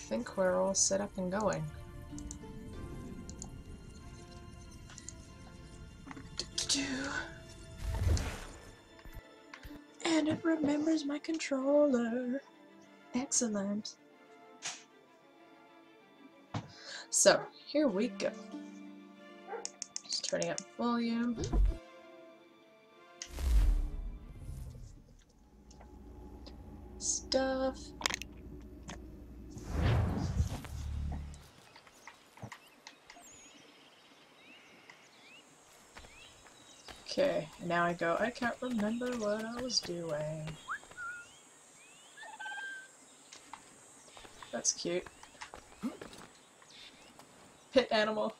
think we're all set up and going. And it remembers my controller. Excellent. So, here we go. Just turning up volume. Stuff. Okay, now I go, I can't remember what I was doing. That's cute. Pit animal.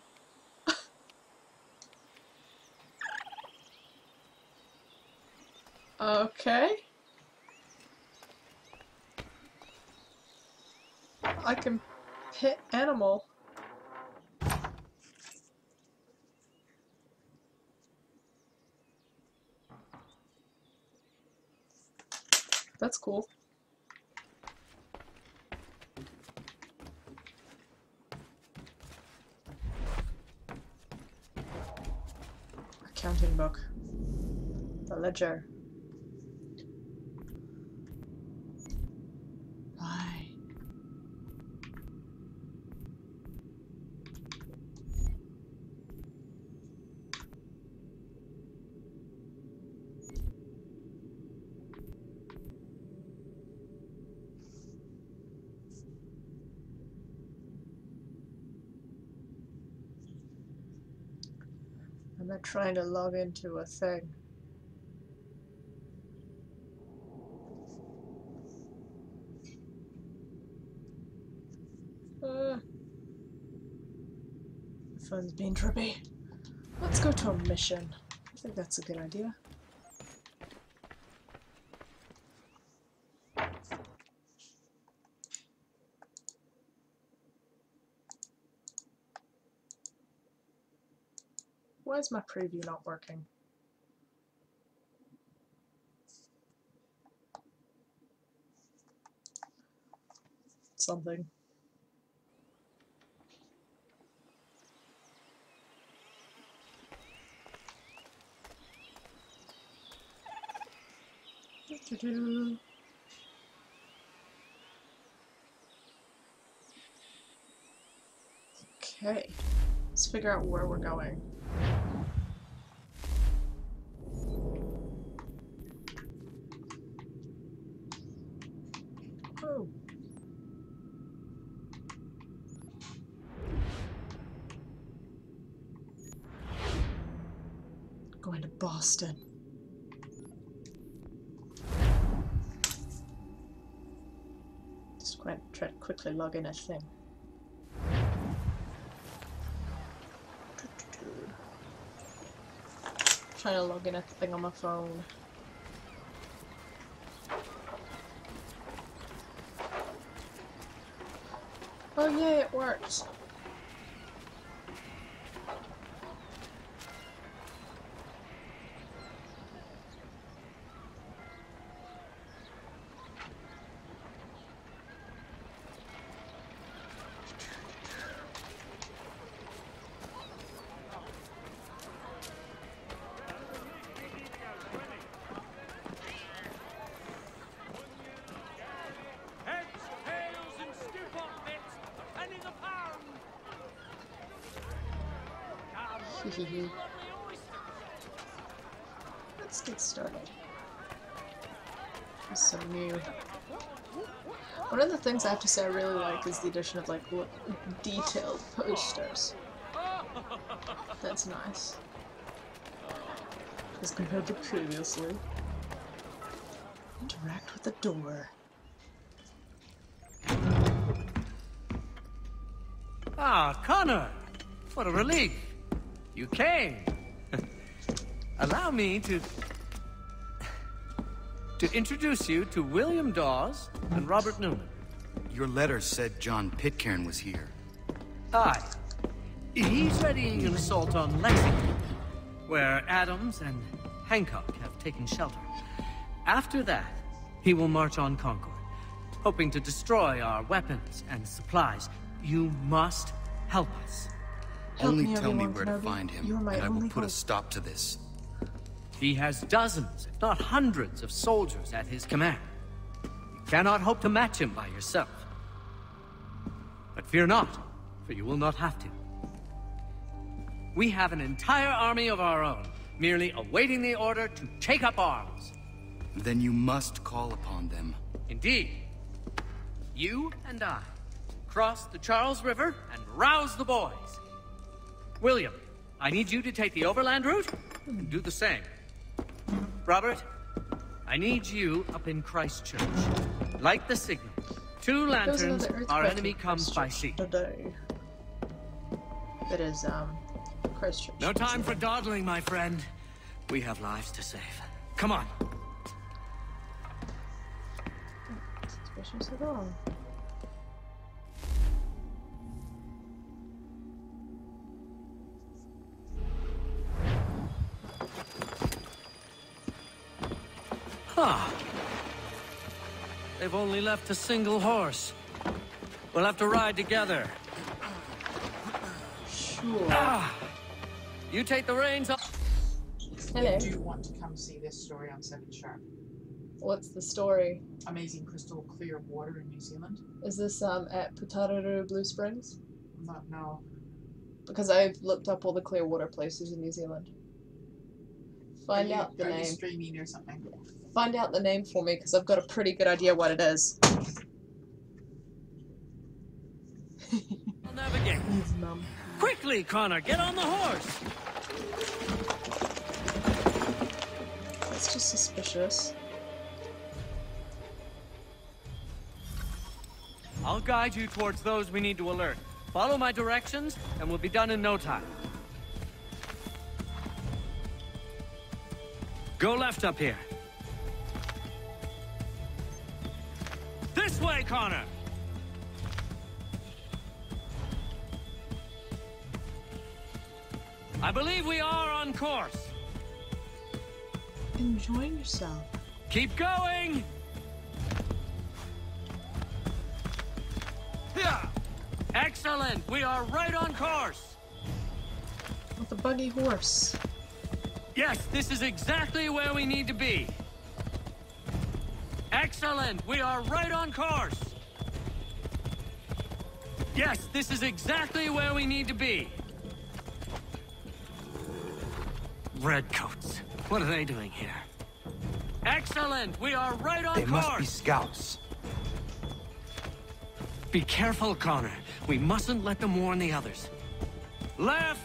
Okay. I can pit animal. That's cool. Accounting book. The ledger. Why? I'm not trying to log into a thing. My phone's being trippy. Let's go to a mission. I think that's a good idea. Why is my preview not working? Something. Okay, let's figure out where we're going. Oh. Going to Boston. Just quite try to quickly log in a thing. Trying to log in a thing on my phone. Oh yay, it works. Let's get started. There's some new. One of the things I have to say I really like is the addition of like detailed posters. That's nice. As compared to previously. Interact with the door. Ah, Connor! What a relief! You came! Allow me to introduce you to William Dawes and Robert Newman. Your letter said John Pitcairn was here. Aye. He's readying an assault on Lexington, where Adams and Hancock have taken shelter. After that, he will march on Concord. hoping to destroy our weapons and supplies. You must help us. Help Only me, tell me Obi-Wan where to Kenobi. find him, You are my and I will only put a hope. stop to this. He has dozens, if not hundreds, of soldiers at his command. You cannot hope to match him by yourself. But fear not, for you will not have to. We have an entire army of our own, merely awaiting the order to take up arms. Then you must call upon them. Indeed. You and I cross the Charles River and rouse the boys. William, I need you to take the overland route and do the same. Robert, I need you up in Christchurch. Light the signal. 2 lanterns, our enemy comes by sea. Today. It is, Christchurch. No time for dawdling, my friend. We have lives to save. Come on. Suspicious at all. Ah. They've only left a single horse. We'll have to ride together. Sure. Ah. You take the reins up. Hello. Do you want to come see this story on 7 Sharp? What's the story? Amazing crystal clear water in New Zealand? Is this at Putaruru Blue Springs? No. Because I've looked up all the clear water places in New Zealand. Find out the Are you name. streaming or something? Find out the name for me, because I've got a pretty good idea what it is. I'll navigate. His mum. Quickly, Connor, get on the horse. That's just suspicious. I'll guide you towards those we need to alert. Follow my directions, and we'll be done in no time. Go left up here. This way, Connor! I believe we are on course. Enjoying yourself. Keep going! Yeah. Excellent! We are right on course! With a buggy horse. Yes, this is exactly where we need to be. Excellent! We are right on course! Yes, this is exactly where we need to be. Redcoats. What are they doing here? Excellent! We are right on They course! must be scouts. Be careful, Connor. We mustn't let them warn the others. Left!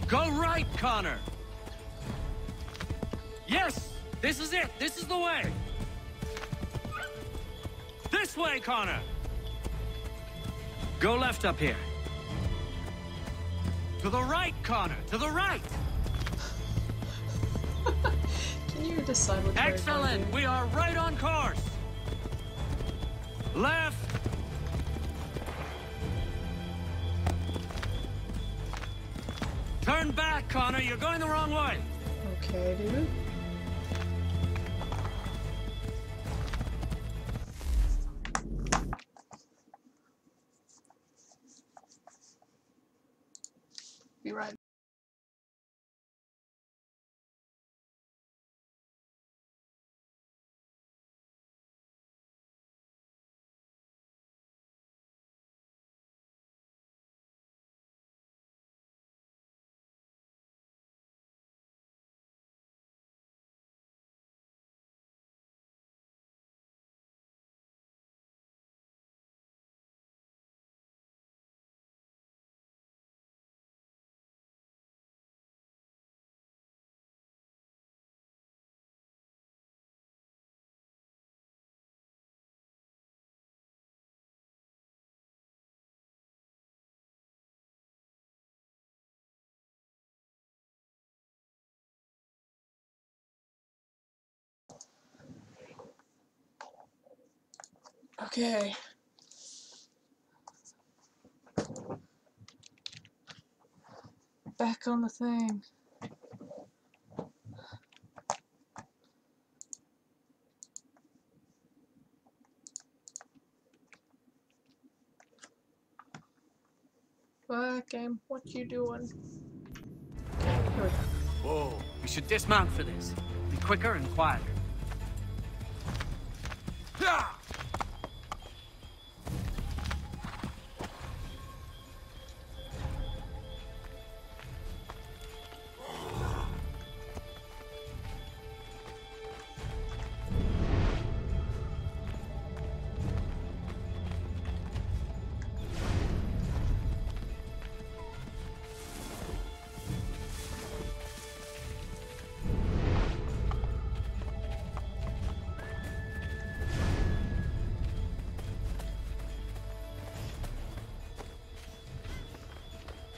Go right, Connor! Yes! This is it! This is the way! This way, Connor! Go left up here. To the right, Connor! To the right! Can you decide which way to Excellent! go? We are right on course! Left! Turn back, Connor! You're going the wrong way! Okay, dude. Be right. Okay. Back on the thing. Game, what you doing? Okay, here we go. Whoa. We should dismount for this. Be quicker and quieter.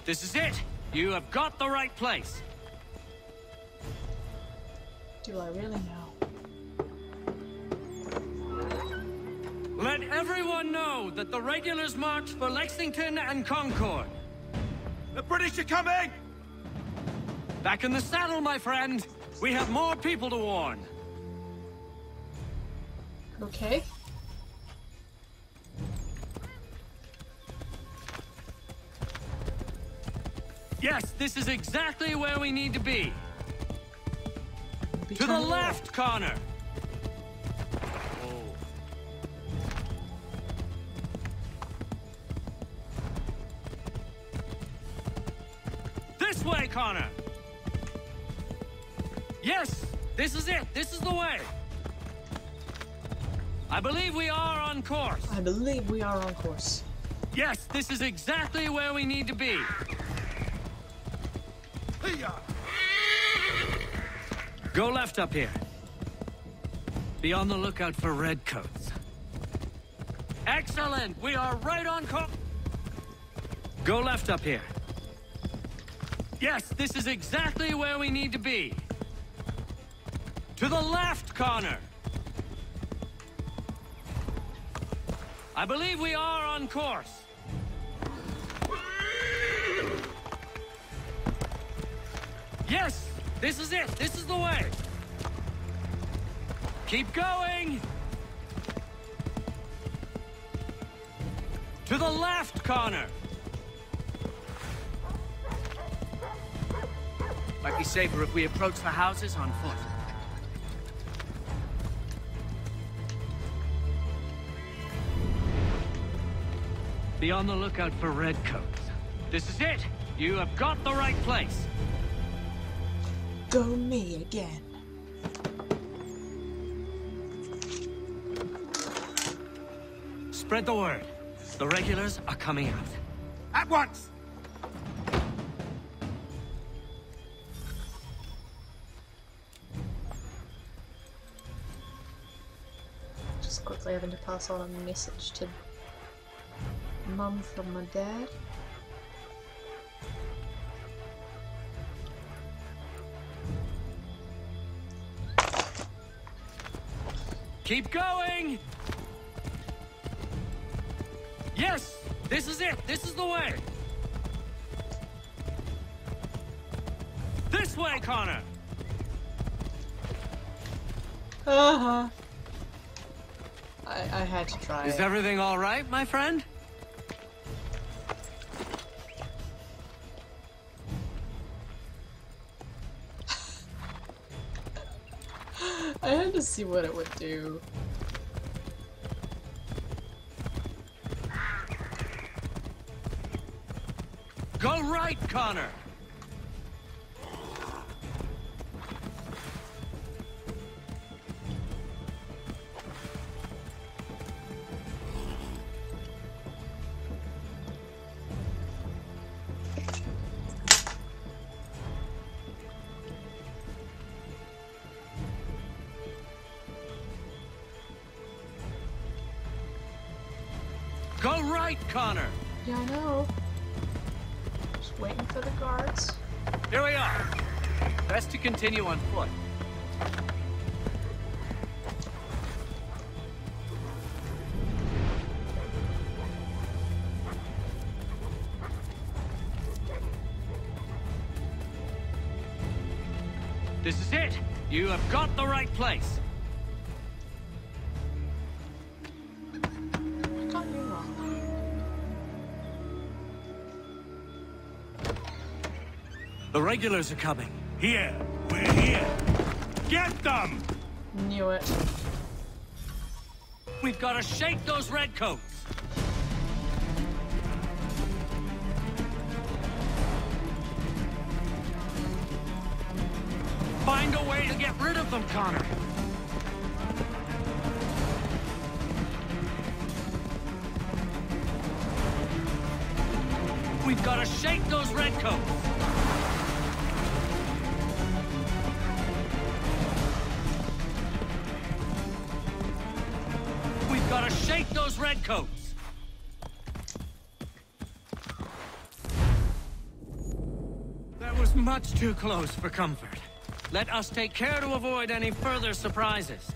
This is it! You have got the right place! Do I really know? Let everyone know that the regulars march for Lexington and Concord. The British are coming! Back in the saddle, my friend! We have more people to warn. Okay. Yes, this is exactly where we need to be. Be To the careful. left, Connor! This way, Connor! Yes, this is it. This is the way. I believe we are on course. I believe we are on course. Yes, this is exactly where we need to be. Go left up here. Be on the lookout for redcoats. Excellent! We are right on course. Go left up here. Yes, this is exactly where we need to be. To the left, Connor. I believe we are on course. Yes, this is it. This is the way. Keep going. To the left, Connor. Might be safer if we approach the houses on foot. Be on the lookout for redcoats. This is it. You have got the right place. Go me again. Spread the word. The regulars are coming out. At once! Just quickly having to pass on a message to Mum from my dad. Keep going! Yes! This is it! This is the way! This way, Connor! Uh-huh. I had to try Is it. everything all right, my friend? I had to see what it would do. Go right, Connor! Go right, Connor! Yeah, I know. Just waiting for the guards. Here we are. Best to continue on foot. This is it. You have got the right place. I got you wrong. The regulars are coming. Here. We're here. Get them! Knew it. We've got to shake those redcoats. Find a way to get rid of them, Connor. We've got to shake those redcoats. We've got to shake those redcoats. That was much too close for comfort. Let us take care to avoid any further surprises.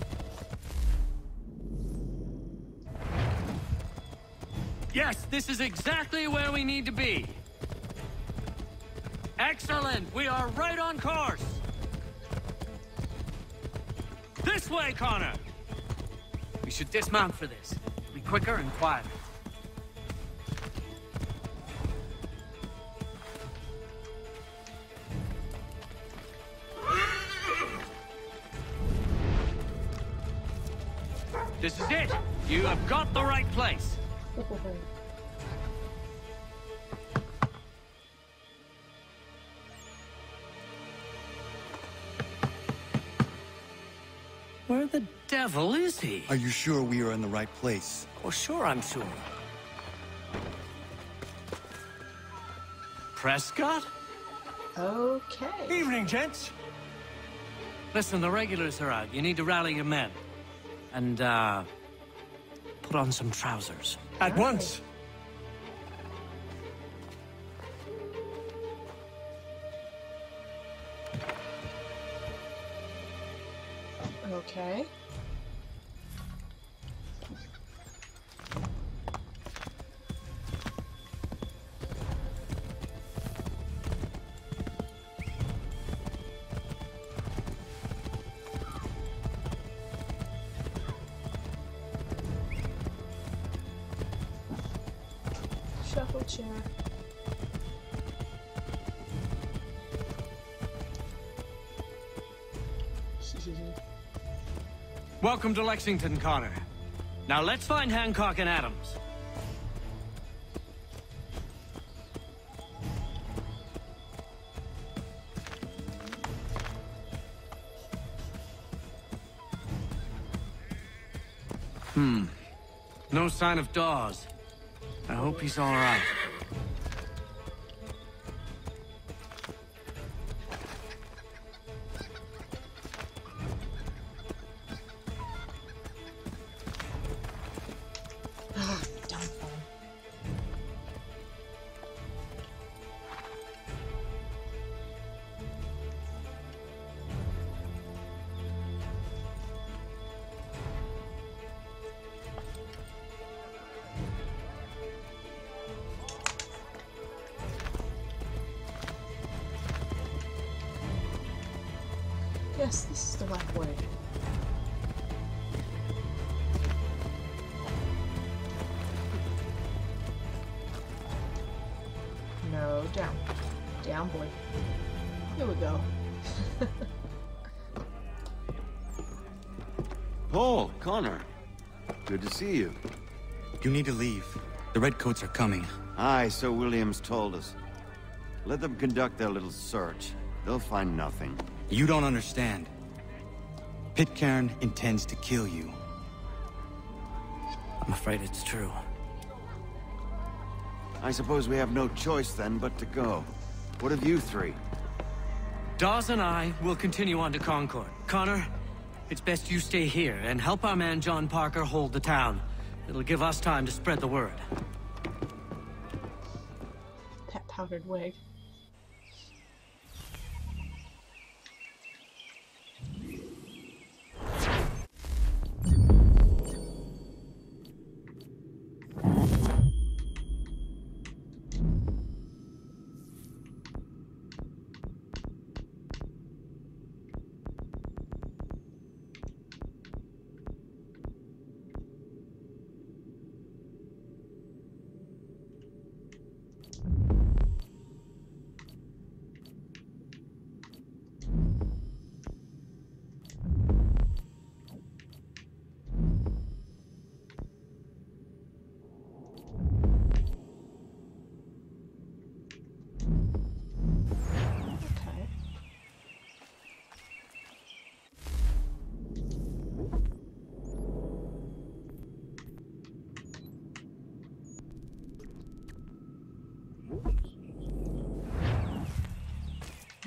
Yes, this is exactly where we need to be. Excellent! We are right on course! This way, Connor! We should dismount for this. It'll be quicker and quieter. This is it! You have got the right place! Where the devil is he? Are you sure we are in the right place? Oh, sure, I'm sure. Prescott? Okay. Evening, gents. Listen, the regulars are out. You need to rally your men. And, put on some trousers. At once. Okay. Shuffle chair. Welcome to Lexington, Connor. Now let's find Hancock and Adams. No sign of Dawes. I hope he's all right. Yes, this is the right way. No, down. Down, boy. Here we go. Paul, Connor. Good to see you. You need to leave. The Redcoats are coming. Aye, so Williams told us. Let them conduct their little search. They'll find nothing. You don't understand. Pitcairn intends to kill you. I'm afraid it's true. I suppose we have no choice then but to go. What of you three? Dawes and I will continue on to Concord. Connor, it's best you stay here and help our man John Parker hold the town. It'll give us time to spread the word. That powdered wig.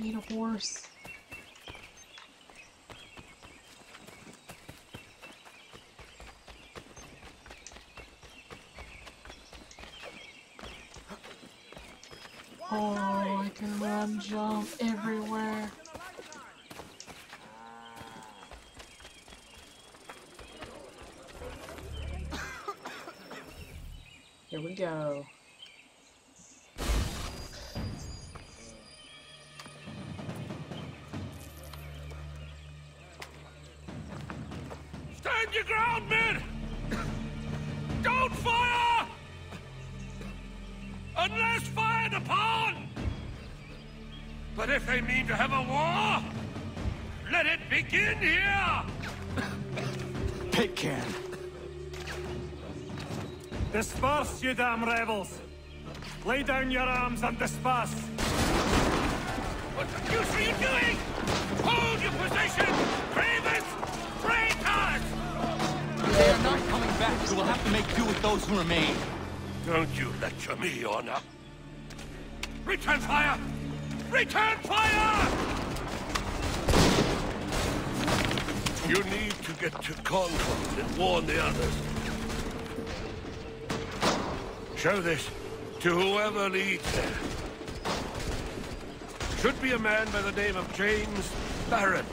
need a horse. Oh, I can run, jump everywhere. Here we go. Stand your ground, men! Don't fire! Unless fired upon! But if they mean to have a war, let it begin here! Pitcairn! Disperse, you damn rebels! Lay down your arms and disperse! What the deuce are you doing? Hold your position! Cravens! Traitors! They are not coming back, so we'll have to make do with those who remain. Don't you lecture me, Honor. Return fire! Return fire! You need to get to Concord and warn the others. Show this to whoever leads there. Should be a man by the name of James Barrett.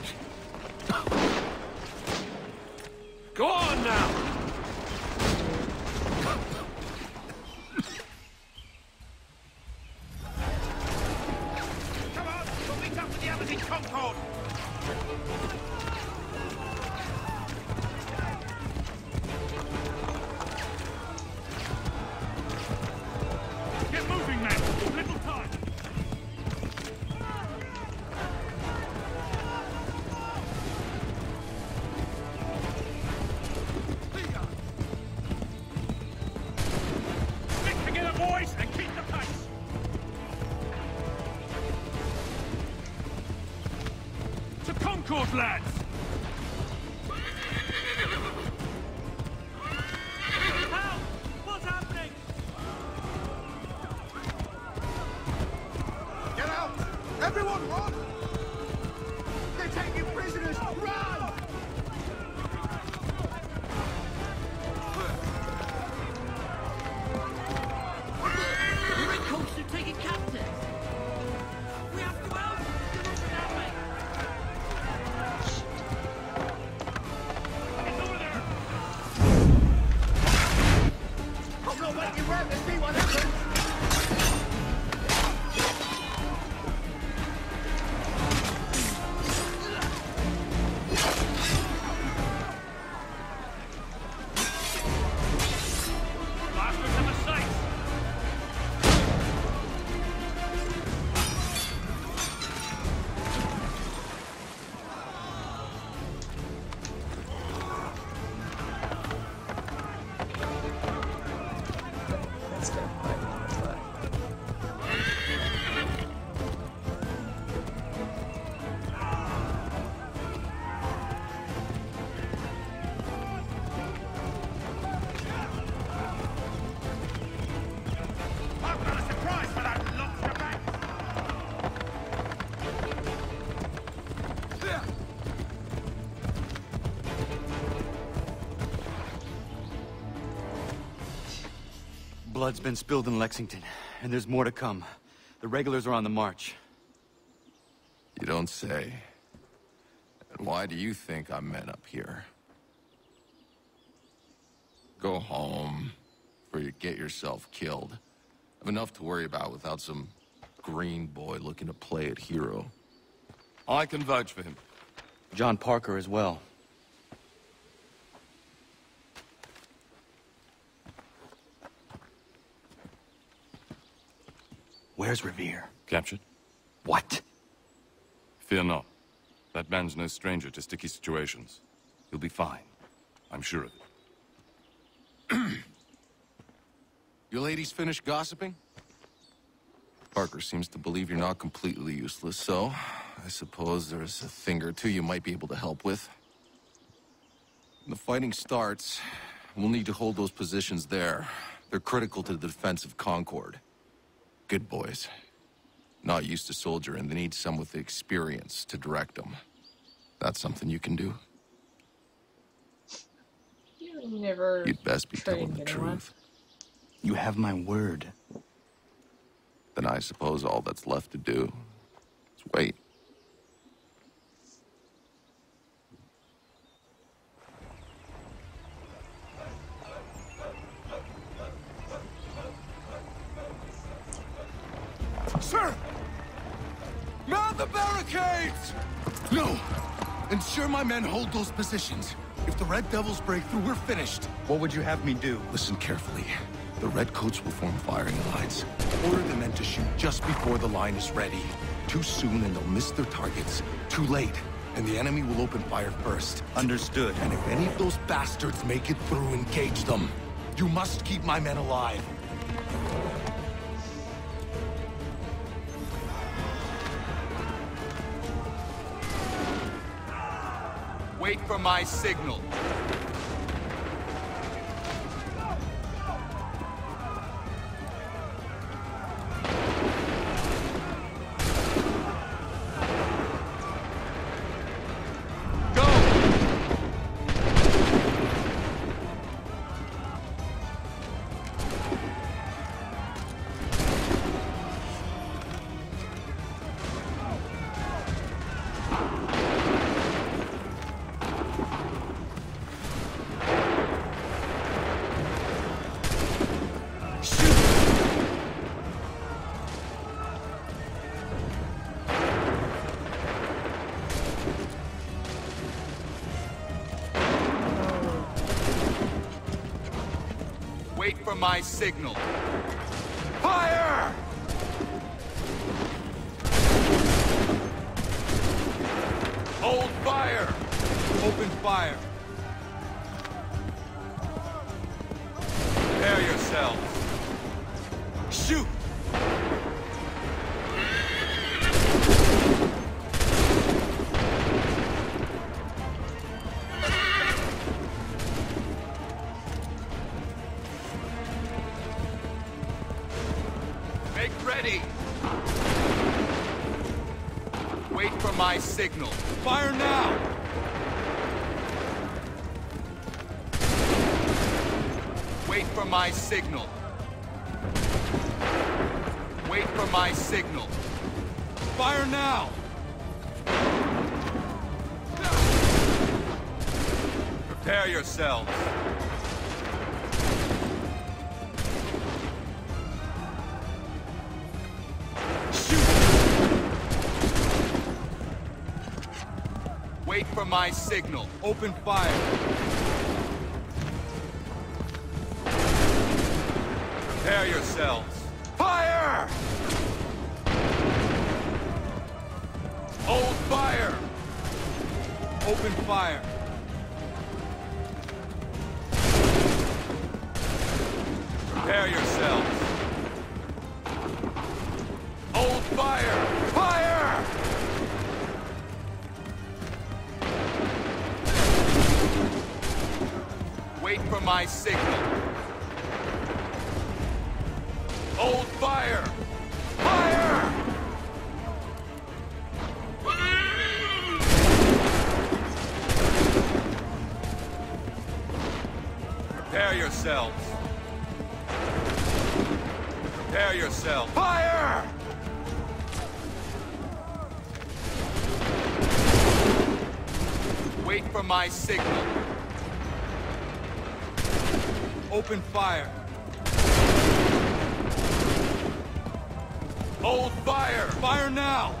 Go on now! Come on, we'll meet up with the others in Concord! Get moving, men! Little time! Stick together, boys, and keep the pace! To Concord, lads! Help! What's happening? Get out! Everyone run! They're taking prisoners! Run! The red coats are taking captives. We have to help. That way. Get over there! I'm not making right, let's see what happens. Bastards in the sights! That's good. I've got a surprise for that lobster back! Blood's been spilled in Lexington, and there's more to come. The regulars are on the march. You don't say. And why do you think I'm men up here? Go home, before you get yourself killed. I've enough to worry about without some green boy looking to play at hero. I can vouch for him. John Parker as well. Where's Revere? Captured? What? Fear not. That man's no stranger to sticky situations. He'll be fine. I'm sure of it. You ladies finished gossiping? Parker seems to believe you're not completely useless, so I suppose there's a thing or two you might be able to help with. When the fighting starts, we'll need to hold those positions there. They're critical to the defense of Concord. Good boys. not used to soldiering. They need some with the experience to direct them. That's something you can do. You never You'd best be telling trained the anyone. truth. You have my word. Then I suppose all that's left to do is wait. Sir! Mount the barricades! No! Ensure my men hold those positions. If the Red Devils break through, we're finished. What would you have me do? Listen carefully. The Redcoats will form firing lines. Order the men to shoot just before the line is ready. Too soon and they'll miss their targets. Too late, and the enemy will open fire first. Understood. And if any of those bastards make it through, engage them. You must keep my men alive. Wait for my signal. Wait for my signal. Fire! Hold fire! Open fire. Prepare yourselves. Shoot! Make ready! Wait for my signal. Fire now! Wait for my signal. Wait for my signal. Fire now! Prepare yourselves. Wait for my signal. Open fire. Prepare yourselves. Fire! Hold fire! Open fire. Prepare yourselves. Hold fire! Fire! Wait for my signal. Hold fire! Fire! Prepare yourselves. Prepare yourself. Fire! Wait for my signal. Open fire. Hold fire! Fire now!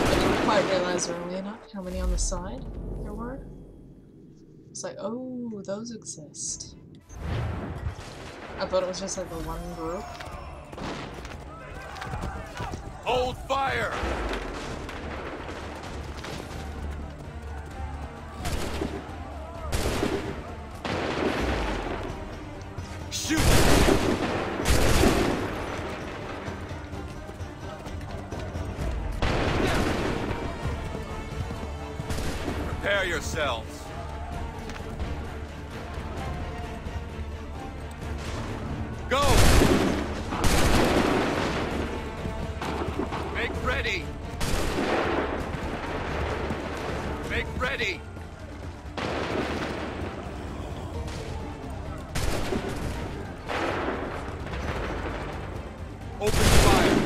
I didn't quite realize early enough how many on the side there were. It's like, oh, those exist. I thought it was just like the one group. Hold fire! Shoot! Prepare yourselves. ready! Open fire!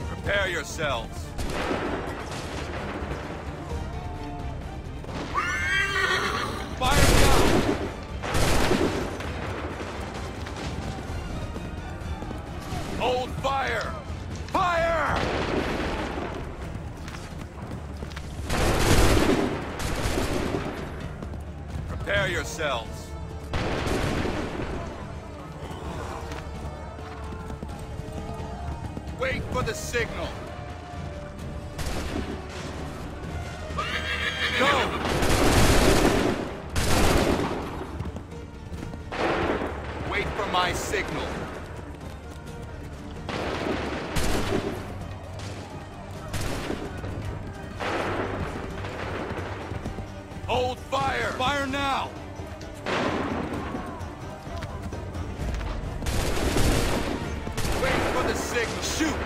Prepare yourselves! Fire down! Hold fire! Fire! Prepare yourselves! Wait for the signal! Go! Wait for my signal. Hold fire! Fire now! Wait for the signal. Shoot!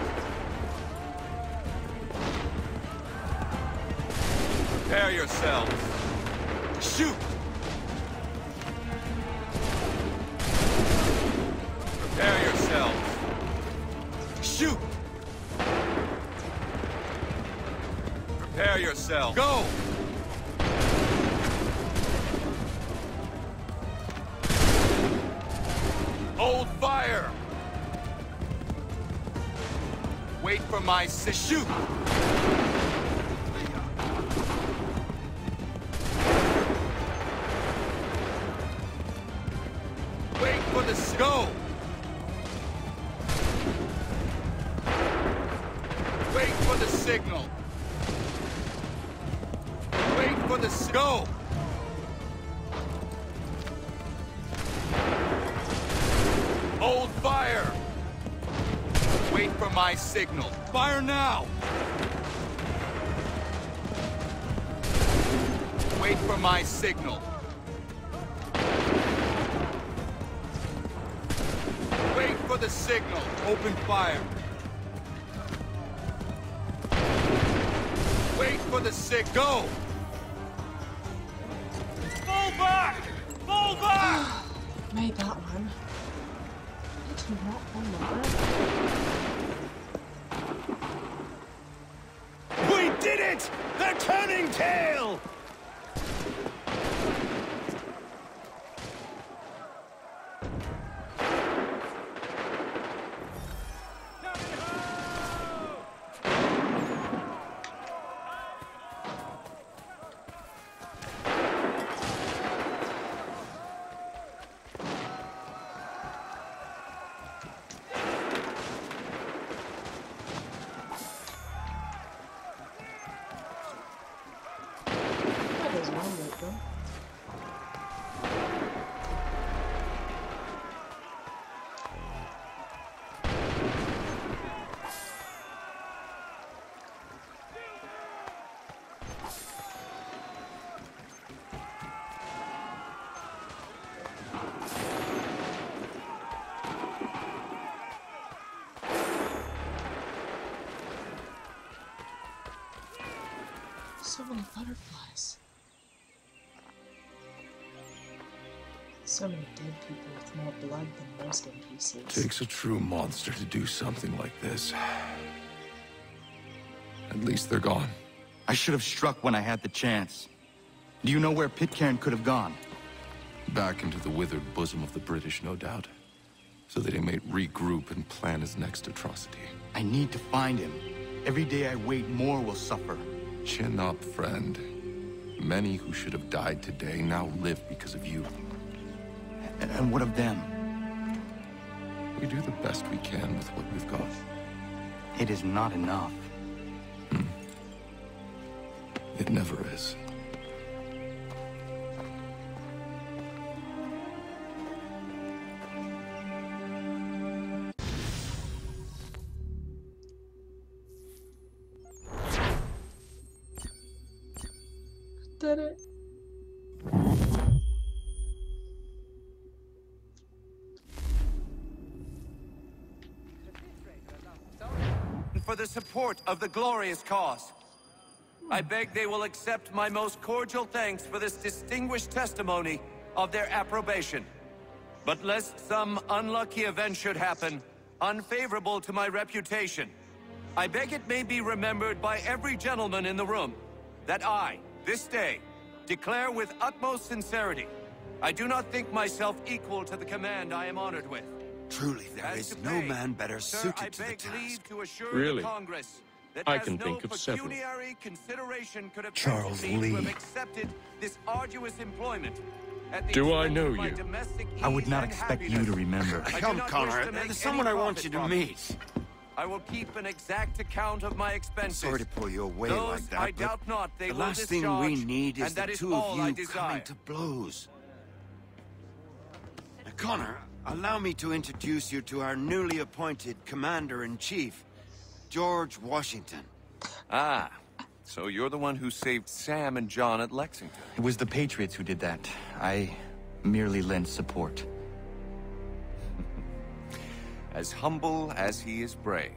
Prepare yourselves. Shoot! Prepare yourselves. Shoot! Prepare yourselves. Go! Hold fire! Wait for my shoot! Wait for the go! Wait for the signal! Wait for the go! Hold fire! Wait for my signal. Fire now! Wait for my signal. Wait for the signal. Open fire. Wait for the go! Fall back! Fall back! Made that one. I do not want that. We did it! They're turning tail! What is wrong with them? So many butterflies. So many dead people with more blood than most NPCs. Takes a true monster to do something like this. At least they're gone. I should have struck when I had the chance. Do you know where Pitcairn could have gone? Back into the withered bosom of the British, no doubt. So that he may regroup and plan his next atrocity. I need to find him. Every day I wait, more will suffer. Chin up, friend. Many who should have died today now live because of you. And what of them? We do the best we can with what we've got. It is not enough. It never is. Did it? for the support of the glorious cause. I beg they will accept my most cordial thanks for this distinguished testimony of their approbation. But lest some unlucky event should happen, unfavorable to my reputation, I beg it may be remembered by every gentleman in the room that I, this day, declare with utmost sincerity, I do not think myself equal to the command I am honored with. Truly, there is no man better suited to the task. Really? That I as can no think of several. pecuniary consideration could have Charles tempted me to have Lee. accepted this arduous employment. At the Do I expense know of my you? domestic I would ease not and expect you happiness. to remember. I do Come, not Connor, wish to make there's someone any I want you to profit from meet. I will keep an exact account of my expenses. Sorry to pull you away Those like that, I but doubt not they the will last thing we discharge, need is and that the is two all of I you desire. coming to blows. Now, Connor, allow me to introduce you to our newly appointed Commander-in-Chief, George Washington. Ah, so you're the one who saved Sam and John at Lexington. It was the Patriots who did that. I merely lent support. As humble as he is brave.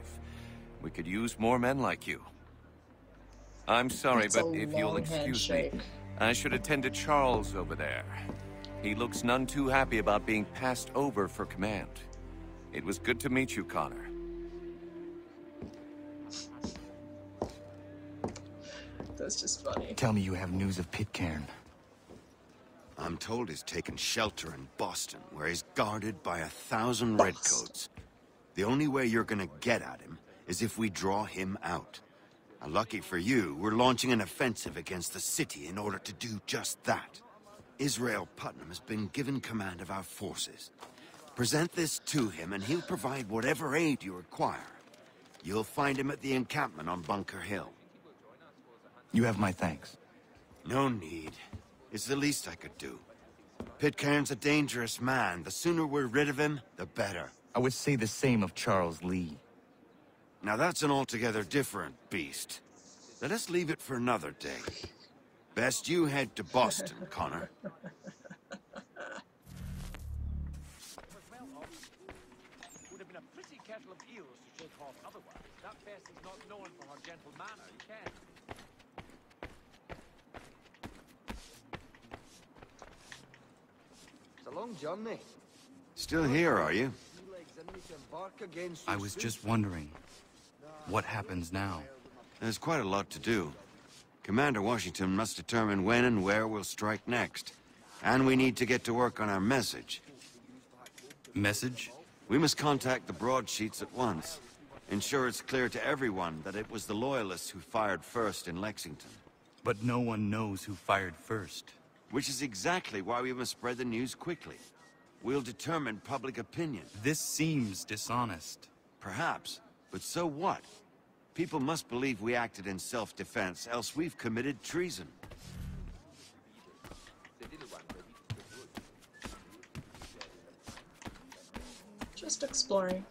We could use more men like you. I'm sorry, That's but a if you'll long excuse handshake. me, I should attend to Charles over there. He looks none too happy about being passed over for command. It was good to meet you, Connor. That's just funny. Tell me you have news of Pitcairn. I'm told he's taken shelter in Boston, where he's guarded by 1,000 redcoats. The only way you're gonna get at him is if we draw him out. And lucky for you, we're launching an offensive against the city in order to do just that. Israel Putnam has been given command of our forces. Present this to him and he'll provide whatever aid you require. You'll find him at the encampment on Bunker Hill. You have my thanks. No need. It's the least I could do. Pitcairn's a dangerous man. The sooner we're rid of him, the better. I would say the same of Charles Lee. Now that's an altogether different beast. Let us leave it for another day. Best you head to Boston, Connor. Would have been a pretty kettle of eels to shake off otherwise. That Bess is not known for her gentle manner, you can. It's a long journey. Still here, are you? I was just wondering, what happens now? There's quite a lot to do. Commander Washington must determine when and where we'll strike next. And we need to get to work on our message. Message? We must contact the broadsheets at once. Ensure it's clear to everyone that it was the Loyalists who fired first in Lexington. But no one knows who fired first. Which is exactly why we must spread the news quickly. We'll determine public opinion. This seems dishonest. Perhaps, but so what? People must believe we acted in self-defense, else we've committed treason. Just exploring.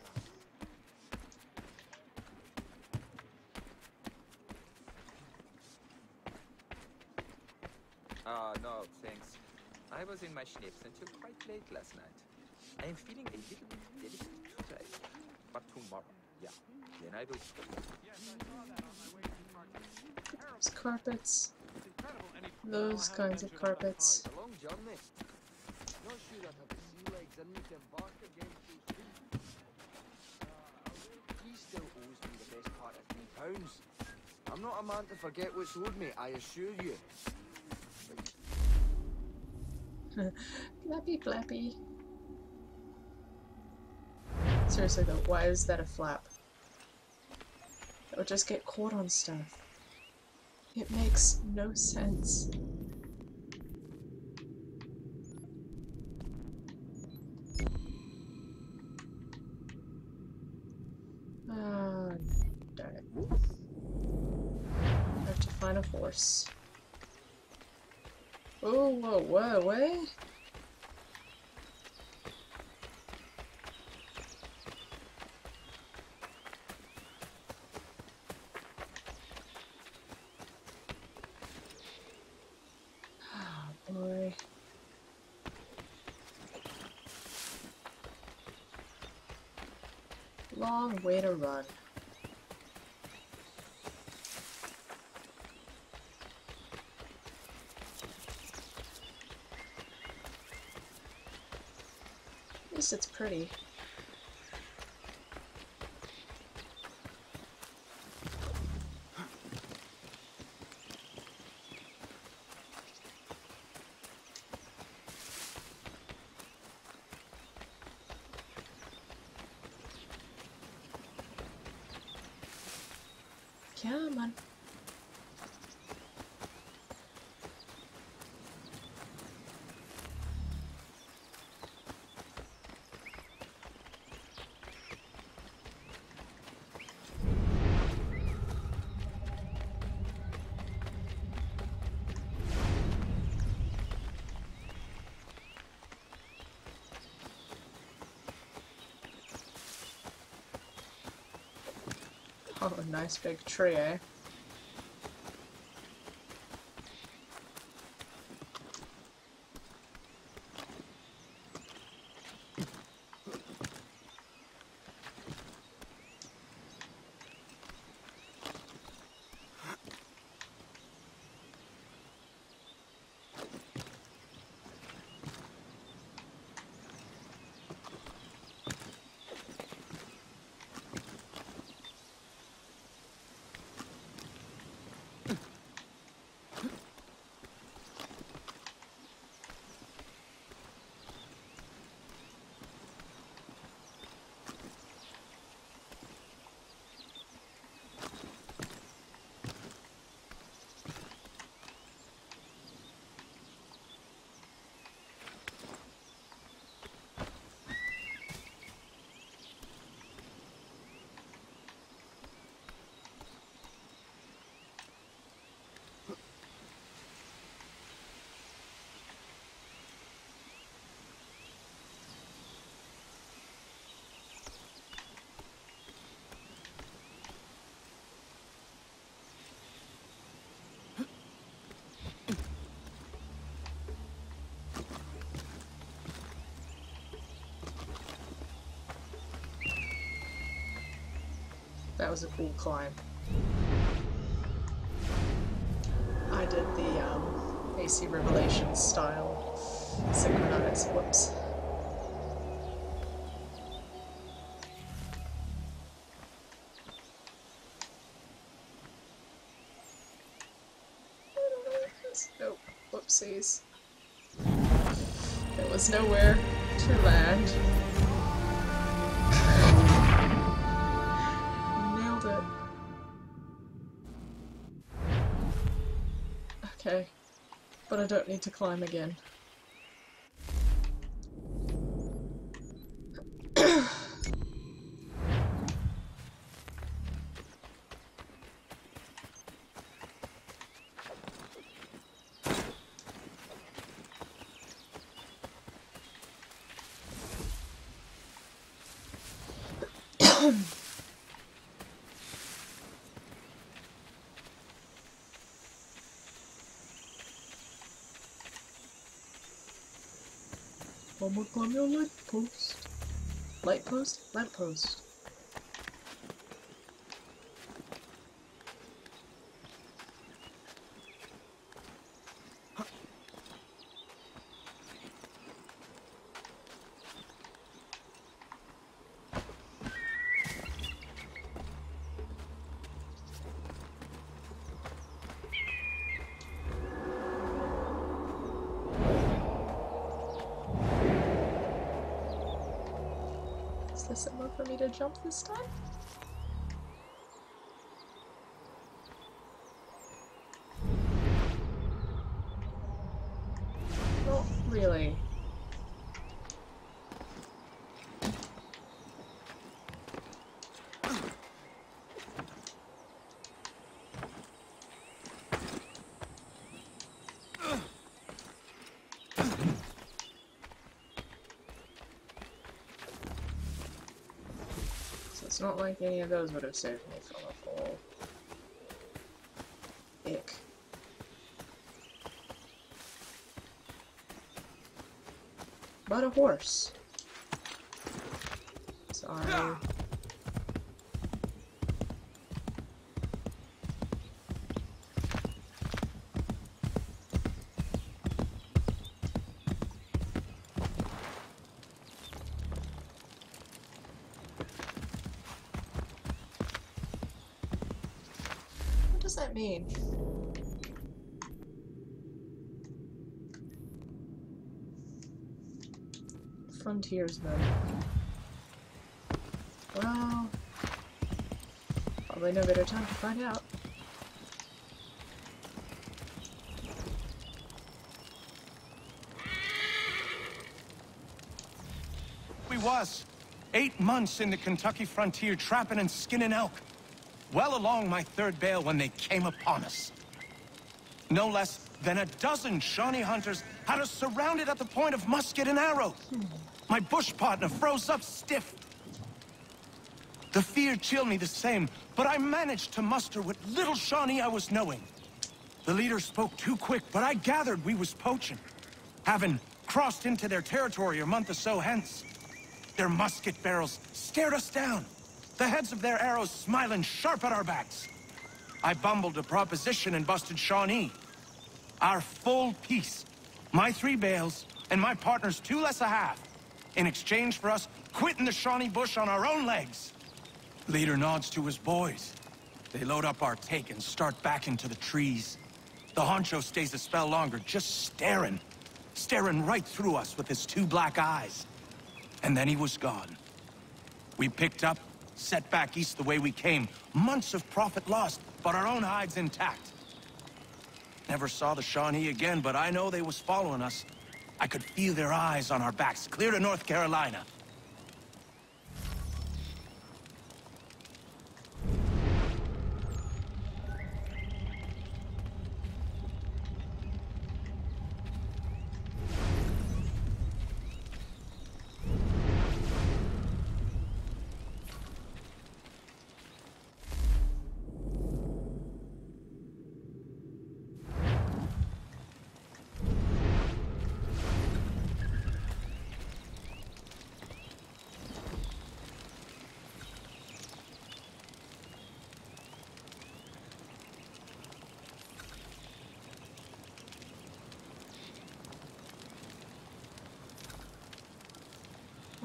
No, thanks. I was in my schnips until quite late last night. I am feeling a little bit delicate today. But tomorrow, yeah, then I will... There's carpets. Those kinds of carpets. It's a long journey. Not sure I'd have the sea legs in me to embark again so soon. He still owes me the best part of £3. I'm not a man to forget what's owed me, I assure you. Flappy flappy. Seriously though, why is that a flap? That would just get caught on stuff. It makes no sense. Ah, darn it. I have to find a horse. Oh, whoa, whoa, what? Oh, boy. Long way to run. least it's pretty. Come on. Oh, a nice big tree, eh? That was a cool climb. I did the AC Revelations style synchronized. Whoops. Nope. Whoopsies. There was nowhere to land. Nailed it. Okay. But I don't need to climb again. One more climb your light post. Light post? Lamp post. Is there somewhere for me to jump this time? Not really. It's not like any of those would have saved me from a fall. Ick. But a horse. Sorry. does that mean? Frontiersman. Well, probably no better time to find out. We was 8 months in the Kentucky frontier trapping and skinning elk. Well along my third bale when they came upon us. No less than a dozen Shawnee hunters had us surrounded at the point of musket and arrow. My bush partner froze up stiff. The fear chilled me the same, but I managed to muster what little Shawnee I was knowing. The leader spoke too quick, but I gathered we was poaching, having crossed into their territory a month or so hence. Their musket barrels stared us down, the heads of their arrows smiling sharp at our backs. I bumbled a proposition and busted Shawnee. Our full piece, my 3 bales, and my partner's 2 less a half, in exchange for us quitting the Shawnee bush on our own legs. Leader nods to his boys. They load up our take and start back into the trees. The honcho stays a spell longer, just staring right through us with his 2 black eyes. And then he was gone. We picked up, set back east the way we came. Months of profit lost, but our own hides intact. Never saw the Shawnee again, but I know they was following us. I could feel their eyes on our backs, clear to North Carolina.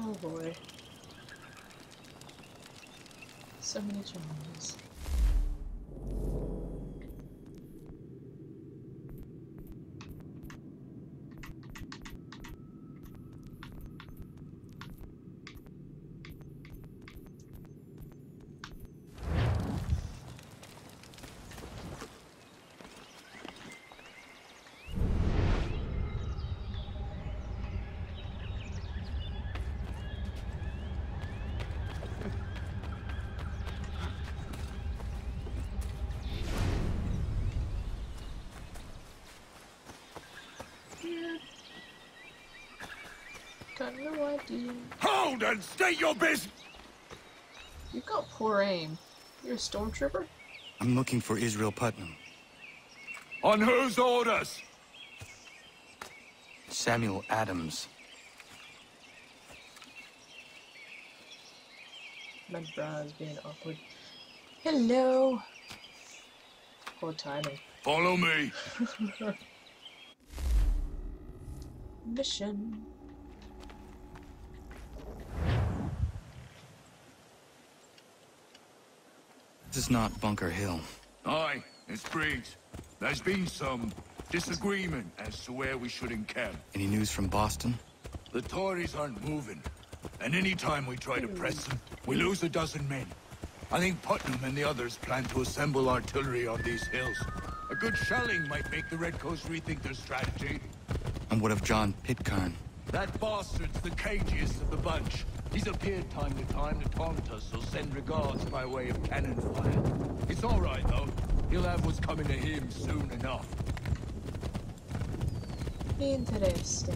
Oh boy. So many challenges. Got no idea. Hold and state your business! You've got poor aim. You're a stormtrooper? I'm looking for Israel Putnam. On whose orders? Samuel Adams. My brow's being awkward. Hello! Poor timing. Follow me. Mission. This is not Bunker Hill. Aye, it's Briggs. There's been some disagreement as to where we should encamp. Any news from Boston? The Tories aren't moving, and any time we try to press them, we lose a dozen men. I think Putnam and the others plan to assemble artillery on these hills. A good shelling might make the Redcoats rethink their strategy. And what of John Pitcairn? That bastard's the cagiest of the bunch. He's appeared time to time to taunt us, so send regards by way of cannon fire. It's all right, though. He'll have what's coming to him soon enough. Interesting.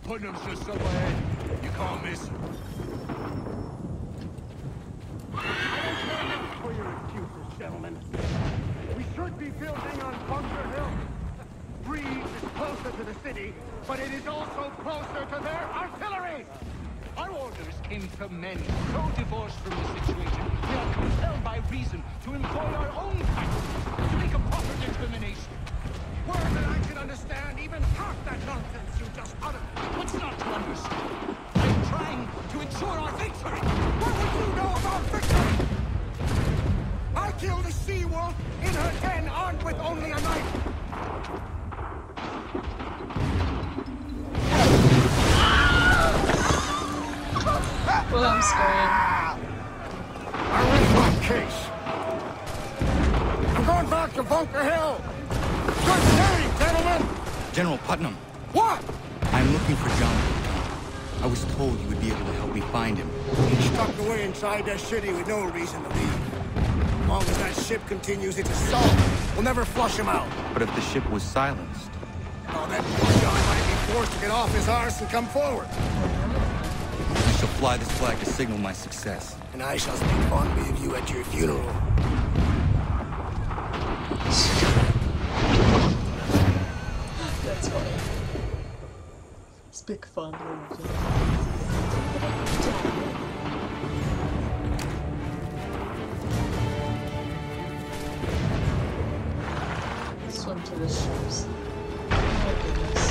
Putnam's just up ahead. You can't miss him. For your excuses, gentlemen. We should be building on Bunker Hill. Breeze is close closer to the city, but it is also closer to their artillery! Our orders came from men so divorced from the situation, we are compelled by reason to employ our own tactics to make a proper determination. Word that I can understand even half that nonsense you just uttered. What's not to understand? I'm trying to ensure our victory! What would you know about victory? I killed a she-wolf in her den armed with only a knife! Well, I'm scared. I rest my case. I'm going back to Bunker Hill. Good day, gentlemen. General Putnam. What? I'm looking for John. I was told you would be able to help me find him. He's stuck away inside that city with no reason to leave. As long as that ship continues its assault, we'll never flush him out. But if the ship was silenced... Oh, that poor John might be forced to get off his arse and come forward. I shall fly this flag to signal my success. And I shall speak fondly of you at your funeral. That's funny. Speak fondly of you. Swim to the ships. Oh goodness.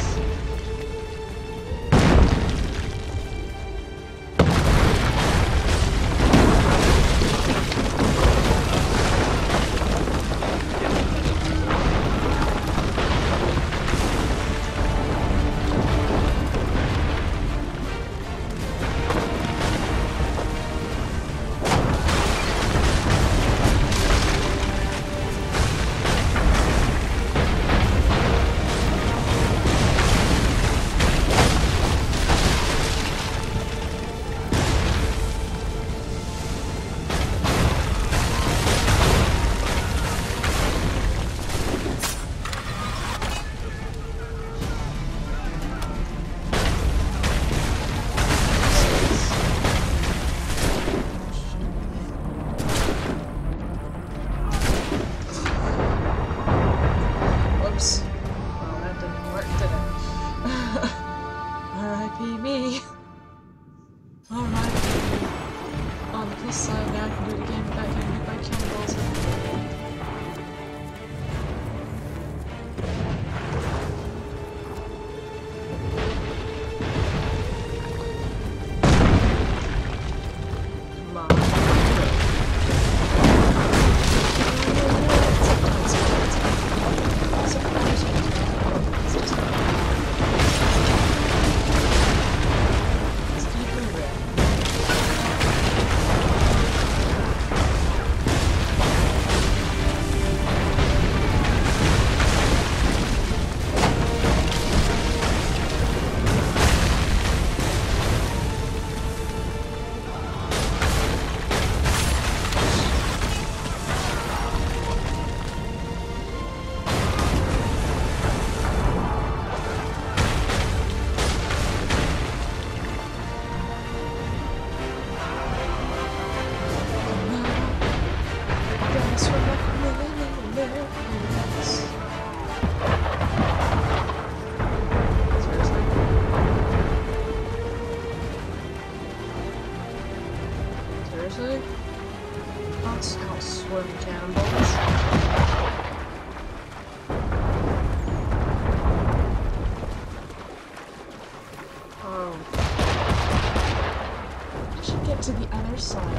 To the other side.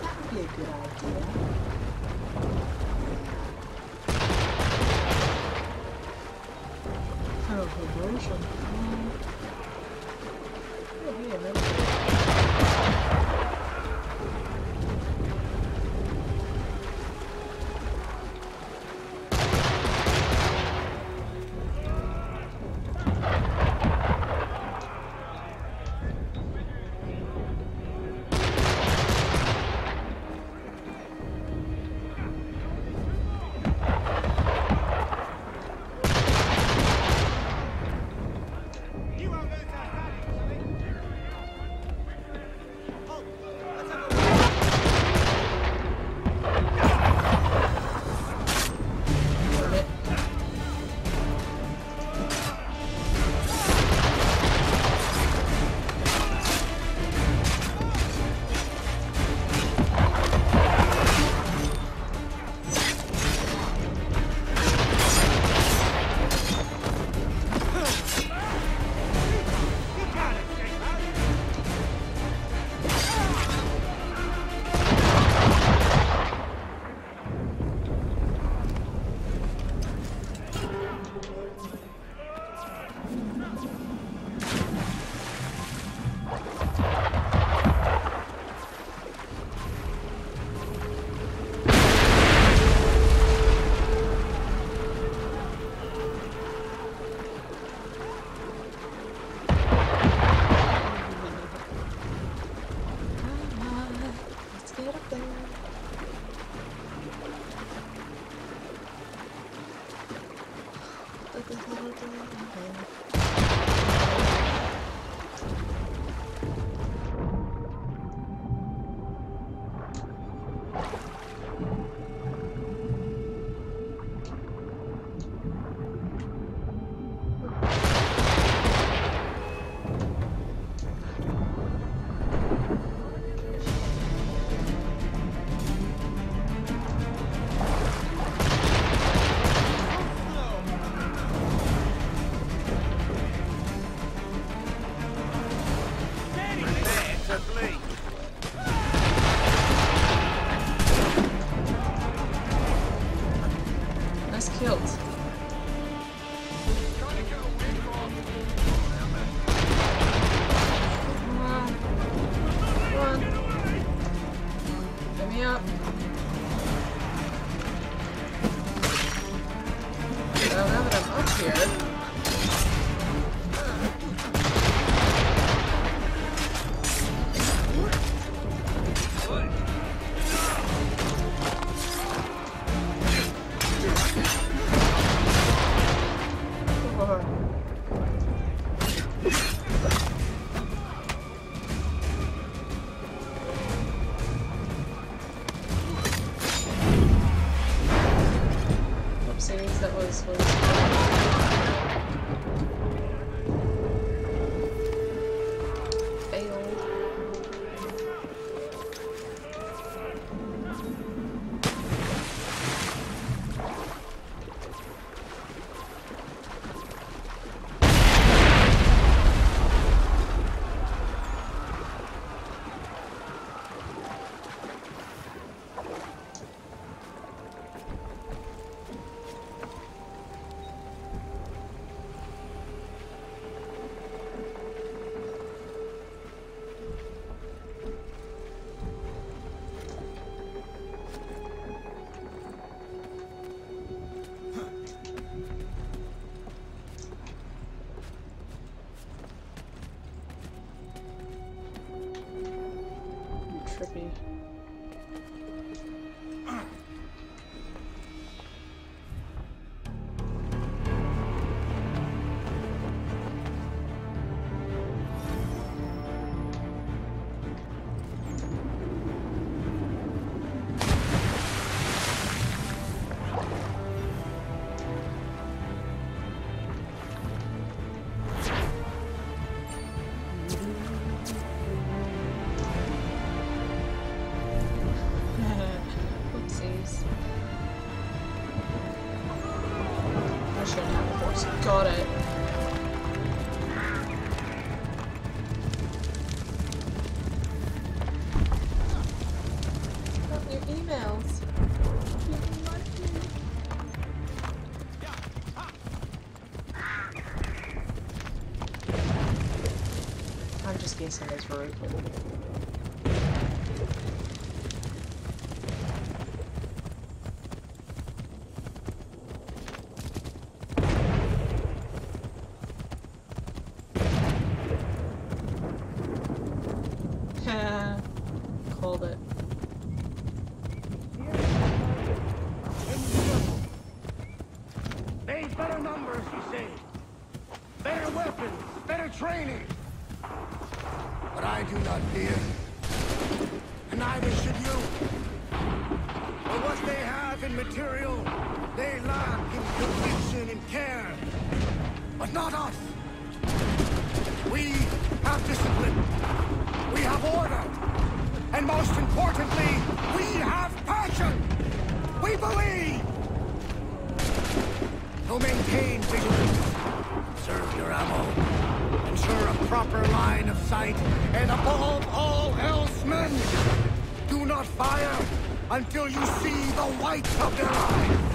That would be a good idea. Oh, vibration. Oh, yeah, maybe. Nice killed. Come on. Get me up. So now that I'm up here. That was failed. Trippy. I shouldn't have a horse. Got it. Got your emails. I'm just guessing it's rude. Called it. They need better numbers, you say. Better weapons, better training. But I do not fear. And neither should you. For what they have in material, they lack in conviction and care. But not us. We have discipline. We have order. And most importantly, we have passion! We believe! To maintain vigilance, conserve your ammo, ensure a proper line of sight, and above all else, men, do not fire until you see the whites of their eyes!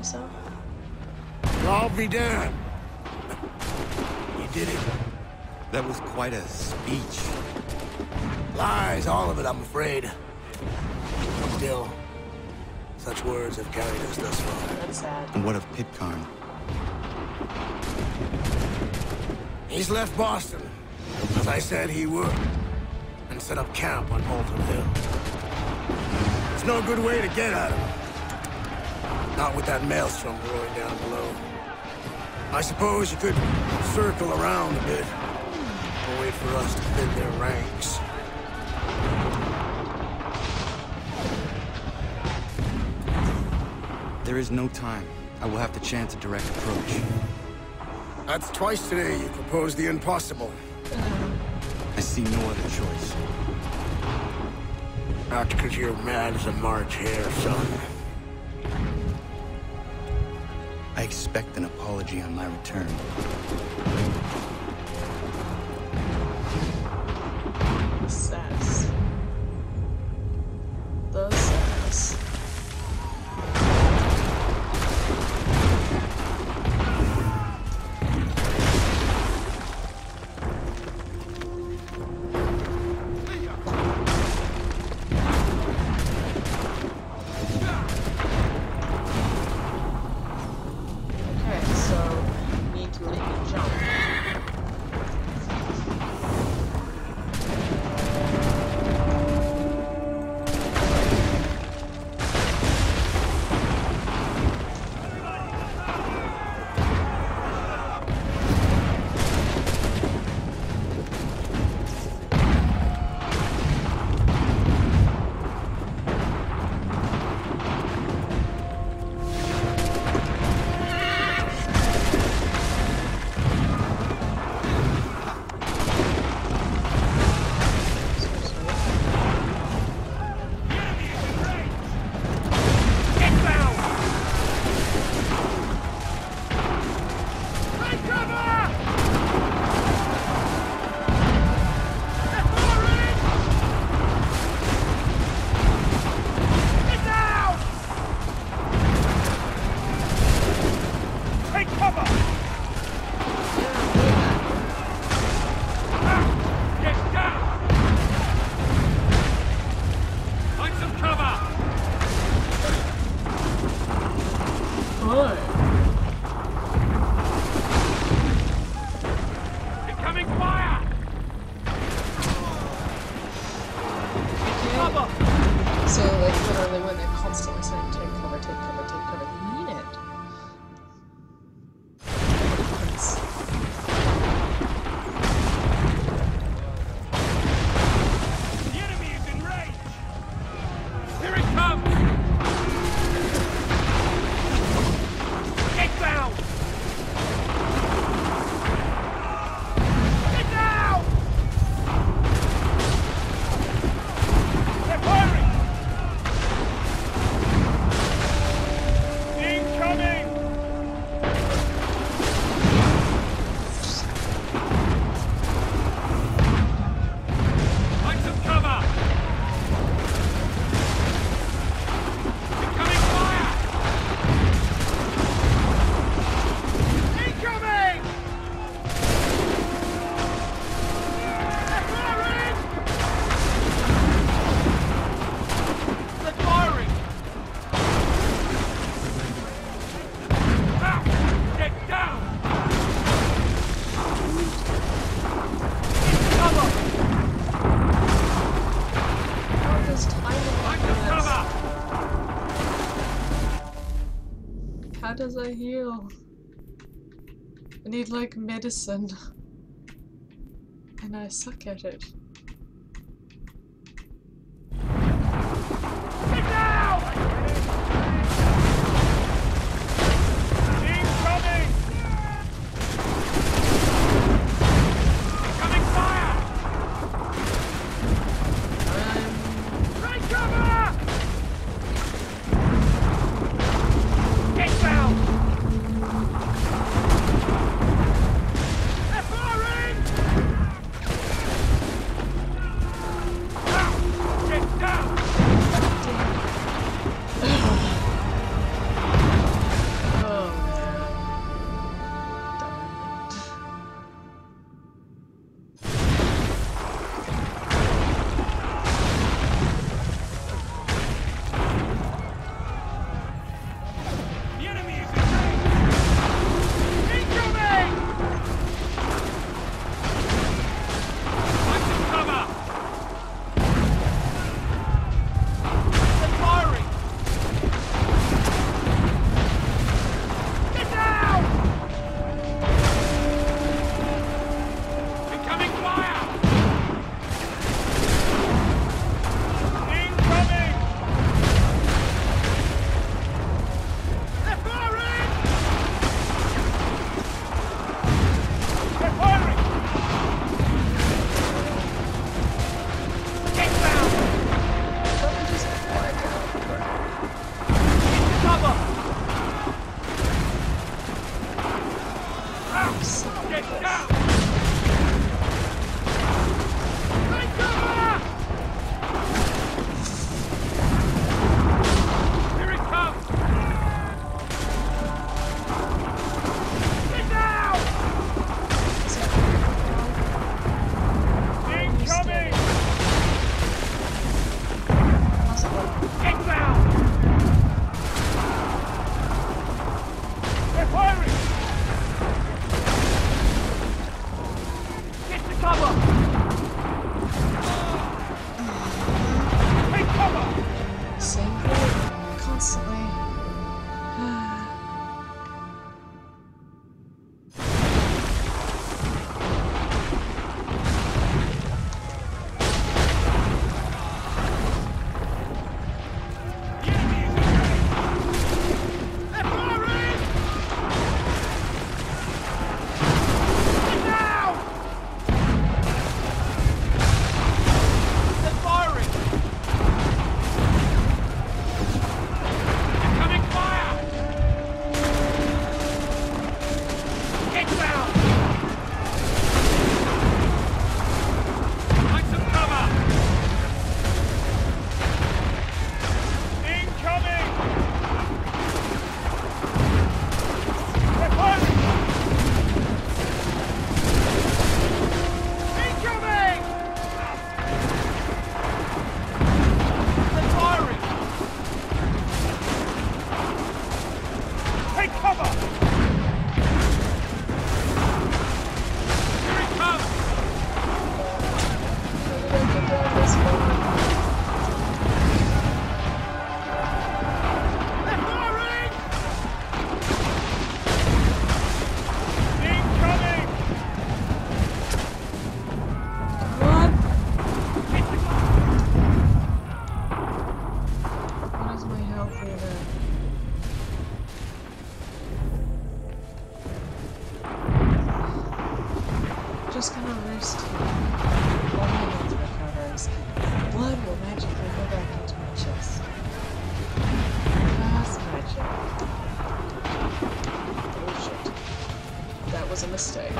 So? I'll be damned. You did it. That was quite a speech. Lies, all of it, I'm afraid. Still, such words have carried us thus far. That's sad. And what of Pitcairn? He's left Boston, as I said he would, and set up camp on Bolton Hill. It's no good way to get at him. Not with that maelstrom growing down below. I suppose you could circle around a bit, or wait for us to thin their ranks. There is no time. I will have to chance a direct approach. That's twice today you proposed the impossible. I see no other choice. Not because you're mad as a March hare, son. I expect an apology on my return. Sass. The sass. So, like, literally when they're constantly saying, take cover, they mean it. The enemy is in range! Here it comes! Get down! Get down! They're firing! Incoming! Find some cover! Incoming fire! Incoming! They're firing! They're firing! Get down! Cover! How does timing like this? How does I heal? I need like medicine. And I suck at it. Get down! Incoming! Incoming fire! Take cover! Get down! They're firing! Get down! Take cover! Here it comes! Get down! Incoming! Get down! They're firing! Get to cover! Take cover! Same thing, constantly. Just gonna rest here. While my health recovers. Blood will magically go back into my chest. That's magic. Oh shit. That was a mistake.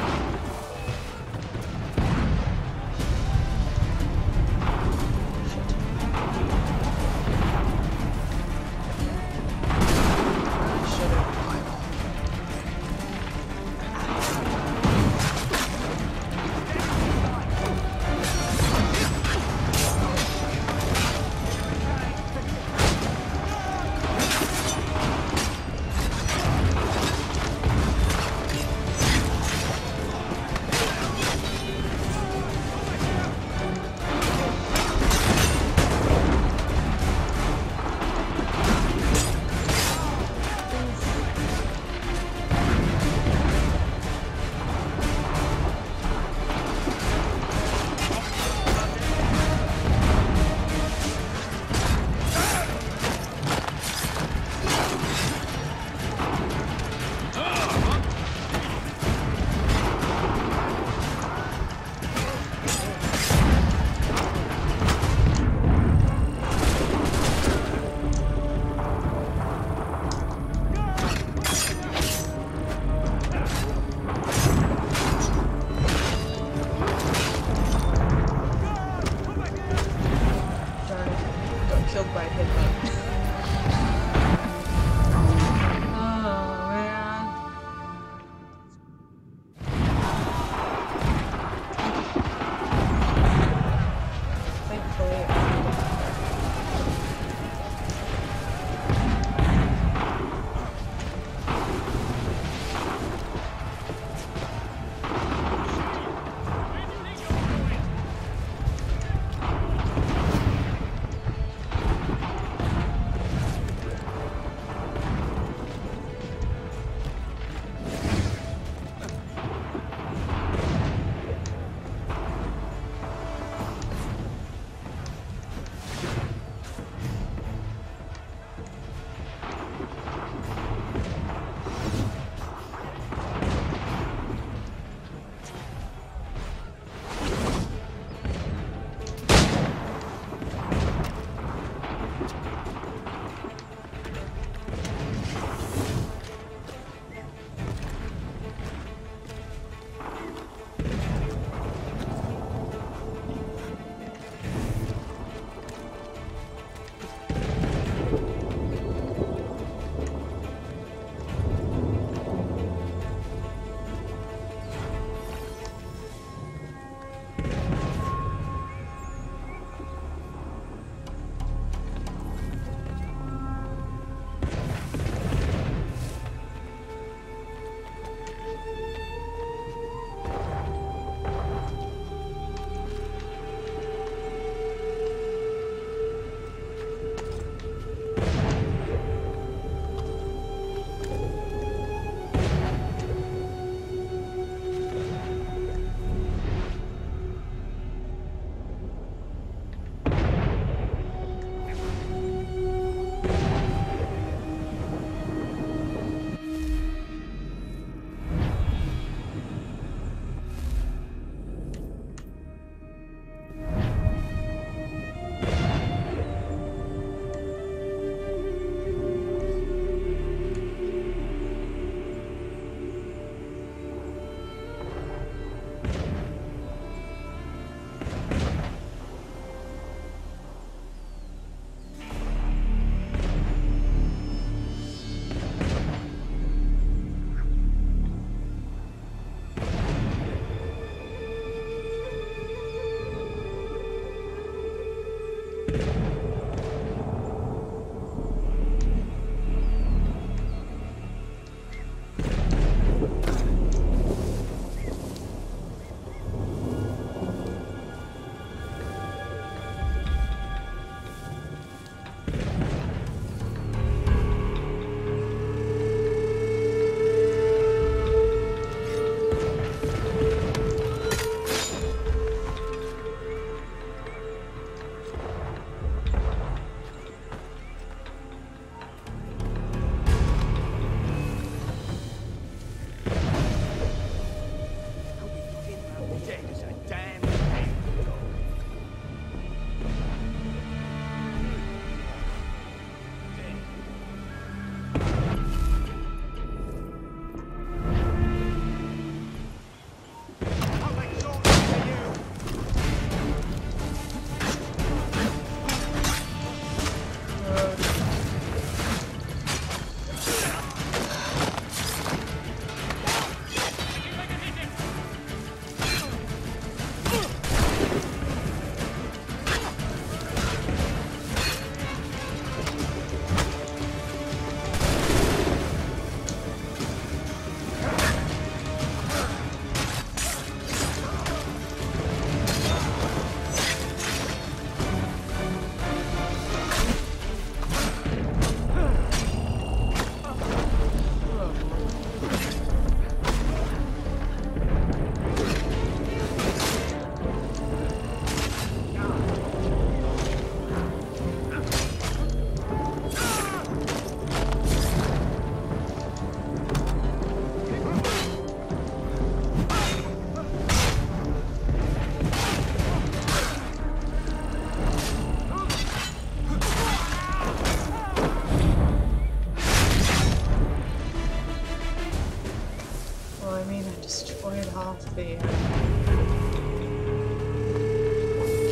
destroyed half the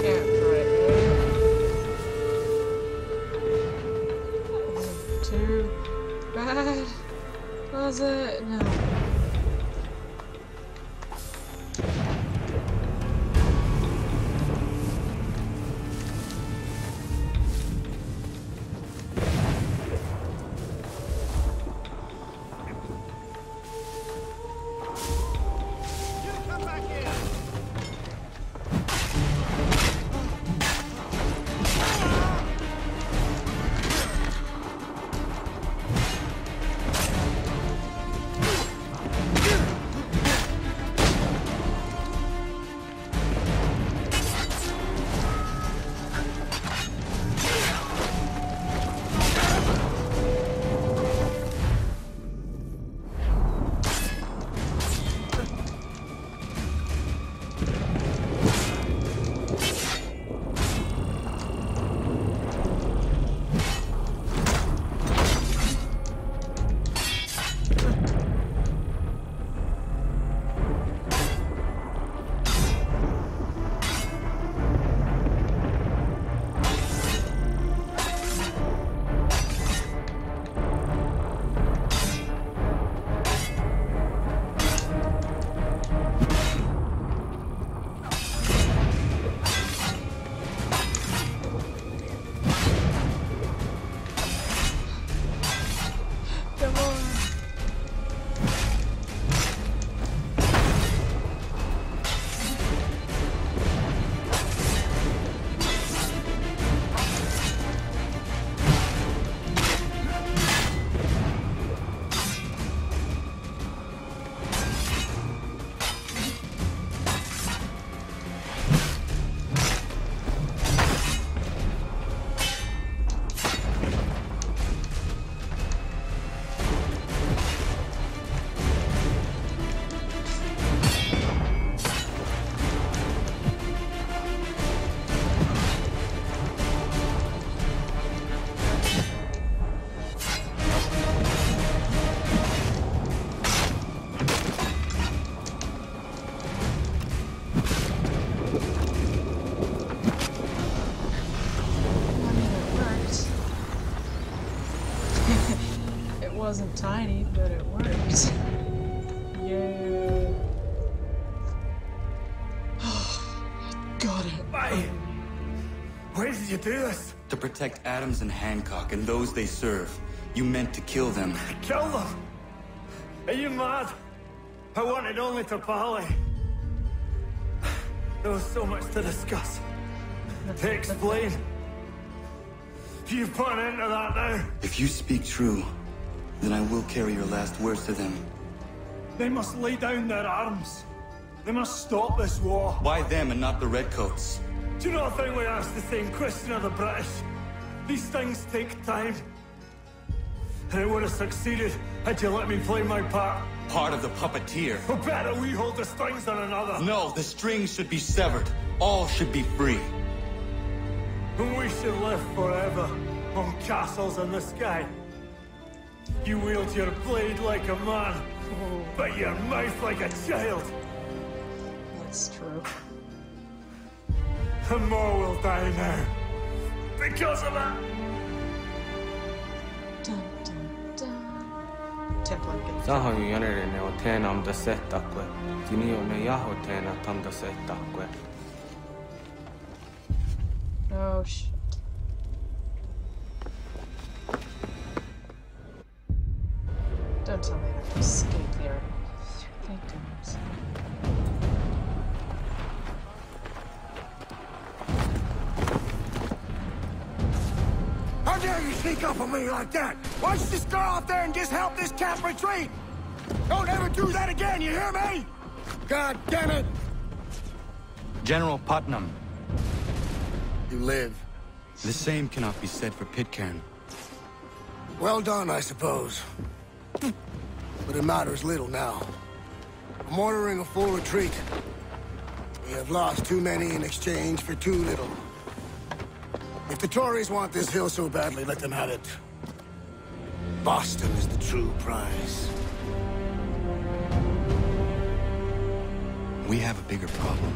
camp right there. Wasn't too bad, was it? No. Wasn't tiny, but it worked. Yeah. Got it. Why did you do this? To protect Adams and Hancock and those they serve. You meant to kill them. Kill them? Are you mad? I wanted only to parley. There was so much to discuss. To explain. You've put an end to that now. If you speak true, then I will carry your last words to them. They must lay down their arms. They must stop this war. Why them and not the Redcoats? Do you not think we asked the same question of the British? These things take time. And it would have succeeded had you let me play my part. Part of the puppeteer. Or better, we hold the strings on another. No, the strings should be severed. All should be free. And we should live forever on castles in the sky. You wield your blade like a man, but your mouth like a child. That's true. And more will die now. Because of that. Dun, dun, dun. Template. Sahoyonere ne otenam da setakwe. Tinio ne yahotena tam da setakwe. Oh shit. Don't tell me I have to escape here. Thank goodness. How dare you sneak up on me like that? Why don't you just go out there and just help this camp retreat? Don't ever do that again, you hear me? God damn it! General Putnam. You live. The same cannot be said for Pitcairn. Well done, I suppose. But it matters little now. I'm ordering a full retreat. We have lost too many in exchange for too little. If the Tories want this hill so badly, let them have it. Boston is the true prize. We have a bigger problem.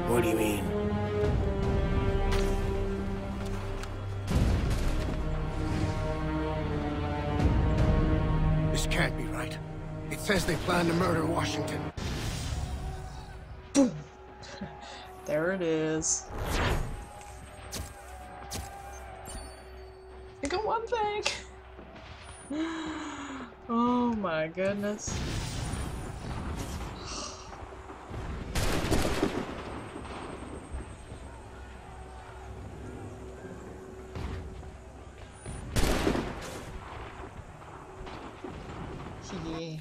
What do you mean? This can't be right. It says they plan to murder Washington. There it is. Think of one thing. Oh my goodness. Yeah.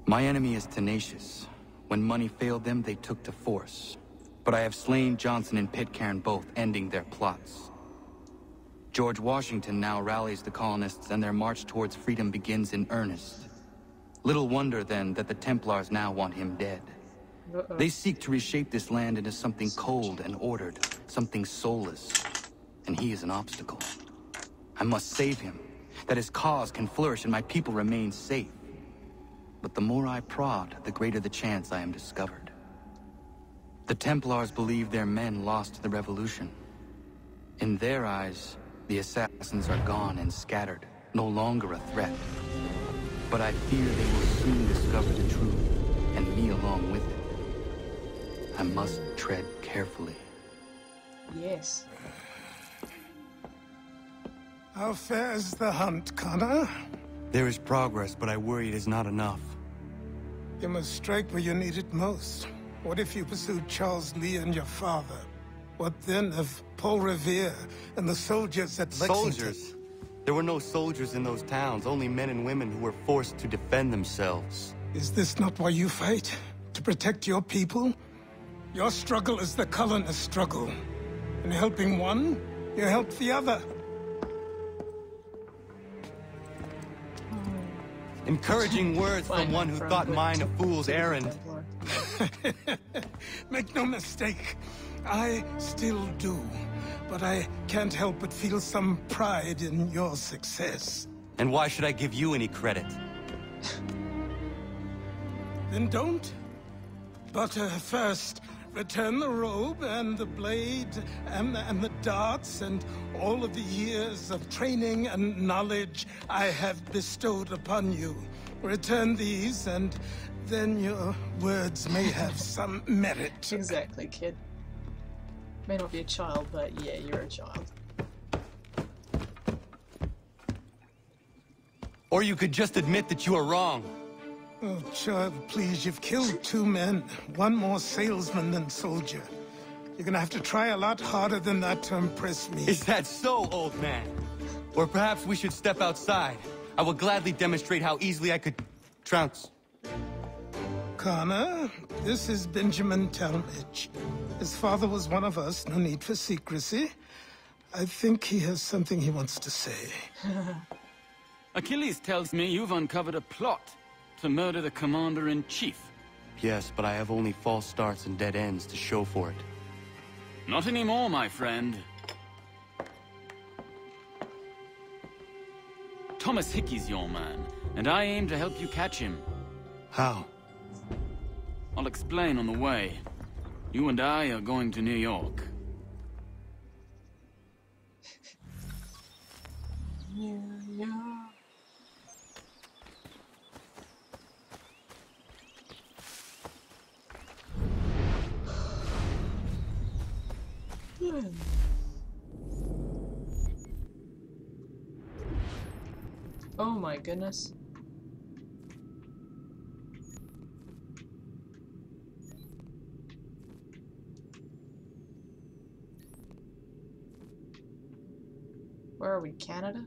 My enemy is tenacious. When money failed them, they took to force. But I have slain Johnson and Pitcairn both, ending their plots. George Washington now rallies the colonists and their march towards freedom begins in earnest. Little wonder, then, that the Templars now want him dead. They seek to reshape this land into something cold and ordered, something soulless. And he is an obstacle. I must save him, that his cause can flourish and my people remain safe. But the more I prod, the greater the chance I am discovered. The Templars believe their men lost the revolution. In their eyes, the assassins are gone and scattered, no longer a threat. But I fear they will soon discover the truth, and me along with it. I must tread carefully. Yes. How fares the hunt, Connor? There is progress, but I worry it is not enough. You must strike where you need it most. What if you pursued Charles Lee and your father? What then of Paul Revere and the soldiers at Lexington? Soldiers? There were no soldiers in those towns, only men and women who were forced to defend themselves. Is this not why you fight? To protect your people? Your struggle is the colonist struggle. In helping one, you help the other. Encouraging words from one who thought mine a fool's errand. Make no mistake, I still do. But I can't help but feel some pride in your success. And why should I give you any credit? Then don't. But first, return the robe and the blade and the darts and all of the years of training and knowledge I have bestowed upon you. Return these, and then your words may have some merit. Exactly, kid. May not be a child, but yeah, you're a child. Or you could just admit that you are wrong. Oh, child, please, you've killed 2 men. One more salesman than soldier. You're gonna have to try a lot harder than that to impress me. Is that so, old man? Or perhaps we should step outside. I will gladly demonstrate how easily I could trounce. Connor, this is Benjamin Talmadge. His father was one of us, no need for secrecy. I think he has something he wants to say. Achilles tells me you've uncovered a plot to murder the commander-in-chief. Yes, but I have only false starts and dead ends to show for it. Not anymore, my friend. Thomas Hickey's your man, and I aim to help you catch him. How? I'll explain on the way. You and I are going to New York. New York. Oh my goodness. Where are we, Canada?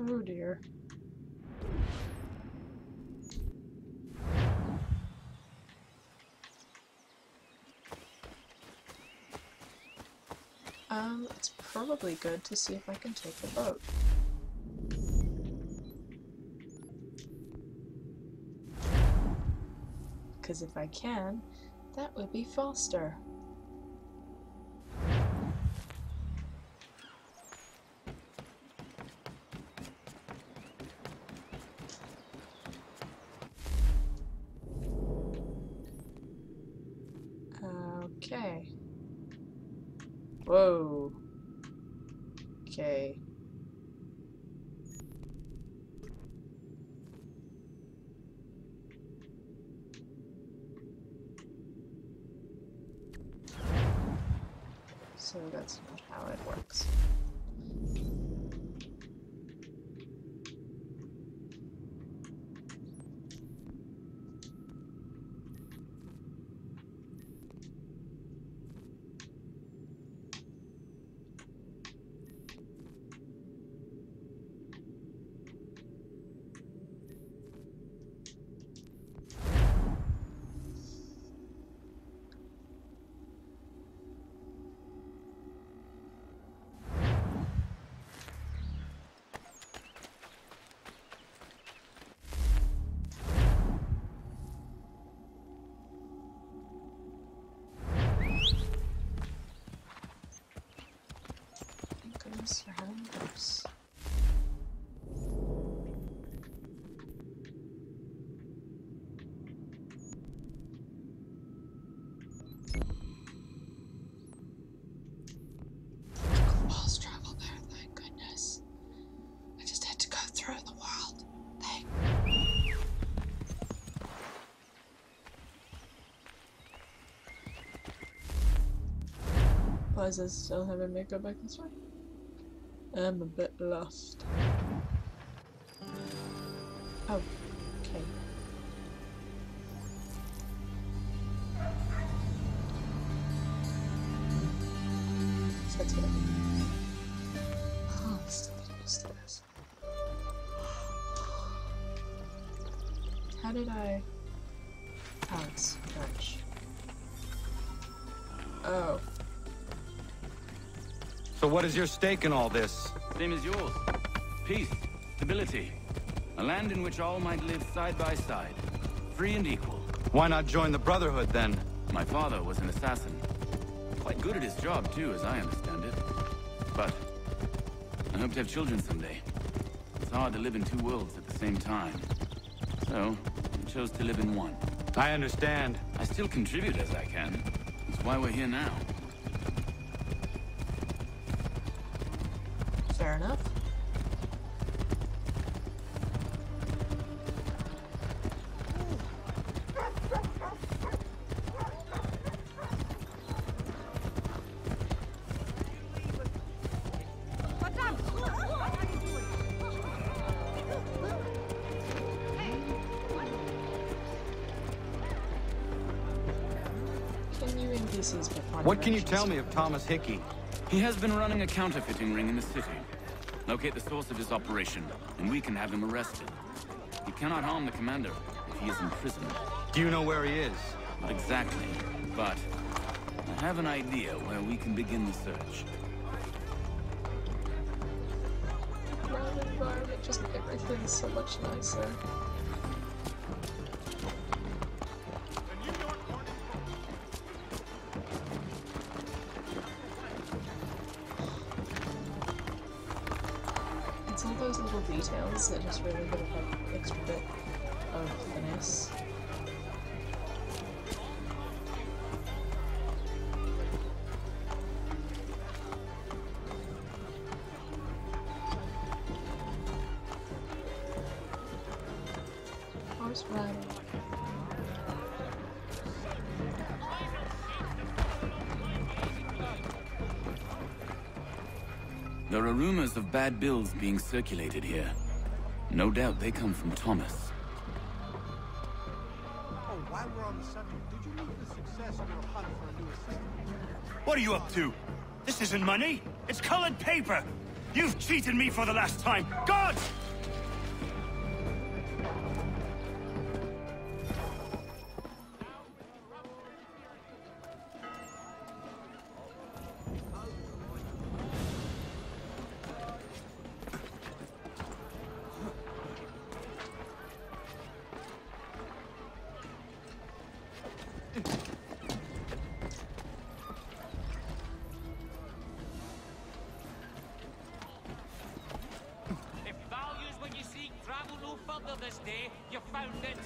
Oh dear. It's probably good to see if I can take the boat. Because if I can, that would be faster. Okay. Whoa. Okay. So that's not how it works. Goodness, you're having worse. Walls travel there, thank goodness. I just had to go through the world. Thank. Why is this still having me go back this way? I'm a bit lost. Oh, okay. So that's what I mean. Oh, I'm still getting used to this. How did I... Oh, it's French. Oh. So what is your stake in all this? Same as yours. Peace, stability. A land in which all might live side by side. Free and equal. Why not join the Brotherhood then? My father was an assassin. Quite good at his job too, as I understand it. But I hope to have children someday. It's hard to live in two worlds at the same time. So, I chose to live in one. I understand. I still contribute as I can. That's why we're here now. Fair enough. What can you tell me of Thomas Hickey? He has been running a counterfeiting ring in the city. Locate the source of his operation, and we can have him arrested. He cannot harm the commander if he is imprisoned. Do you know where he is? Not exactly, but I have an idea where we can begin the search. Around environment, just everything's so much nicer. It's all those little details that just really give it like extra bit of finesse. Horse riding. There are rumors of bad bills being circulated here. No doubt they come from Thomas. Oh, while we're on the subject, did you meet the success of your hunt for a new assistant? What are you up to? This isn't money. It's colored paper. You've cheated me for the last time. God! of this day, you found it.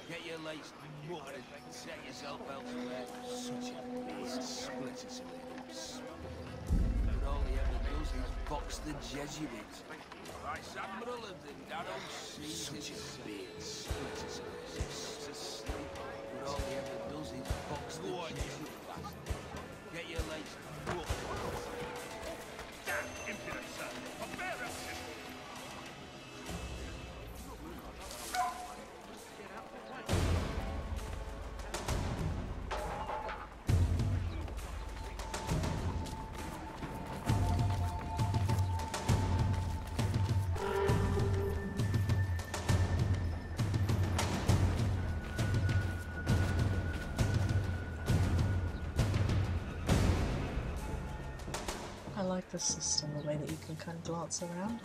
Get your lights mucked and set yourself elsewhere. Such a beast. Split it so it helps. But all he ever does is box the Jesuits. Vice Admiral of the Narrow Seas. Such a beast. Split it so it helps. Asleep. But all he ever does is box the Jesuit bastard. Get your lights mucked. Damn impudent, sir. A fair representative. I like this system, the way that you can kind of glance around.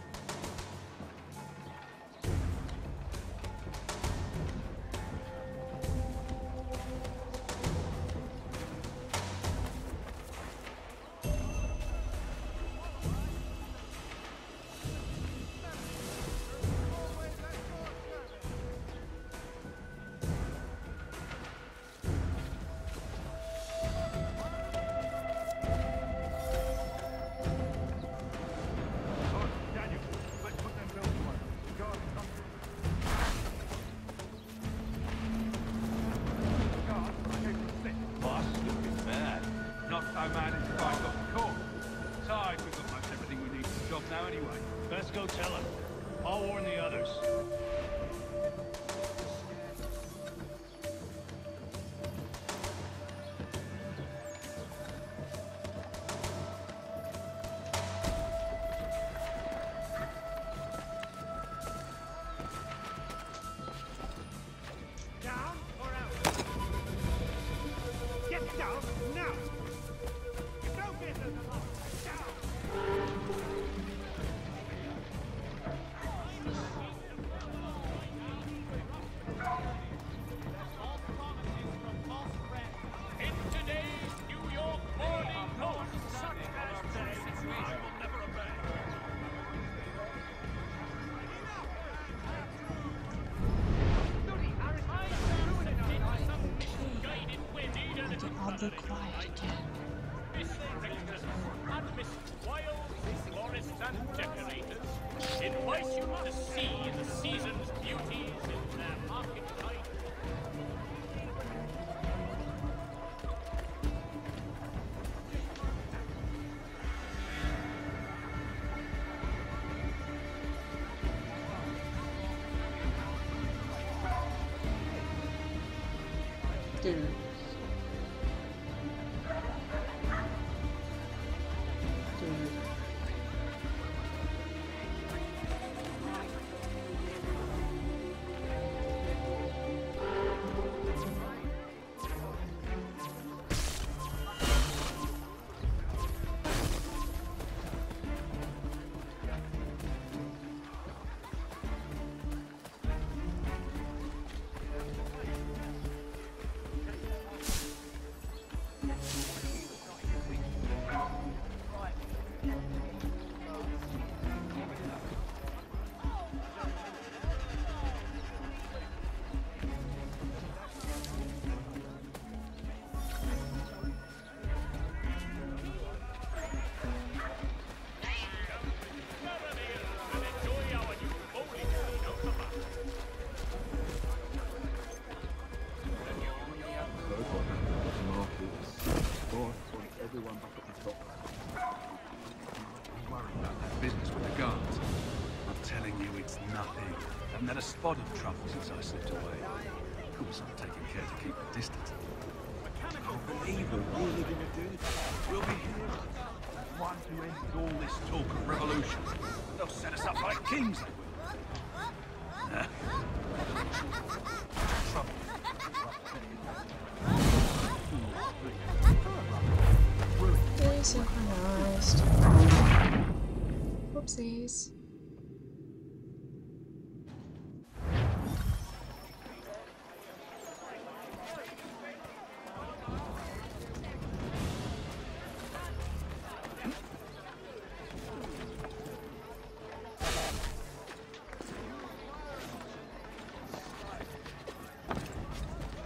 Let's go tell him. I'll warn the others. Down or out? Get down now! It's no business alone. Down! Oddly quiet again. Wild forests and decorators invite you to see the season's beauties in their archetype. Dude. everyone back at the top. I'm worried about that business with the guards. I'm telling you, it's nothing. I haven't had a spot of trouble since I slipped away. Of course, I'm taking care to keep the distance. I can't believe we're really going to do that. We'll be here. One who ended all this talk of revolution. They'll set us up like kings, they will. Trouble. Desynchronized. Whoopsies.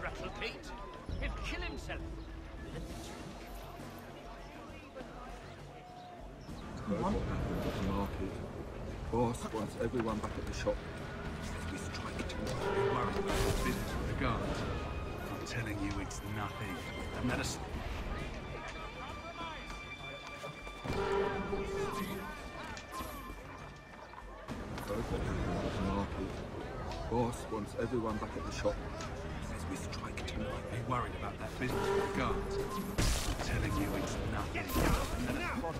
Replicate? He'll kill himself. Heard what happened at the market. Boss wants everyone back at the shop. As we strike tomorrow, we're worried about the business with the guards. I'm telling you, it's nothing. I haven't had a... Heard what happened at the market. Boss wants everyone back at the shop. As we strike tomorrow, we're worried about that business with the guards. I'm telling you, it's nothing. I haven't had a spot.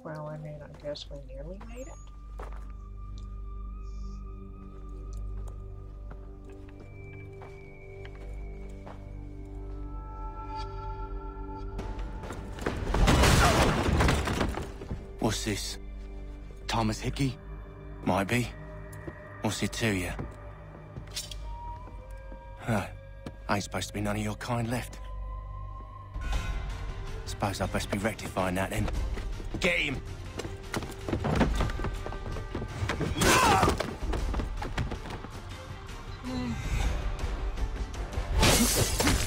Well, I mean, I guess we nearly made it. What's this? Thomas Hickey? Might be. What's it to you? Huh. Ain't supposed to be none of your kind left. Suppose I best be rectifying that then. Get him!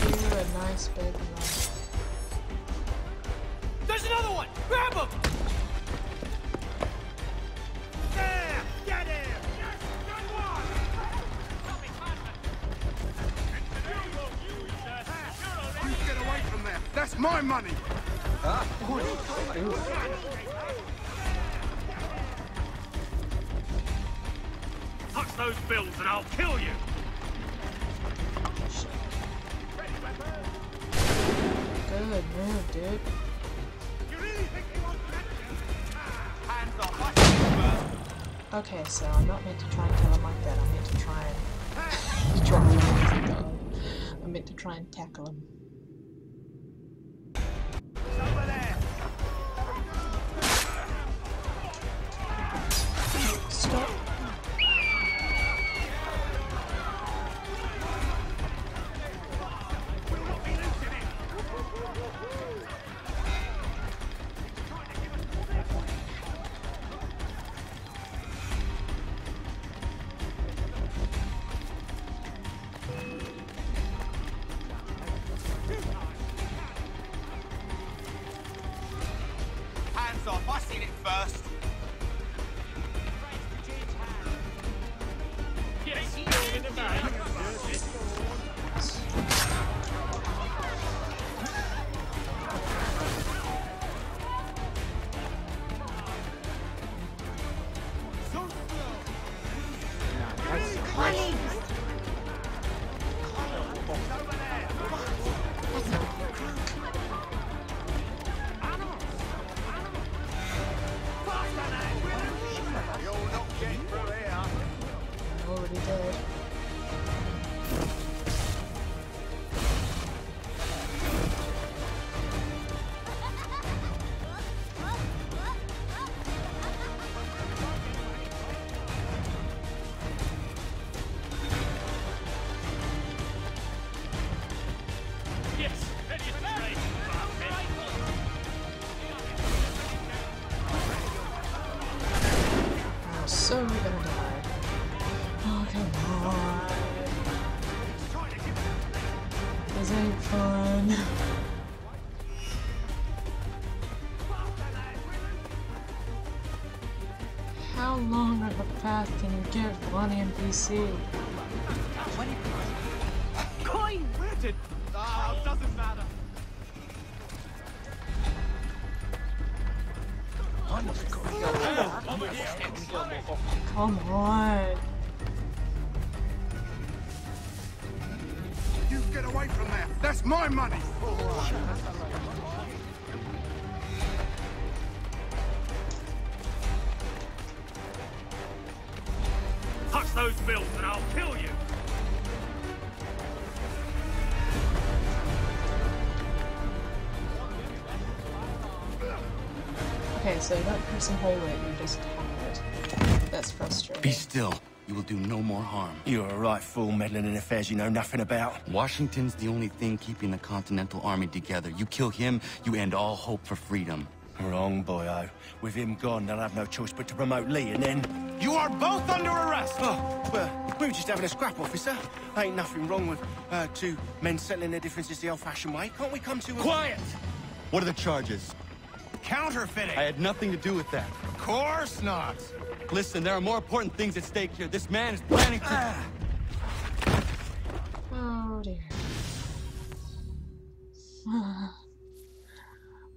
You're a nice big one. There's another one! Grab him! There! Get him! Yes, good one! You get away from there! That's my money! Touch those bills and I'll kill you! Good move, dude. Okay, so I'm not meant to try and kill him like that. I'm meant to try and... I'm meant to try and tackle him. Stop. Hands off, I seen it first. Yes, you're in the bag. This ain't fun. How long of a path can you give one NPC? Coin! Where did... Ah, doesn't matter. Come on. You get away from there. That's my money. Touch those bills and I'll kill you. Okay, so you don't person hold it, you just tap it. That's frustrating. Be still. You will do no more harm. You're a right fool meddling in affairs you know nothing about. Washington's the only thing keeping the Continental Army together. You kill him, you end all hope for freedom. Wrong, boyo. With him gone, they'll have no choice but to promote Lee, and then... You are both under arrest! Oh, well, we were just having a scrap, officer. Ain't nothing wrong with two men settling their differences the old-fashioned way. Can't we come to a... Quiet! What are the charges? Counterfeiting! I had nothing to do with that. Of course not! Listen, there are more important things at stake here. This man is planning to... Oh dear.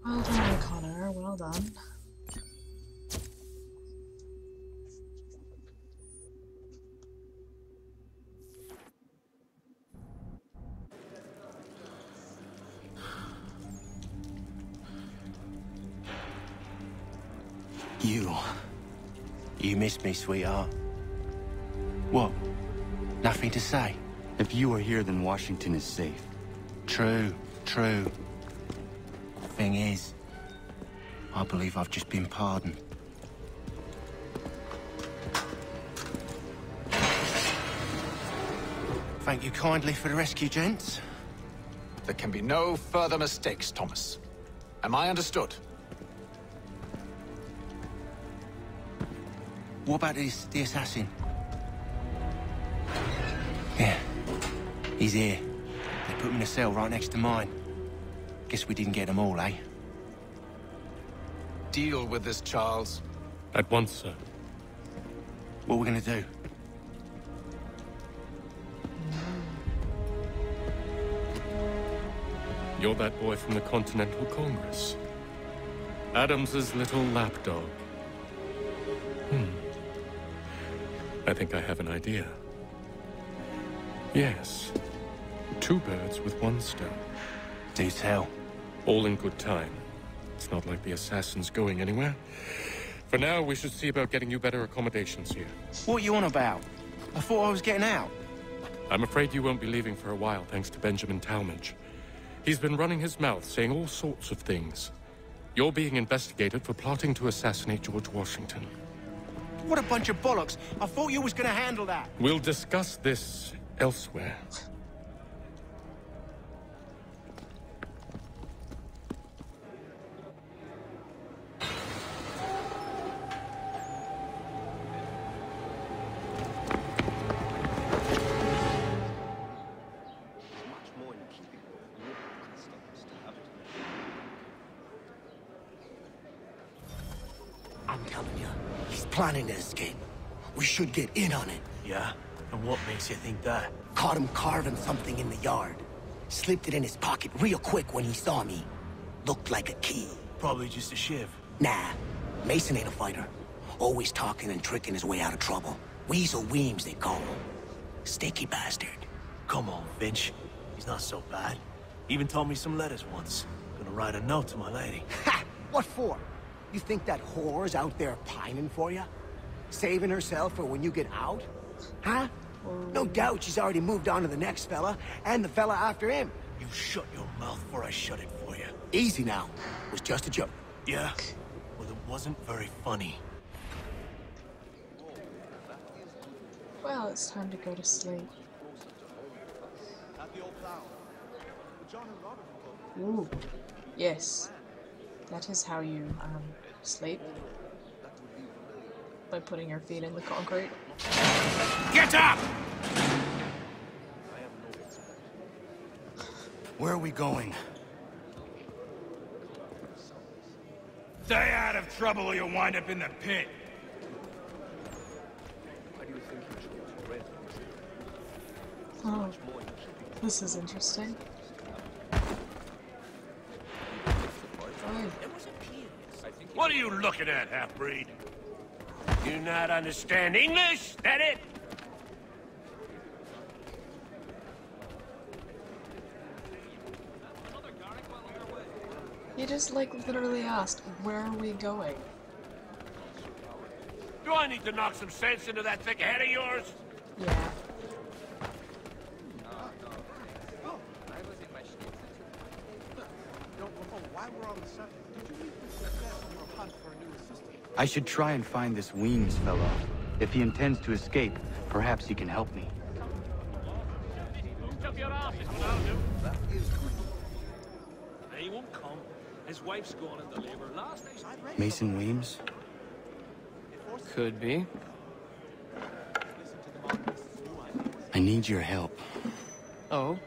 Well done, Connor. Well done. You miss me, sweetheart. What? Nothing to say? If you are here, then Washington is safe. True, true. Thing is, I believe I've just been pardoned. Thank you kindly for the rescue, gents. There can be no further mistakes, Thomas. Am I understood? What about the assassin? Yeah, he's here. They put him in a cell right next to mine. Guess we didn't get them all, eh? Deal with this, Charles. At once, sir. What are we gonna do? You're that boy from the Continental Congress. Adams's little lapdog. I think I have an idea. Yes. 2 birds with 1 stone. Do tell. All in good time. It's not like the assassin's going anywhere. For now, we should see about getting you better accommodations here. What are you on about? I thought I was getting out. I'm afraid you won't be leaving for a while, thanks to Benjamin Talmadge. He's been running his mouth, saying all sorts of things. You're being investigated for plotting to assassinate George Washington. What a bunch of bollocks. I thought you was gonna handle that. We'll discuss this elsewhere. I'm telling you, he's planning to escape. We should get in on it. Yeah? And what makes you think that? Caught him carving something in the yard. Slipped it in his pocket real quick when he saw me. Looked like a key. Probably just a shiv. Nah, Mason ain't a fighter. Always talking and tricking his way out of trouble. Weasel Weems, they call him. Sticky bastard. Come on, Finch. He's not so bad. Even told me some letters once. Gonna write a note to my lady. Ha! What for? You think that whore's out there pining for you? Saving herself for when you get out? Huh? No doubt she's already moved on to the next fella, and the fella after him. You shut your mouth before I shut it for you. Easy now. It was just a joke. Yeah? Well, it wasn't very funny. Well, it's time to go to sleep. Ooh, yes. That is how you, sleep. By putting your feet in the concrete. Get up! Where are we going? Stay out of trouble or you'll wind up in the pit. Oh, this is interesting. What are you looking at, half-breed? Do not understand English? That it? He just, like, literally asked, where are we going? Do I need to knock some sense into that thick head of yours? Yeah. I should try and find this Weems fellow. If he intends to escape, perhaps he can help me. He won't come. His wife's gone into labor. Last night, Mason Weems? Could be. I need your help. Oh?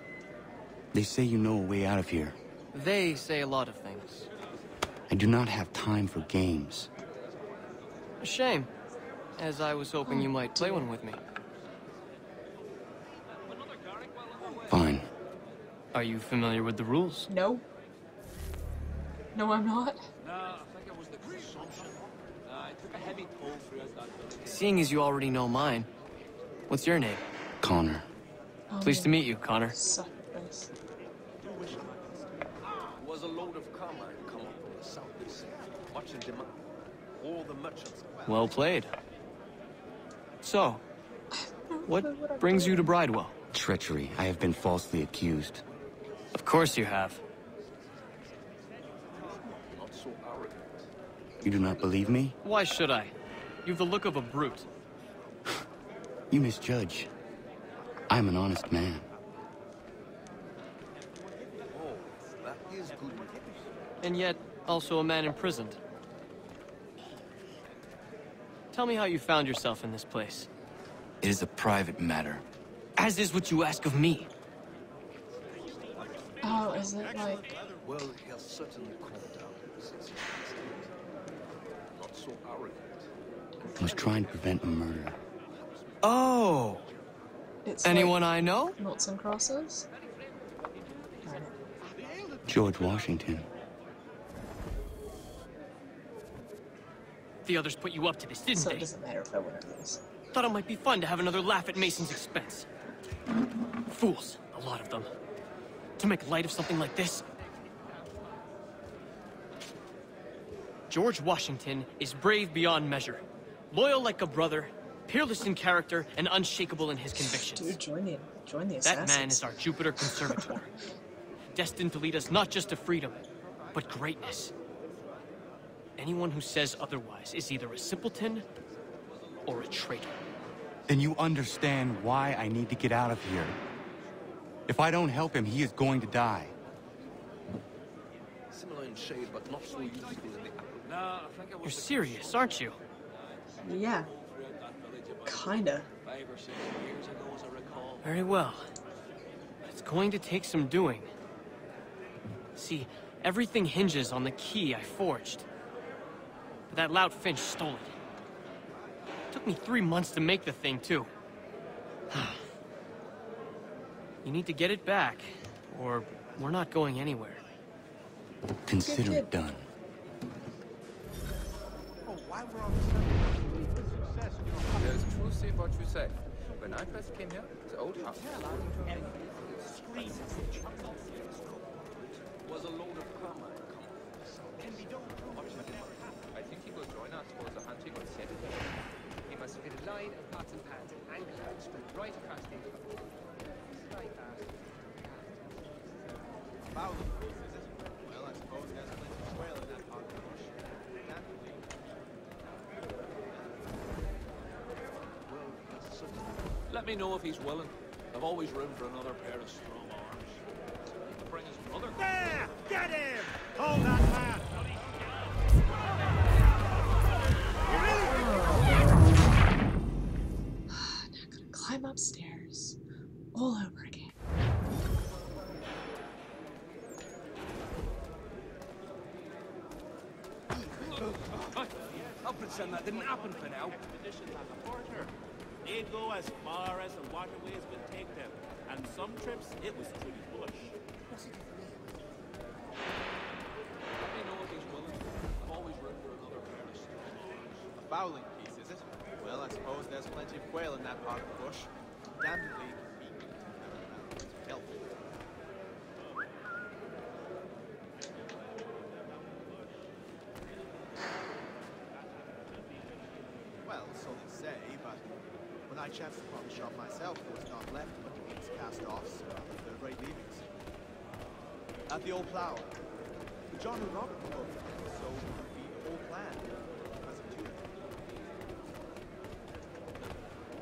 They say you know a way out of here. They say a lot of things. I do not have time for games. A shame, as I was hoping you might play one with me. Fine. Are you familiar with the rules? No. No, I'm not. No, I think it was the consumption. I took a heavy toll throughout that village. Seeing as you already know mine, what's your name? Connor. Pleased to meet you, Connor. Sacrifice. Was a load of carmine come up from the southeast, much in demand. All the merchants. Well played. So, what brings you to Bridewell? Treachery. I have been falsely accused. Of course you have. Not so arrogant. You do not believe me? Why should I? You've the look of a brute. You misjudge. I am an honest man. Oh, that is good news. And yet, also a man imprisoned. Tell me how you found yourself in this place. It is a private matter. As is what you ask of me. Oh, is it like... Well, he'll certainly calm down since he's not so arrogant. I was trying to prevent a murder. Oh! It's anyone like I know? Noughts and crosses? Darn it. George Washington. The others put you up to this, didn't So they? it doesn't matter if I win or lose. Thought it might be fun to have another laugh at Mason's expense. Fools, a lot of them. To make light of something like this. George Washington is brave beyond measure. Loyal like a brother, peerless in character, and unshakable in his convictions. Dude, join the That assassins. man is our Jupiter Conservator. Destined to lead us not just to freedom, but greatness. Anyone who says otherwise is either a simpleton or a traitor. Then you understand why I need to get out of here. If I don't help him, he is going to die. Similar in shade, but not so useful in the No, I think it was You're serious, aren't you? Yeah. Kinda. 5 or 6 years ago, as I recall. Very well. It's going to take some doing. See, everything hinges on the key I forged. But that loud Finch stole it. Took me 3 months to make the thing, too. You need to get it back, or we're not going anywhere. Consider it done. There's truth in what you say. When I first came here, the old house was a load of carmine. I think he will join us for the hunting on Saturday. He must hit a line of pots and pans and anchor straight right across the right past. Well, I suppose there's plenty of swale in that part of the bush. Let me know if he's willing. I've always room for another pair of strong arms. He can bring his brother. There! Get him! Hold that man! Now I gotta climb upstairs all over again. pretend that didn't happen for now. Expeditions as a porter. They'd go as far as the waterways would take them. And some trips, it was through the bush. What's it for me? Let me know if he's willing. I'm always room for another pair of strong arms. A fowling piece, is it? Well, I suppose there's plenty of quail in that part of the bush. Damnably convenient. Help. Well, so they say, but when I chanced upon the shop myself, there was not left but the weeds cast-offs of the third-rate leavings. At the old plough, the John and Robert were both, so the whole plan, as it to it.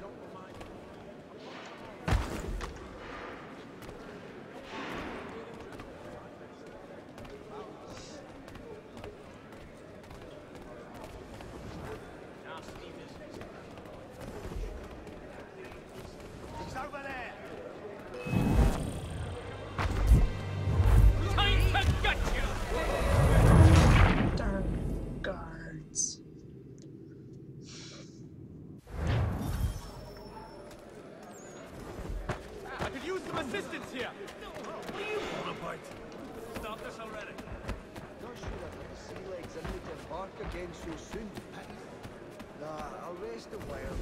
Don't remind me. He's over there! Time to get you! Darn guards. I could use some assistance here. What do you want, Bart? Stop this already. Not sure that the sea legs are need to embark again so soon. Nah, I'll rest a while.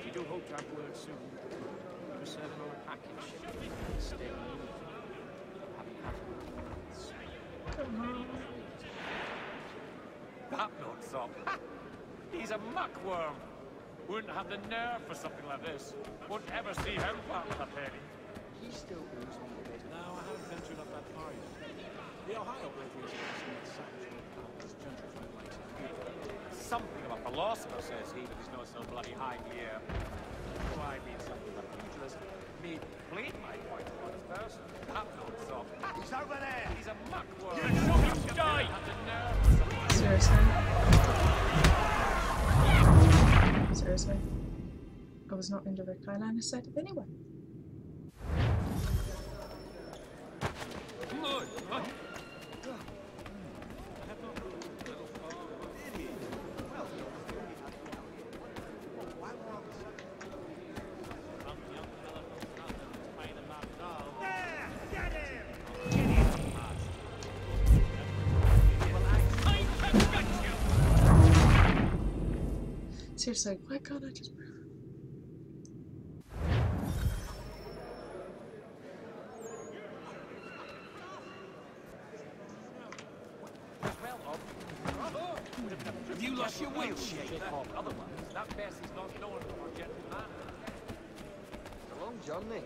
We do hope to have word soon. We're serving on a package. Stay moving. Haven't had word. That milksop. He's a muckworm. Wouldn't have the nerve for something like this. Wouldn't ever see him part with a penny. He still owes me a bit. No, I haven't ventured up that far yet. The Ohio River is Something of a philosopher, says he, but he's not so bloody high in the air. Oh, I mean something of a pugilist. Me plead my point on his person. That milksop. He's over there! He's a muckworm. You die! Have the nerve for something like Seriously? Seriously? I was not in direct eye line of sight of anyone. Seriously, why can't I just... Have you lost your wheelchair? Otherwise, that Bessie's not known for gentleman. It's a long journey.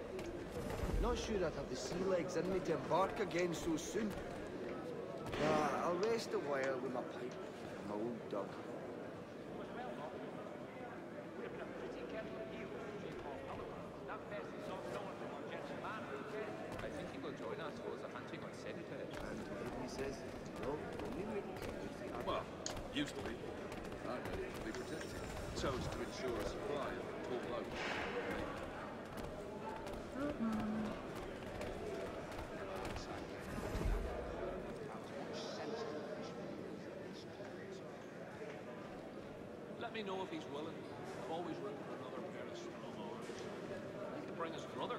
Not sure I'd have the sea legs in me to embark again so soon. Nah, I'll rest a while with my pipe and my old dog. I think he will join us for the hunting on Saturday. And he says, no, only me. Well, used to be. I read it to be protected. Chose to ensure a supply of tall loads. Let me know if he's willing. I'm always room for another pair of strong arms. He could bring his brother.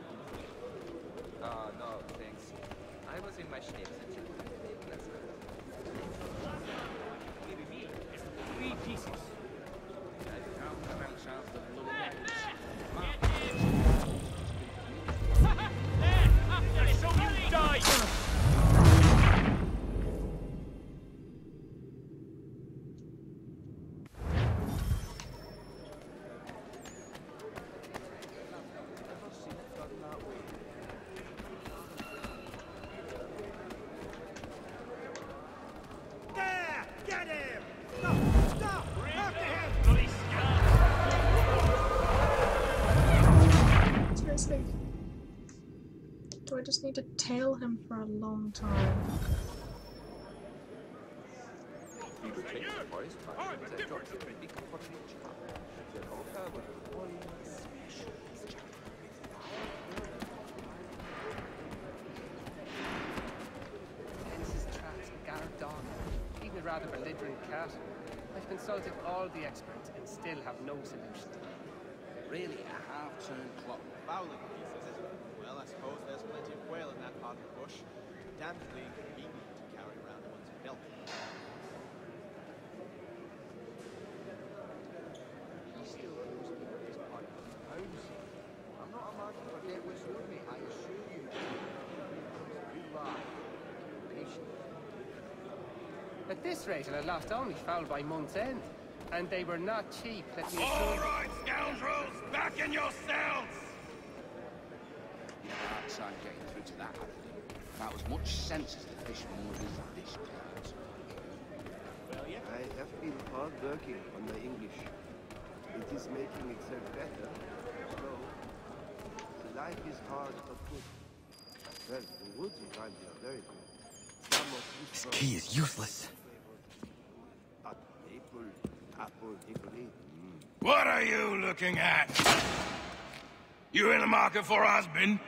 No, thanks. I was in my Schnäpschen. Three pieces. So you die! There! Get him! Stop! Stop! After him! Seriously? Do I just need to tail him for a long time? We would take the forest fire and the dogs would be comfortable chat. The Oka would avoid specialist chat. belligerent cat. I've consulted all the experts and still have no solution. Really, a half-turned clock. Fowling piece, is it? Well, I suppose there's plenty of quail in that part of the bush. Damnably inconvenient to carry around one's belt. He still owes me for his part of the house. I'm not a man to forget what's owed me, I assure you. You laugh. Patient. At this rate, I'll have lost only foul by month's end. And they were not cheap, let me assure you. All right, scoundrels! Back in your cells! You had a hard time getting through to that avenue. About as much sense as the fisherman would lose at this point. I have been hard working on my English. It is making itself better. So, the life is hard but good. Well, the woods around here are very good. This key is useless. What are you looking at? You in the market for a husband?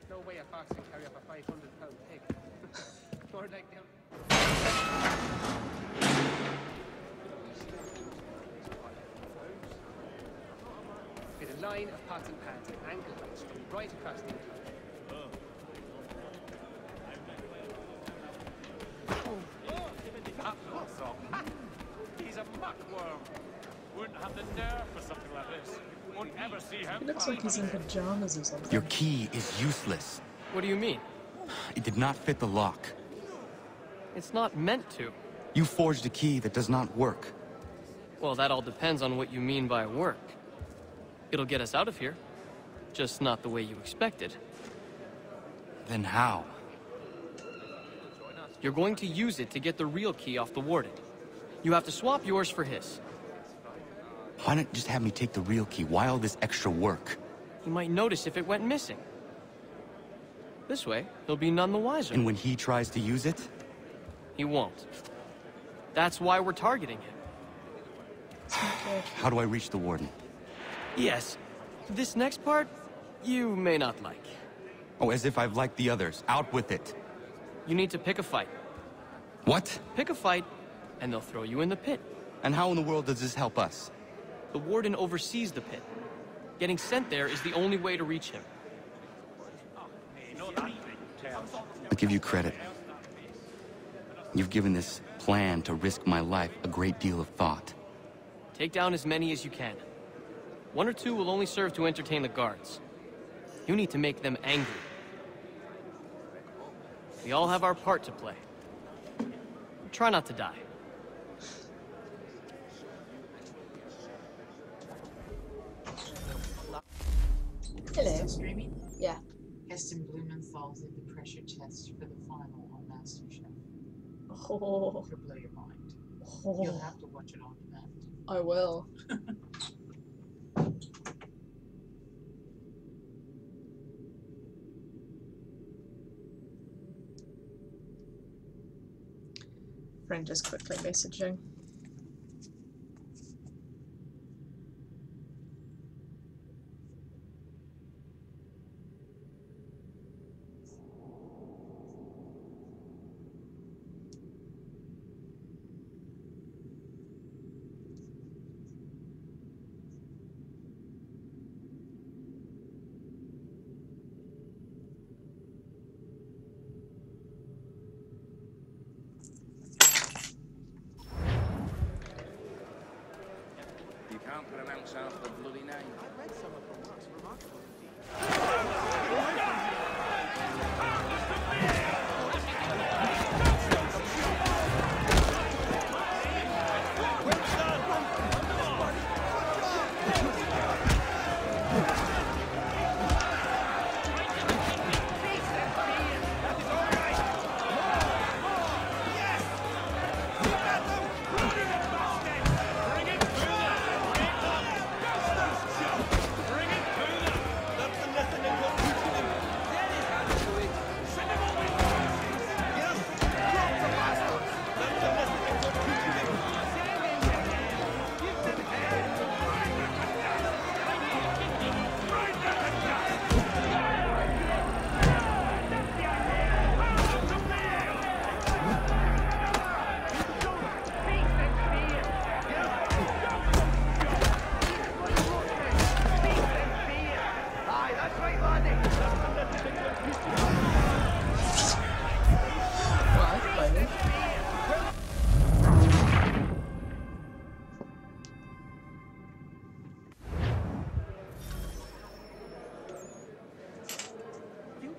No way a fox can carry up a 500-pound pig. More like them. With a line of pots and pans at ankle height strung right across the enclosure. That looks so. He's a muckworm. Wouldn't have the nerve for something like this. Won't ever see him. He looks like he's in pajamas or something. Your key is useless. What do you mean? It did not fit the lock. It's not meant to. You forged a key that does not work. Well, that all depends on what you mean by work. It'll get us out of here. Just not the way you expected. Then how? You're going to use it to get the real key off the warden. You have to swap yours for his. Why not just have me take the real key? Why all this extra work? He might notice if it went missing. This way, he'll be none the wiser. And when he tries to use it? He won't. That's why we're targeting him. How do I reach the warden? Yes. This next part, you may not like. Oh, as if I've liked the others. Out with it. You need to pick a fight. What? Pick a fight, and they'll throw you in the pit. And how in the world does this help us? The warden oversees the pit. Getting sent there is the only way to reach him. I'll give you credit. You've given this plan to risk my life a great deal of thought. Take down as many as you can. 1 or 2 will only serve to entertain the guards. You need to make them angry. We all have our part to play. Try not to die. Hello. Streaming? Yeah. Heston Blumenthal's in the pressure test for the final on MasterChef. Oh. It'll blow your mind. Oh. You'll have to watch it on demand. I will. Friend just quickly messaging.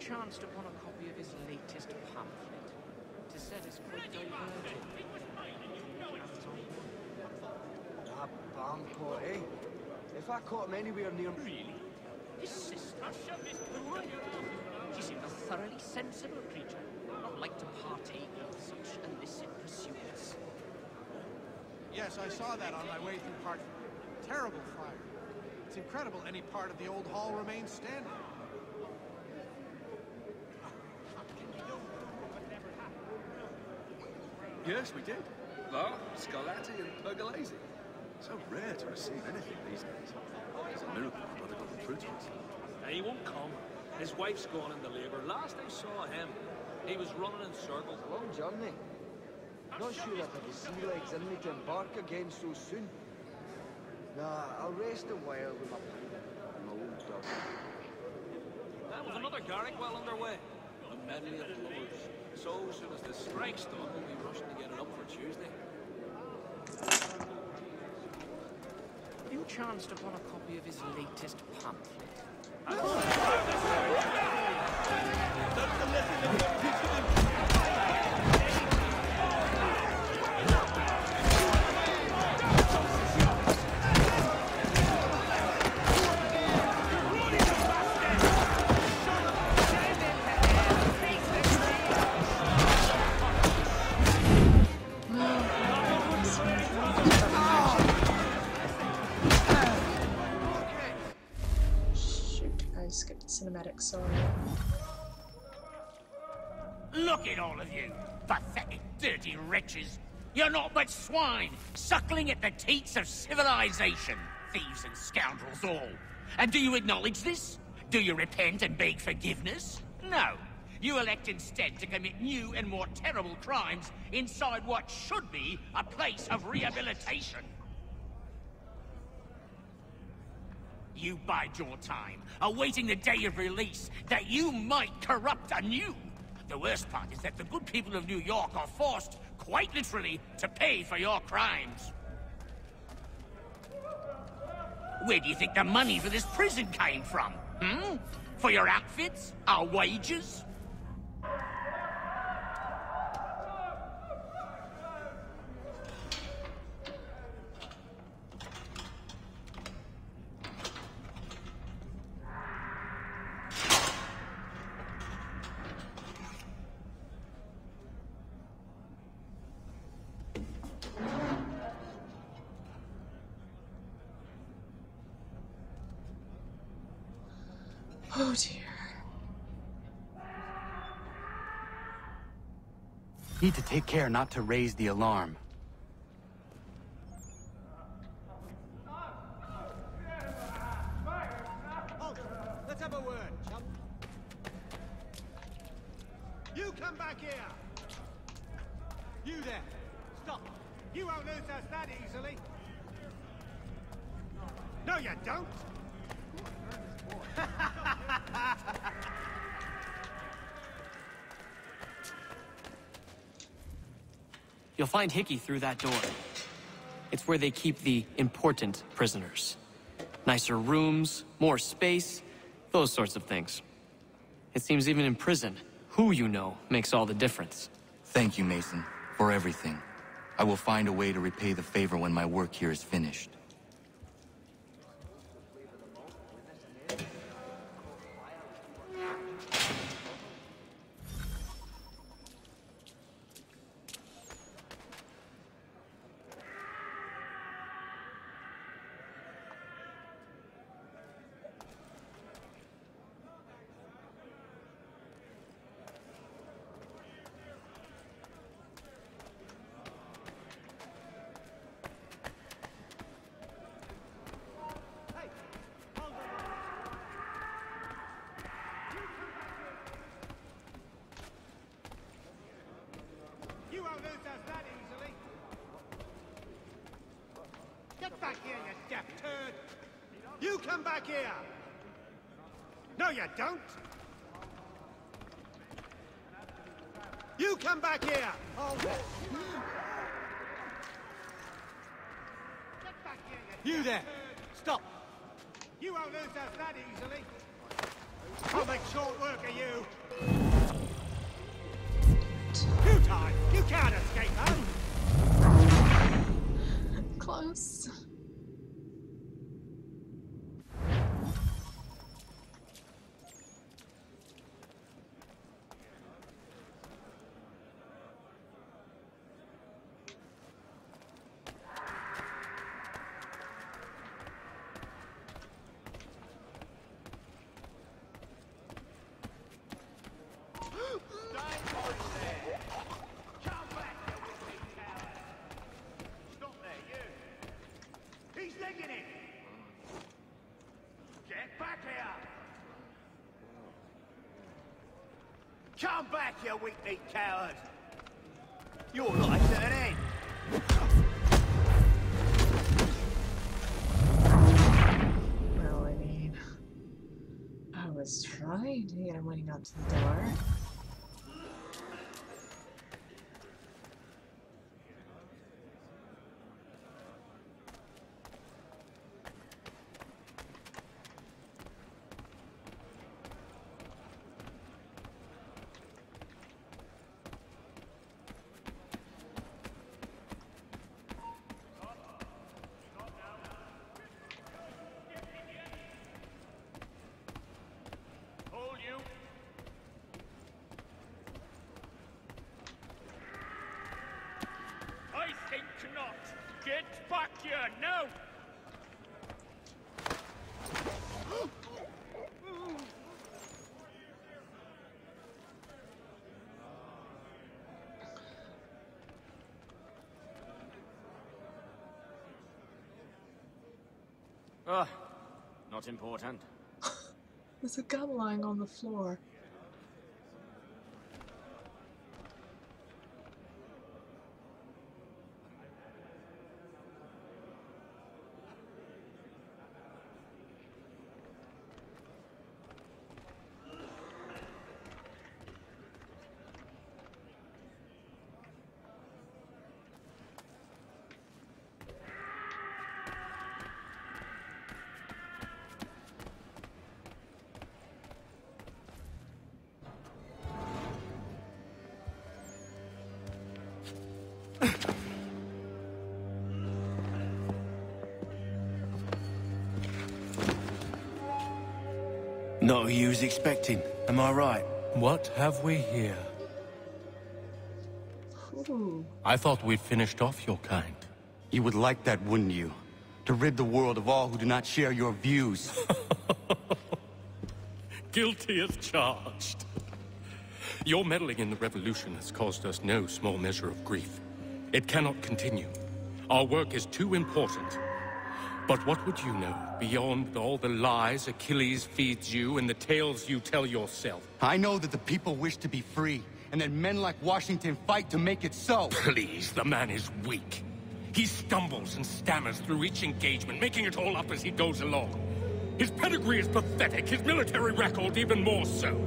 chanced upon a copy of his latest pamphlet? To set us quite divergent. Ah, Bampo, eh? If I caught him anywhere near... Really? His sister? She seemed a thoroughly sensible creature, not like to partake of such illicit pursuits. Yes, I saw that on my way through part. Terrible fire. It's incredible any part of the old hall remains standing. Yes, we did. Bar, Scarlatti, and Pergolesi. So rare to receive anything these days. It's a miracle my brother got them through to us. He won't come. His wife's gone into labour. Last I saw him, he was running in circles. Long journey. Not sure if I have the sea legs in me to embark again so soon. Nah, I'll rest a while with my pint and my old dog. That was another Garrick well underway. A medley of lovers. So soon as the strike's done, we'll be rushing to get it up for Tuesday. Have you chanced upon a copy of his latest pamphlet? Cinematic, sorry. Look at all of you, pathetic, dirty wretches. You're not but swine, suckling at the teats of civilization. Thieves and scoundrels all. And do you acknowledge this? Do you repent and beg forgiveness? No. You elect instead to commit new and more terrible crimes inside what should be a place of rehabilitation. You bide your time, awaiting the day of release, that you might corrupt anew. The worst part is that the good people of New York are forced, quite literally, to pay for your crimes. Where do you think the money for this prison came from? Hmm? For your outfits? Our wages? Oh dear. Need to take care not to raise the alarm. Halt! Let's have a word, chum. You come back here! You there! Stop! You won't lose us that easily! No, you don't! You'll find Hickey through that door. It's where they keep the important prisoners. Nicer rooms, more space, those sorts of things. It seems even in prison, who you know makes all the difference. Thank you, Mason, for everything. I will find a way to repay the favor when my work here is finished. You won't lose us that easily! Get back here, you deaf turd! You come back here! No, you don't! You come back here! Hold it! Get back here, you there! Stop! You won't lose us that easily! I'll make short work of you. You time. You can't escape, man. Close. Come back, you weak-kneed coward! Your life's at an end! Well, I mean, I was trying to get him when he got to the door. Get back here, now! Not important. There's a gun lying on the floor. Not who you was expecting, am I right? What have we here? Ooh. I thought we'd finished off your kind. You would like that, wouldn't you? To rid the world of all who do not share your views. Guilty as charged. Your meddling in the revolution has caused us no small measure of grief. It cannot continue. Our work is too important. But what would you know beyond all the lies Achilles feeds you and the tales you tell yourself? I know that the people wish to be free, and that men like Washington fight to make it so. Please, the man is weak. He stumbles and stammers through each engagement, making it all up as he goes along. His pedigree is pathetic, his military record even more so.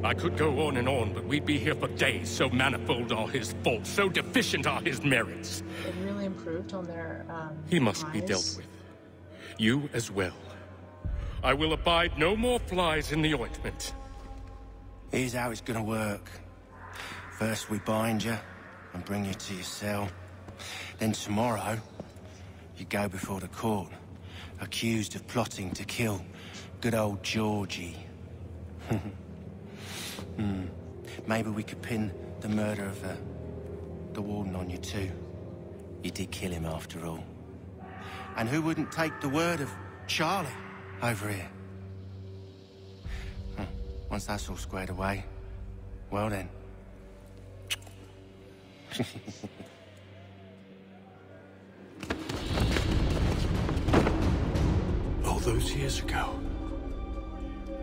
I could go on, but we'd be here for days. So manifold are his faults, so deficient are his merits. It really improved on their, He must be dealt with. You as well. I will abide no more flies in the ointment. Here's how it's gonna work. First we bind you and bring you to your cell. Then tomorrow, you go before the court, accused of plotting to kill good old Georgie. Maybe we could pin the murder of the warden on you too. You did kill him after all. And who wouldn't take the word of Charlie over here? Once that's all squared away, well then. All those years ago,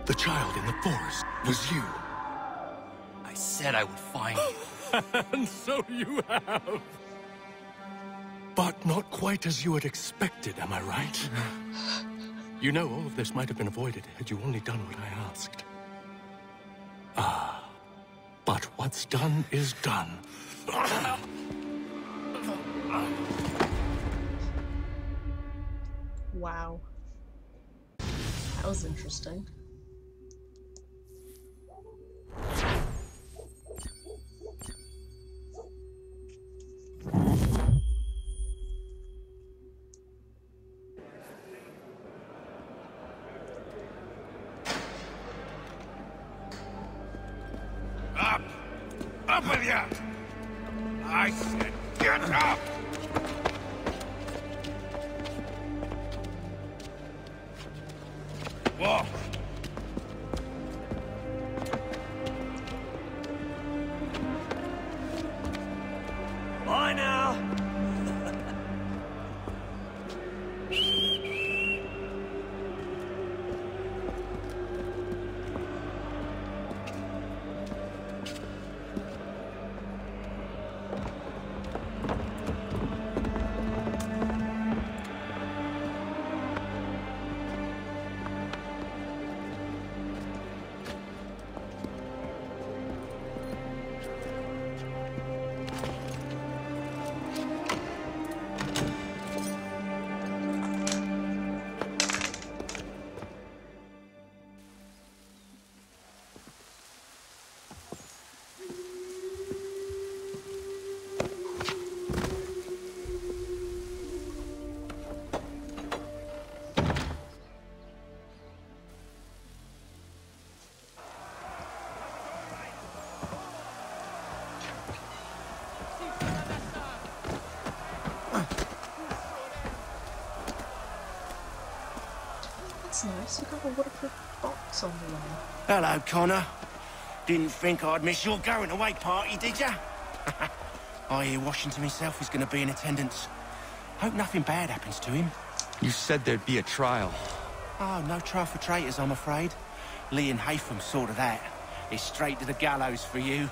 the child in the forest was you. I said I would find you. And so you have. But not quite as you had expected, am I right? You know, all of this might have been avoided had you only done what I asked. But what's done is done. Wow. That was interesting. up with you! I said, get up! Walk. Bye now. That's nice. You got a waterproof box on the way. Hello, Connor. Didn't think I'd miss your going away party, did ya? I hear Washington himself is going to be in attendance. Hope nothing bad happens to him. You said there'd be a trial. Oh, no trial for traitors, I'm afraid. Lee and Haytham sorted that. It's straight to the gallows for you.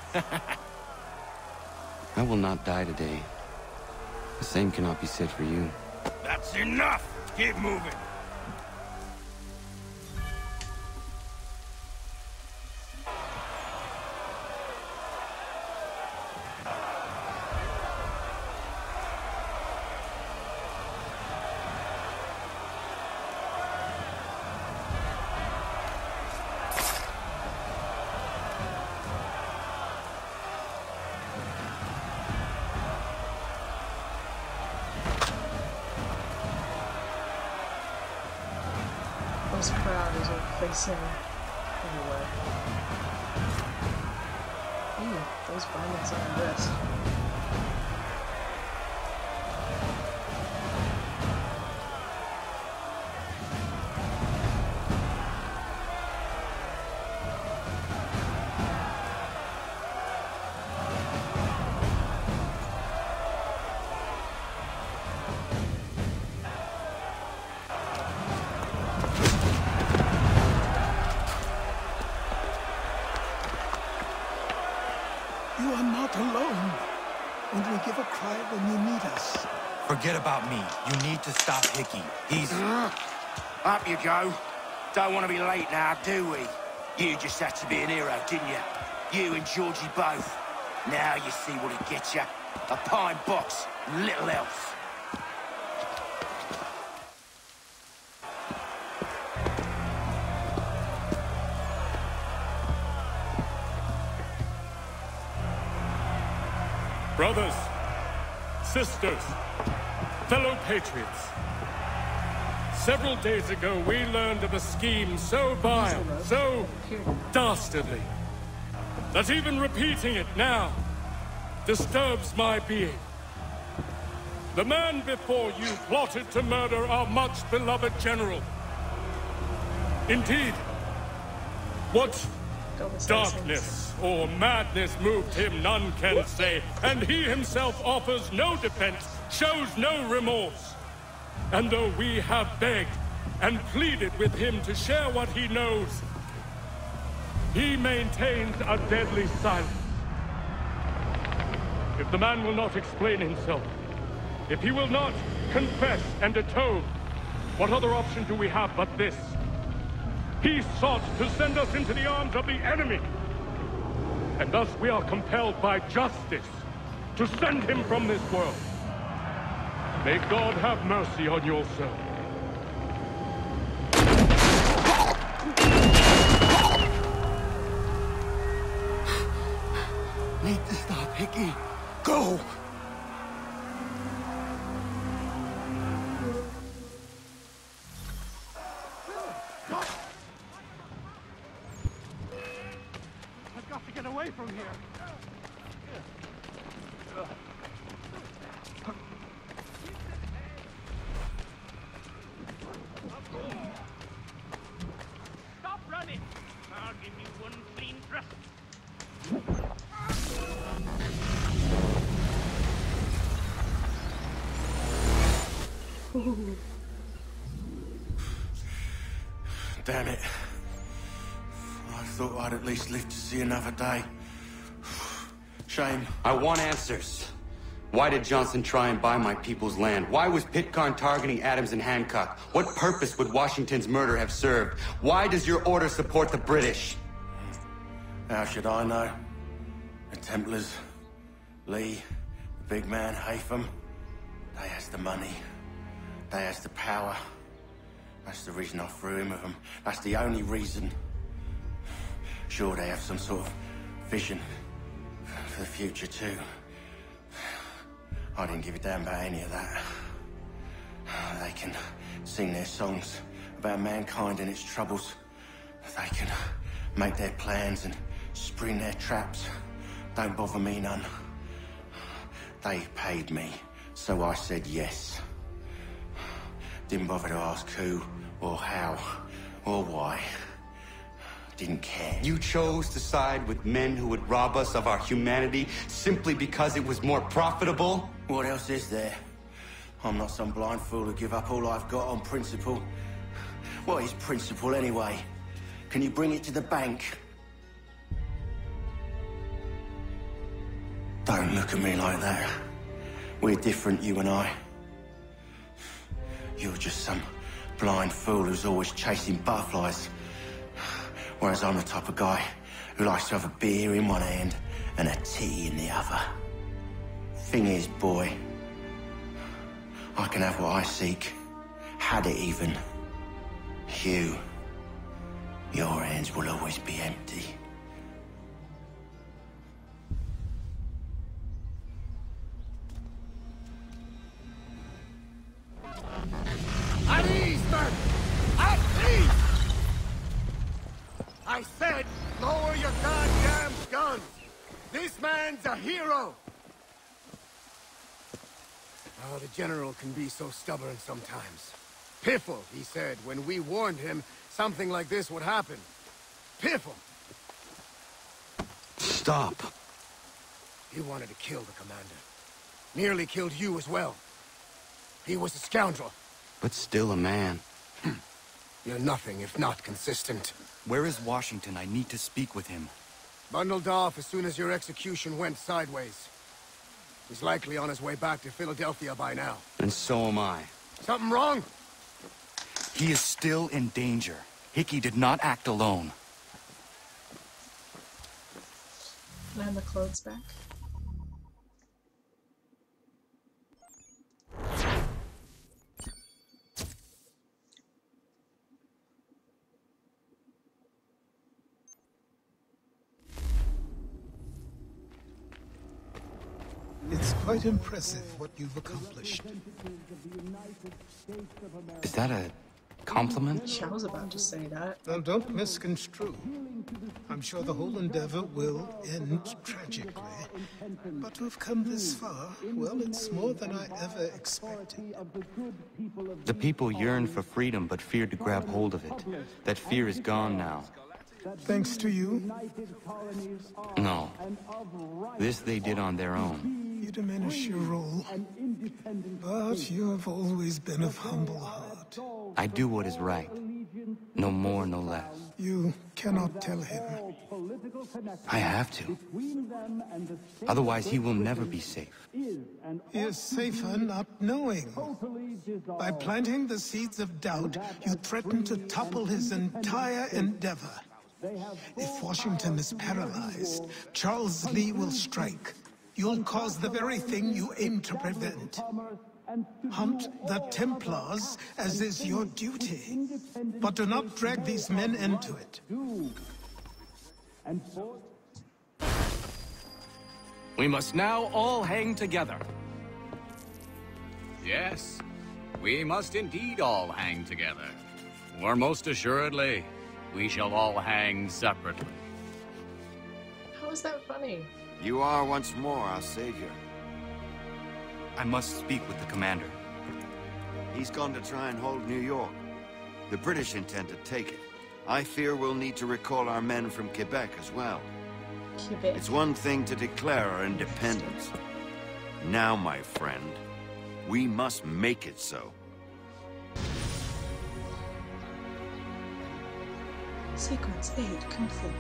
I will not die today. The same cannot be said for you. That's enough! Keep moving! Those crowds are facing everywhere. Ooh, those bindings on the wrist. You are not alone. Only give a cry when you need us. Forget about me. You need to stop Hickey. He's... Up you go. Don't want to be late now, do we? You just had to be an hero, didn't you? You and Georgie both. Now you see what it gets you. A pine box, little else. Brothers, sisters, fellow patriots. Several days ago, we learned of a scheme so vile, so dastardly, that even repeating it now disturbs my being. The man before you plotted to murder our much-beloved general. Indeed, what darkness or madness moved him, none can say, and he himself offers no defense, shows no remorse. And though we have begged and pleaded with him to share what he knows, he maintains a deadly silence. If the man will not explain himself, if he will not confess and atone, what other option do we have but this? He sought to send us into the arms of the enemy. And thus we are compelled by justice to send him from this world. May God have mercy on your soul. Need to stop, Hickey. Go! I've got to get away from here. Stop running! I'll give you one clean thrust. Damn it. I thought I'd at least live to see another day. Shame. I want answers. Why did Johnson try and buy my people's land? Why was Pitcairn targeting Adams and Hancock? What purpose would Washington's murder have served? Why does your order support the British? How should I know? The Templars, Lee, the big man, Haytham, they has the money. They has the power. That's the reason I threw in with them. That's the only reason. Sure, they have some sort of vision for the future, too. I didn't give a damn about any of that. They can sing their songs about mankind and its troubles. They can make their plans and spring their traps. Don't bother me none. They paid me, so I said yes. Didn't bother to ask who, or how, or why. Didn't care. You chose to side with men who would rob us of our humanity simply because it was more profitable? What else is there? I'm not some blind fool who give up all I've got on principle. What is principle anyway? Can you bring it to the bank? Don't look at me like that. We're different, you and I. You're just some blind fool who's always chasing butterflies. Whereas I'm the type of guy who likes to have a beer in one hand and a tea in the other. Thing is, boy, I can have what I seek. Had it even. Your hands will always be empty. At ease, men! At ease! I said, lower your goddamn guns! This man's a hero! Oh, the General can be so stubborn sometimes. Piffle, he said, when we warned him something like this would happen. Piffle! Stop. He wanted to kill the commander. Nearly killed you as well. He was a scoundrel. But still a man. You're nothing if not consistent. Where is Washington? I need to speak with him. Bundled off as soon as your execution went sideways. He's likely on his way back to Philadelphia by now. And so am I. Something wrong? He is still in danger. Hickey did not act alone. Can I have the clothes back? It's quite impressive what you've accomplished. Is that a compliment? I was about to say that. Now, don't misconstrue. I'm sure the whole endeavor will end tragically. But to have come this far, well, it's more than I ever expected. The people yearned for freedom but feared to grab hold of it. That fear is gone now. Thanks to you? No. This they did on their own. You diminish your role. But you have always been of humble heart. I do what is right. No more, no less. You cannot tell him. I have to. Otherwise, he will never be safe. He is safer not knowing. By planting the seeds of doubt, you threaten to topple his entire endeavor. If Washington is paralyzed, Charles Lee will strike. You'll cause the very thing you aim to prevent. Hunt the Templars, as is your duty. But do not drag these men into it. We must now all hang together. Yes, we must indeed all hang together. Or most assuredly, we shall all hang separately. How is that funny? You are once more our savior. I must speak with the commander. He's gone to try and hold New York. The British intend to take it. I fear we'll need to recall our men from Quebec as well. Quebec. It's one thing to declare our independence. Now, my friend, we must make it so. Sequence 8 complete.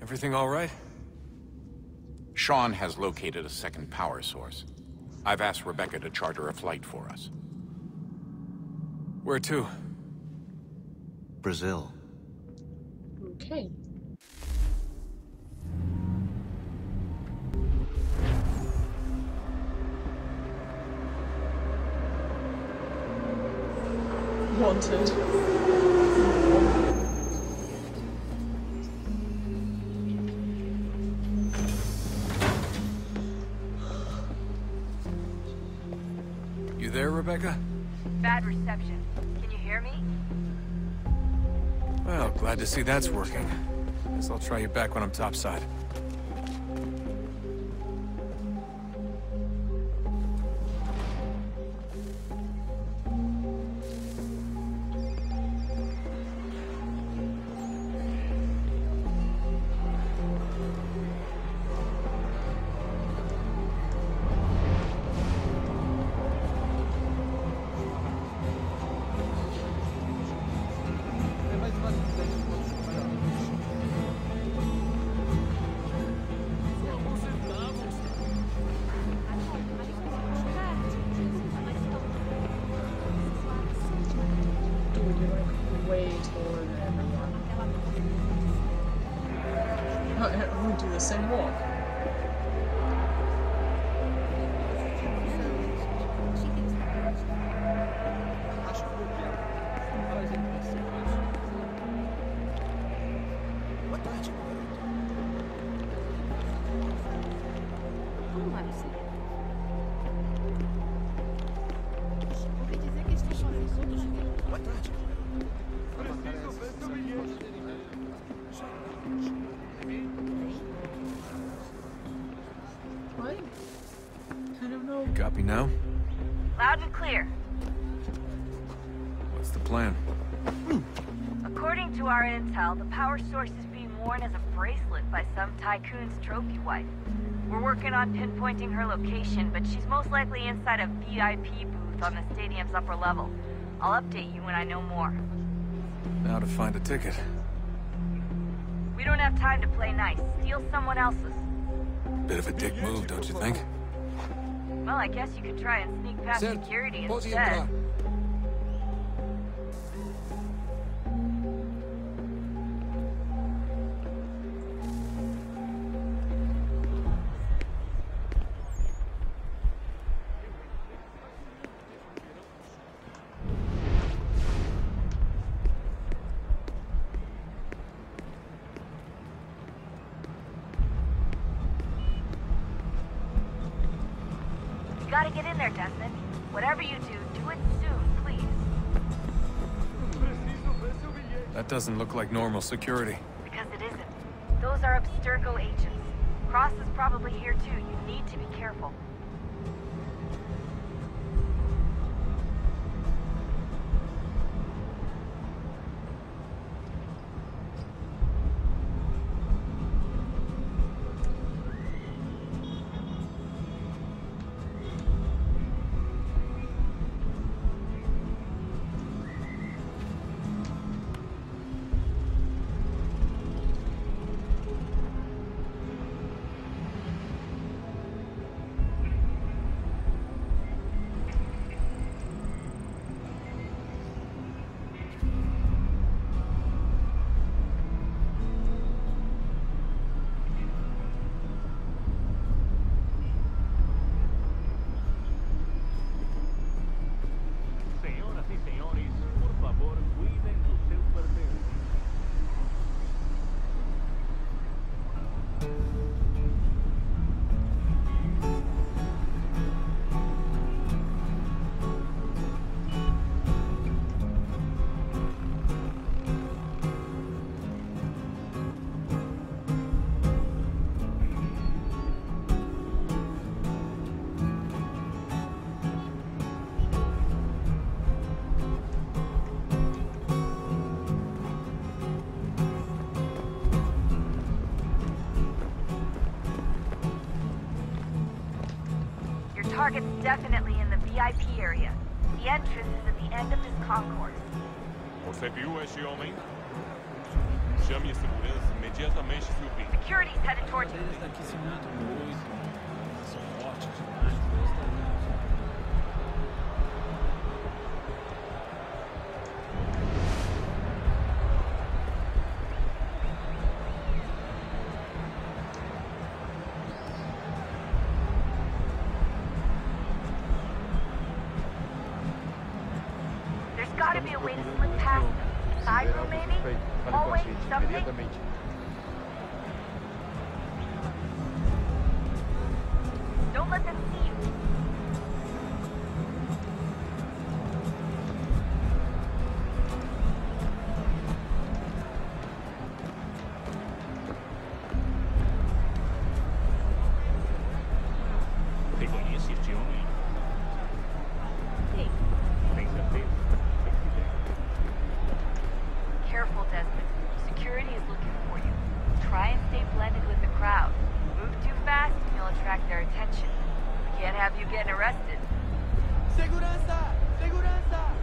Everything all right? Sean has located a second power source. I've asked Rebecca to charter a flight for us. Where to? Brazil. Okay. Wanted. You there, Rebecca? Bad reception. Can you hear me? Well, glad to see that's working. Guess I'll try you back when I'm topside. Do the same walk. What? I don't know. Copy now? Loud and clear. What's the plan? According to our intel, the power source is being worn as a bracelet by some tycoon's trophy wife. We're working on pinpointing her location, but she's most likely inside a VIP booth on the stadium's upper level. I'll update you when I know more. Now to find a ticket. We don't have time to play nice. Steal someone else's. Bit of a dick move, don't you think? Well, I guess you could try and sneak past security Posi instead. entrar. You gotta get in there, Desmond. Whatever you do it soon, please. That doesn't look like normal security. Because it isn't. Those are Abstergo agents. Cross is probably here too. You need to be careful. target's definitely in the VIP area. The entrance is at the end of this concourse. Você viu este homem? Chame a segurança imediatamente se o vir. Security's headed towards you. There's gotta be a way to slip past them. Side room, maybe? Hallway? Something? Don't let them see you. Reconhece este homem? Hey. Tem certeza? Careful, Desmond. Security is looking for you. Try and stay blended with the crowd. Move too fast and you'll attract their attention. We can't have you getting arrested. Segurança! Segurança!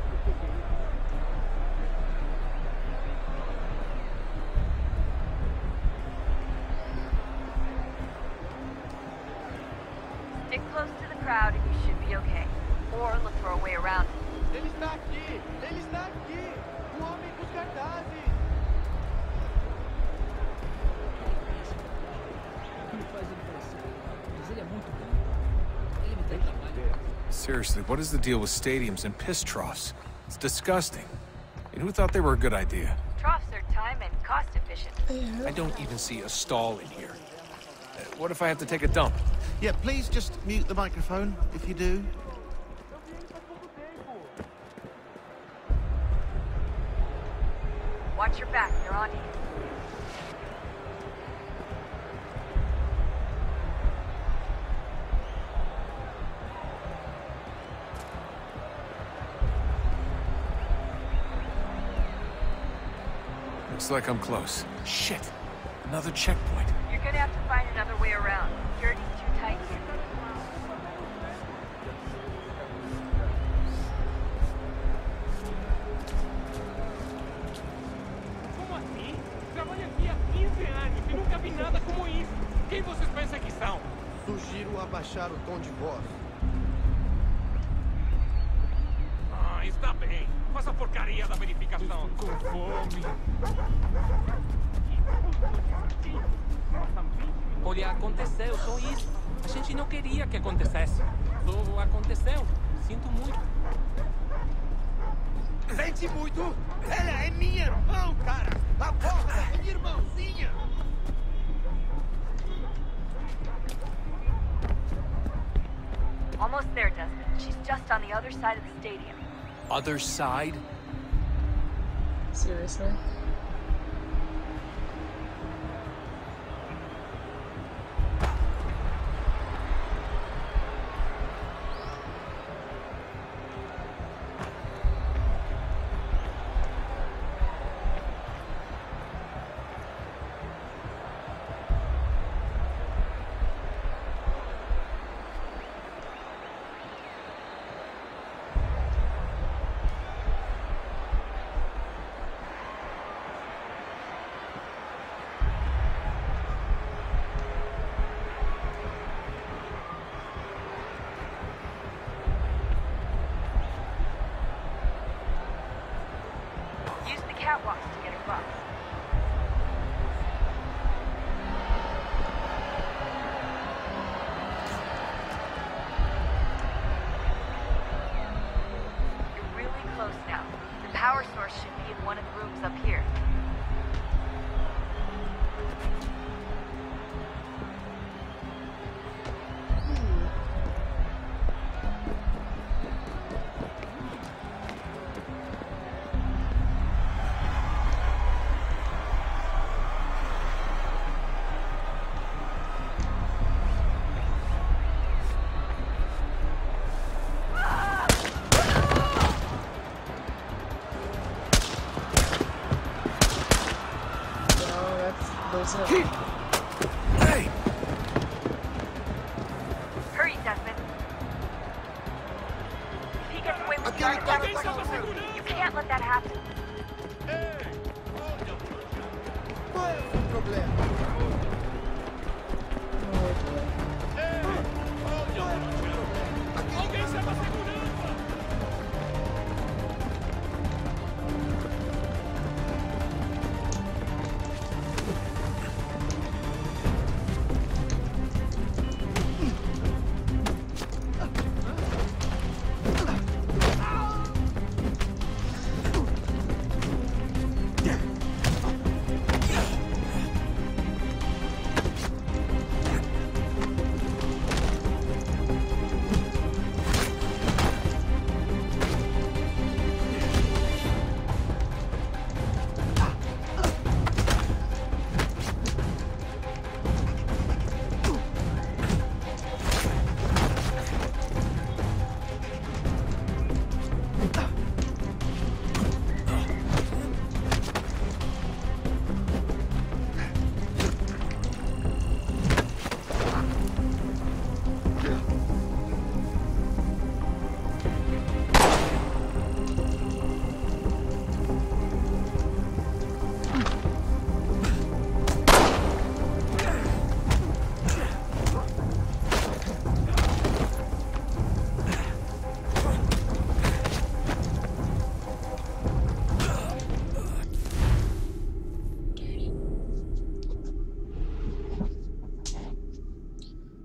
Stick close to the crowd and you should be okay. Or look for a way around it. Ele está aqui! Ele está aqui! O homem dos cartazes! Seriously, what is the deal with stadiums and piss troughs? It's disgusting. And who thought they were a good idea? Troughs are time and cost efficient. I don't even see a stall in here. What if I have to take a dump? Yeah, please just mute the microphone if you do. Watch your back, they're on you. Looks like I'm close. Shit! Another checkpoint. You're gonna have to find another way around. Security's too tight here. Como assim? Trabalho aqui há 15 anos e nunca vi nada como isso. Quem vocês pensam que são? Sugiro abaixar o tom de voz. Ah, está bem. Faça a porcaria da verificação. Estou com fome. Olha, aconteceu, só isso. A gente não queria que acontecesse. Só aconteceu. Sinto muito. Sente muito? Ela é minha irmã, cara! A porra é minha irmãzinha! Almost there, Desmond. She's just on the other side of the stadium. Other side? Seriously? Use the catwalks to get across. You're really close now. The power source should be in one of the rooms up here. Hey! Hurry, Desmond. the artifact. You can't let that happen.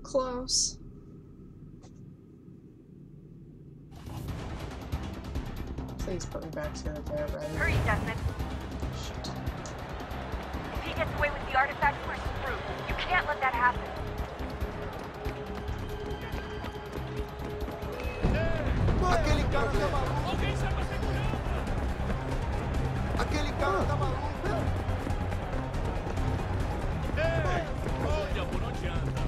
Close. Please put me back to there, right? Hurry, Desmond. If he gets away with the artifact, we're screwed. You can't let that happen. Aquele cara tá maluco. Alguém sabe segurar? Aquele cara tá maluco. Olha por onde anda.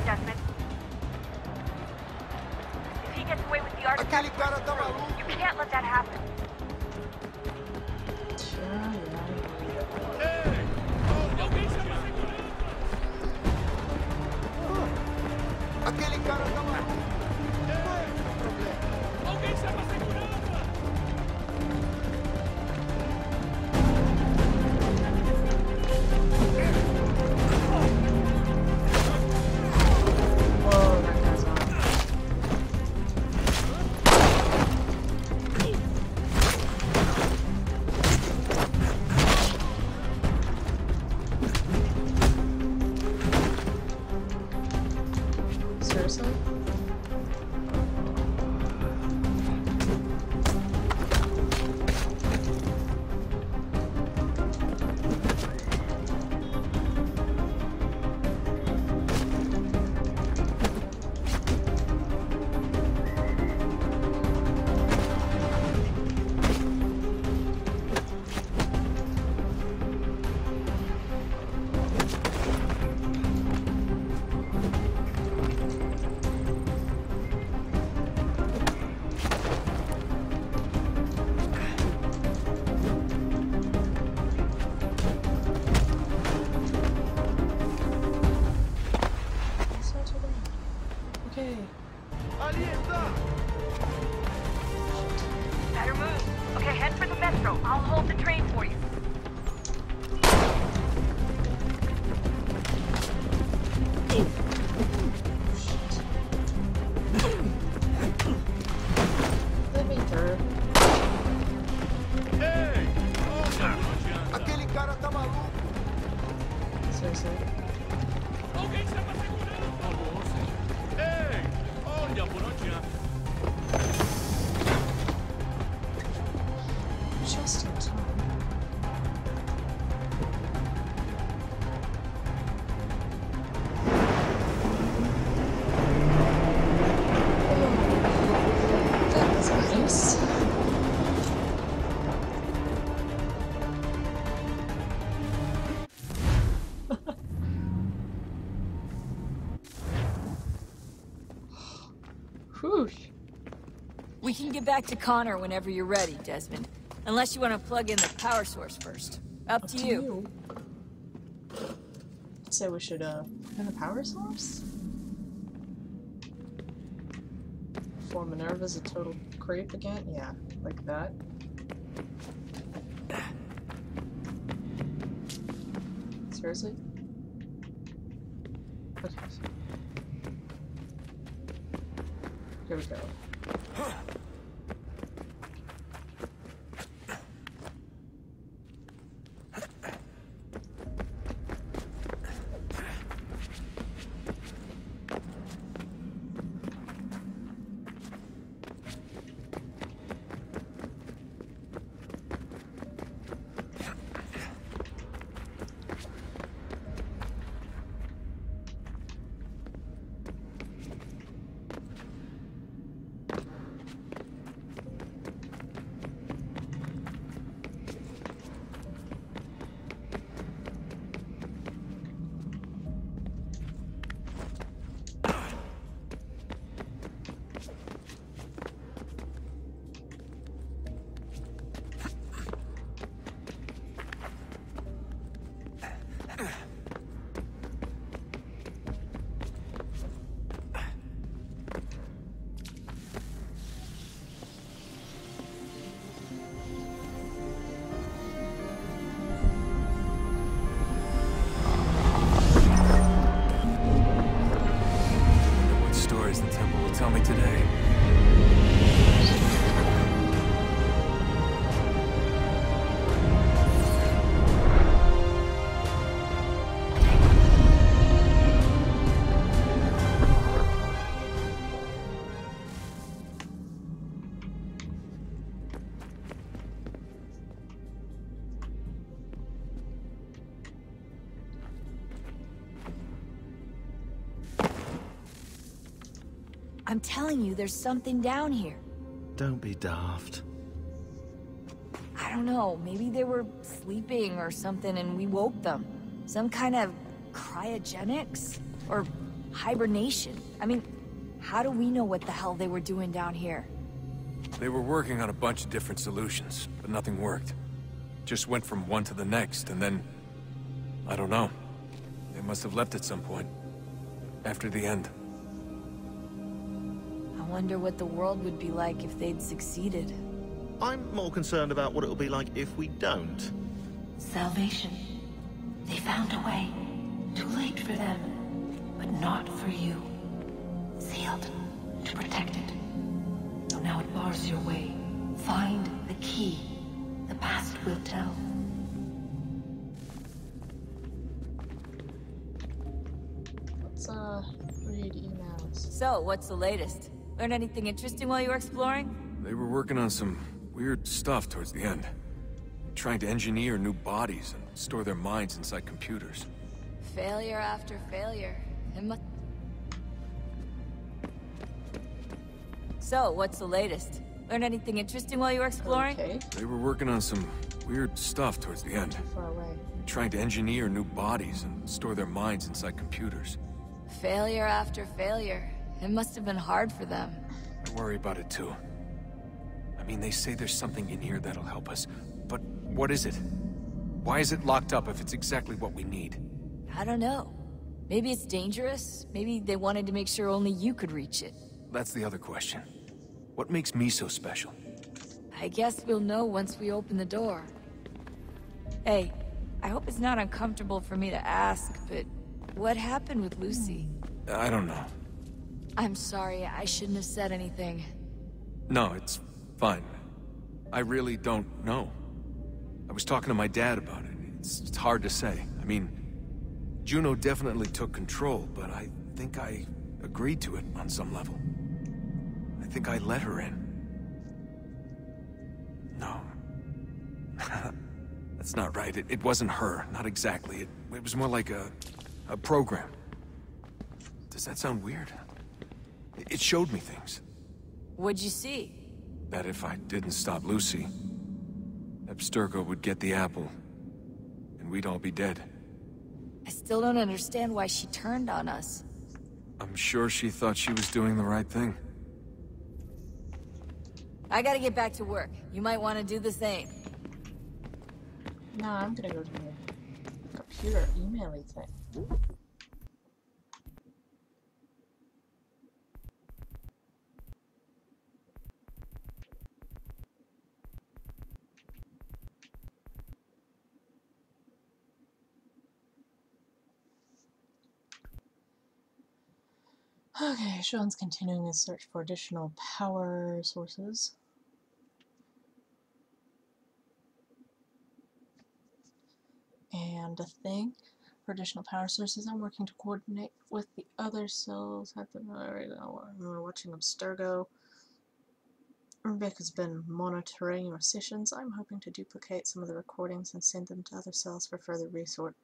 Desmond. If he gets away with the artifact, you can't let that happen. Aquele cara tá maluco. Alguém chama a segurança. Better move. Okay, head for the metro. I'll hold the train for you. get back to Connor whenever you're ready, Desmond. Unless you want to plug in the power source first. Up to you. So we should, in the power source? Before Minerva's a total creep again? Yeah, like that. Seriously? Okay. Here we go. Tell me today. I'm telling you, there's something down here. Don't be daft. I don't know, maybe they were sleeping or something and we woke them. Some kind of cryogenics? Or hibernation. I mean, how do we know what the hell they were doing down here? They were working on a bunch of different solutions, but nothing worked. Just went from one to the next, and then... I don't know. They must have left at some point. After the end. I wonder what the world would be like if they'd succeeded. I'm more concerned about what it'll be like if we don't. Salvation. They found a way. Too late for them, but not for you. Sealed to protect it. So now it bars your way. Find the key. The past will tell. Let's read emails. So, what's the latest? Learn anything interesting while you were exploring? They were working on some weird stuff towards the end. Trying to engineer new bodies and store their minds inside computers. Failure after failure. So, what's the latest? Learn anything interesting while you were exploring? Okay. They were working on some weird stuff towards the end. Far away. Trying to engineer new bodies and store their minds inside computers. Failure after failure. It must have been hard for them. I worry about it too. I mean, they say there's something in here that'll help us, but what is it? Why is it locked up if it's exactly what we need? I don't know. Maybe it's dangerous. Maybe they wanted to make sure only you could reach it. That's the other question. What makes me so special? I guess we'll know once we open the door. Hey, I hope it's not uncomfortable for me to ask, but what happened with Lucy? I don't know. I'm sorry, I shouldn't have said anything. No, it's fine. I really don't know. I was talking to my dad about it. It's hard to say. I mean, Juno definitely took control, but I think I agreed to it on some level. I think I let her in. No. That's not right. It wasn't her. Not exactly. It was more like a program. Does that sound weird? It showed me things. What'd you see? That if I didn't stop Lucy, Abstergo would get the apple, and we'd all be dead. I still don't understand why she turned on us. I'm sure she thought she was doing the right thing. I gotta get back to work. You might want to do the same. No, I'm gonna go to the computer emailing thing. Okay, Sean's continuing his search for additional power sources. And a thing for additional power sources, I'm working to coordinate with the other cells. We're watching Abstergo. Rebecca's been monitoring your sessions. I'm hoping to duplicate some of the recordings and send them to other cells for further research.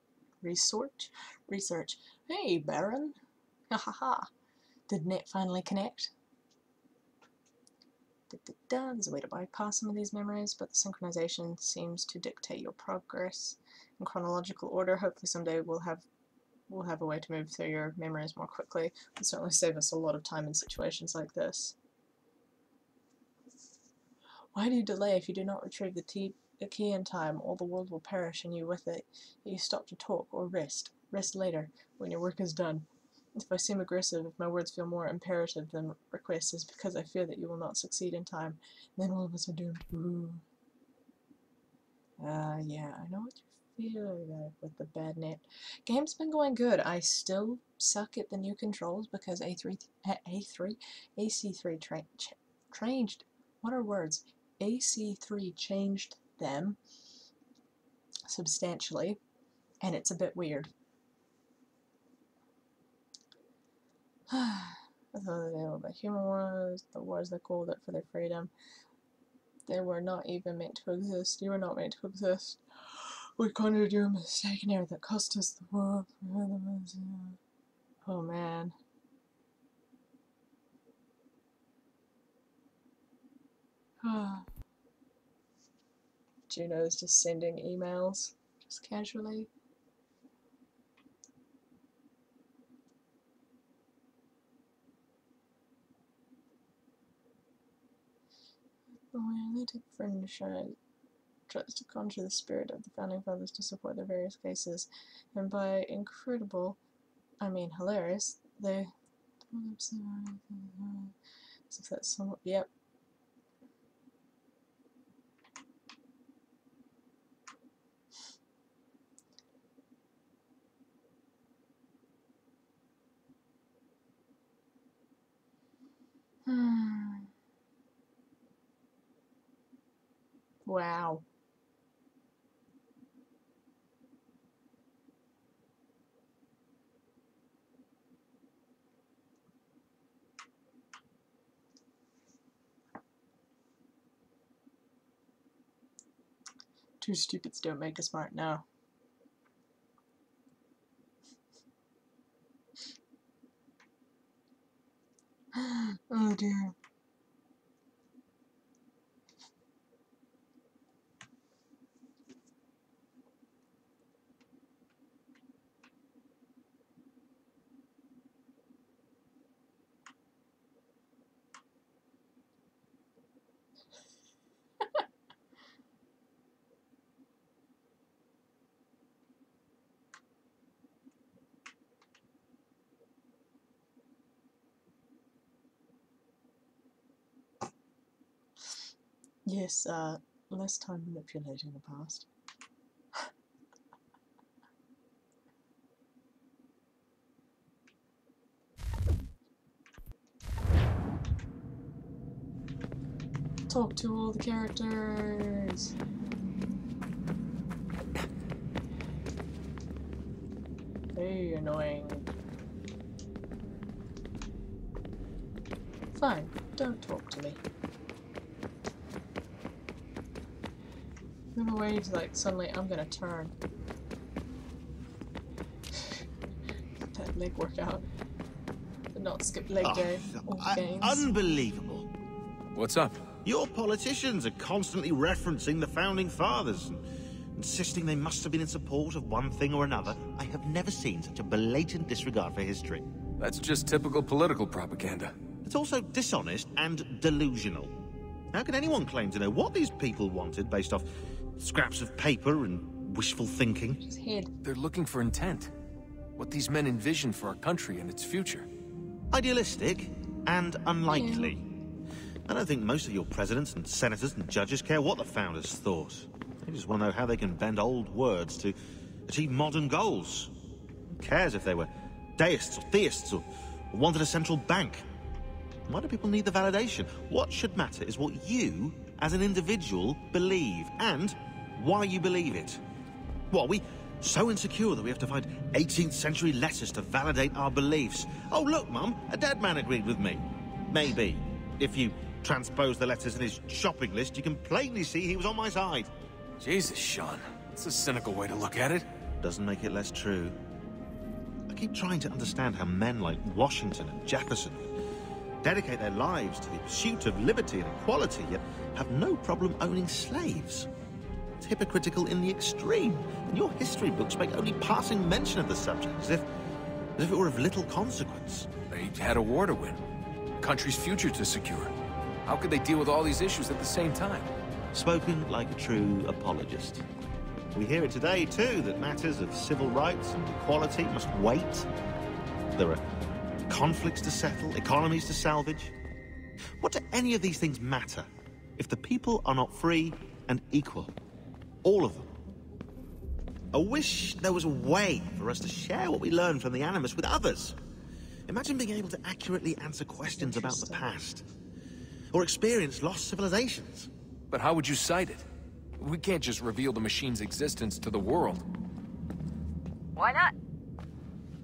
Hey, Baron! Ha ha ha! Did net finally connect? There's a way to bypass some of these memories, but the synchronization seems to dictate your progress in chronological order. Hopefully someday we'll have a way to move through your memories more quickly. It'll certainly save us a lot of time in situations like this. Why do you delay? If you do not retrieve the key in time, all the world will perish and you with it. You stop to talk or rest. Rest later, when your work is done. If I seem aggressive, if my words feel more imperative than requests, is because I fear that you will not succeed in time. Then all of us are doomed. Ooh. Yeah, I know what you feel like with the bad net. Game's been going good. I still suck at the new controls because AC3 changed. What are words? AC3 changed them substantially, and it's a bit weird. I thought they were the human wars, the wars that called it for their freedom. They were not even meant to exist. You were not meant to exist. We conjured you a mistaken error that cost us the world. Oh man. Juno's just sending emails, just casually. They take friendship tries to conjure the spirit of the founding fathers to support their various cases, and by incredible, I mean hilarious, they if that's somewhat, yep. Wow. Two stupids don't make a smart now. Oh dear. Yes, less time manipulating the past. Talk to all the characters. Hey, annoying. Fine, don't talk to me. Never wait, like, suddenly I'm gonna turn. That leg workout. Did not skip leg day. Unbelievable. What's up? Your politicians are constantly referencing the Founding Fathers and insisting they must have been in support of one thing or another. I have never seen such a blatant disregard for history. That's just typical political propaganda. It's also dishonest and delusional. How can anyone claim to know what these people wanted based off scraps of paper and wishful thinking? They're looking for intent. What these men envision for our country and its future. Idealistic and unlikely. I don't think most of your presidents and senators and judges care what the founders thought. They just want to know how they can bend old words to achieve modern goals. Who cares if they were deists or theists or wanted a central bank? Why do people need the validation? What should matter is what you, as an individual, believe, and why you believe it. What, are we so insecure that we have to find 18th century letters to validate our beliefs? Oh, look, Mum, a dead man agreed with me. Maybe. If you transpose the letters in his shopping list, you can plainly see he was on my side. Jesus, Sean. That's a cynical way to look at it. Doesn't make it less true. I keep trying to understand how men like Washington and Jefferson dedicate their lives to the pursuit of liberty and equality, yet have no problem owning slaves. It's hypocritical in the extreme, and your history books make only passing mention of the subject, as if it were of little consequence. They had a war to win, country's future to secure. How could they deal with all these issues at the same time? Spoken like a true apologist. We hear it today, too, that matters of civil rights and equality must wait. There are conflicts to settle, economies to salvage. What do any of these things matter if the people are not free and equal? All of them. I wish there was a way for us to share what we learn from the Animus with others. Imagine being able to accurately answer questions about the past, or experience lost civilizations. But how would you cite it? We can't just reveal the machine's existence to the world. Why not?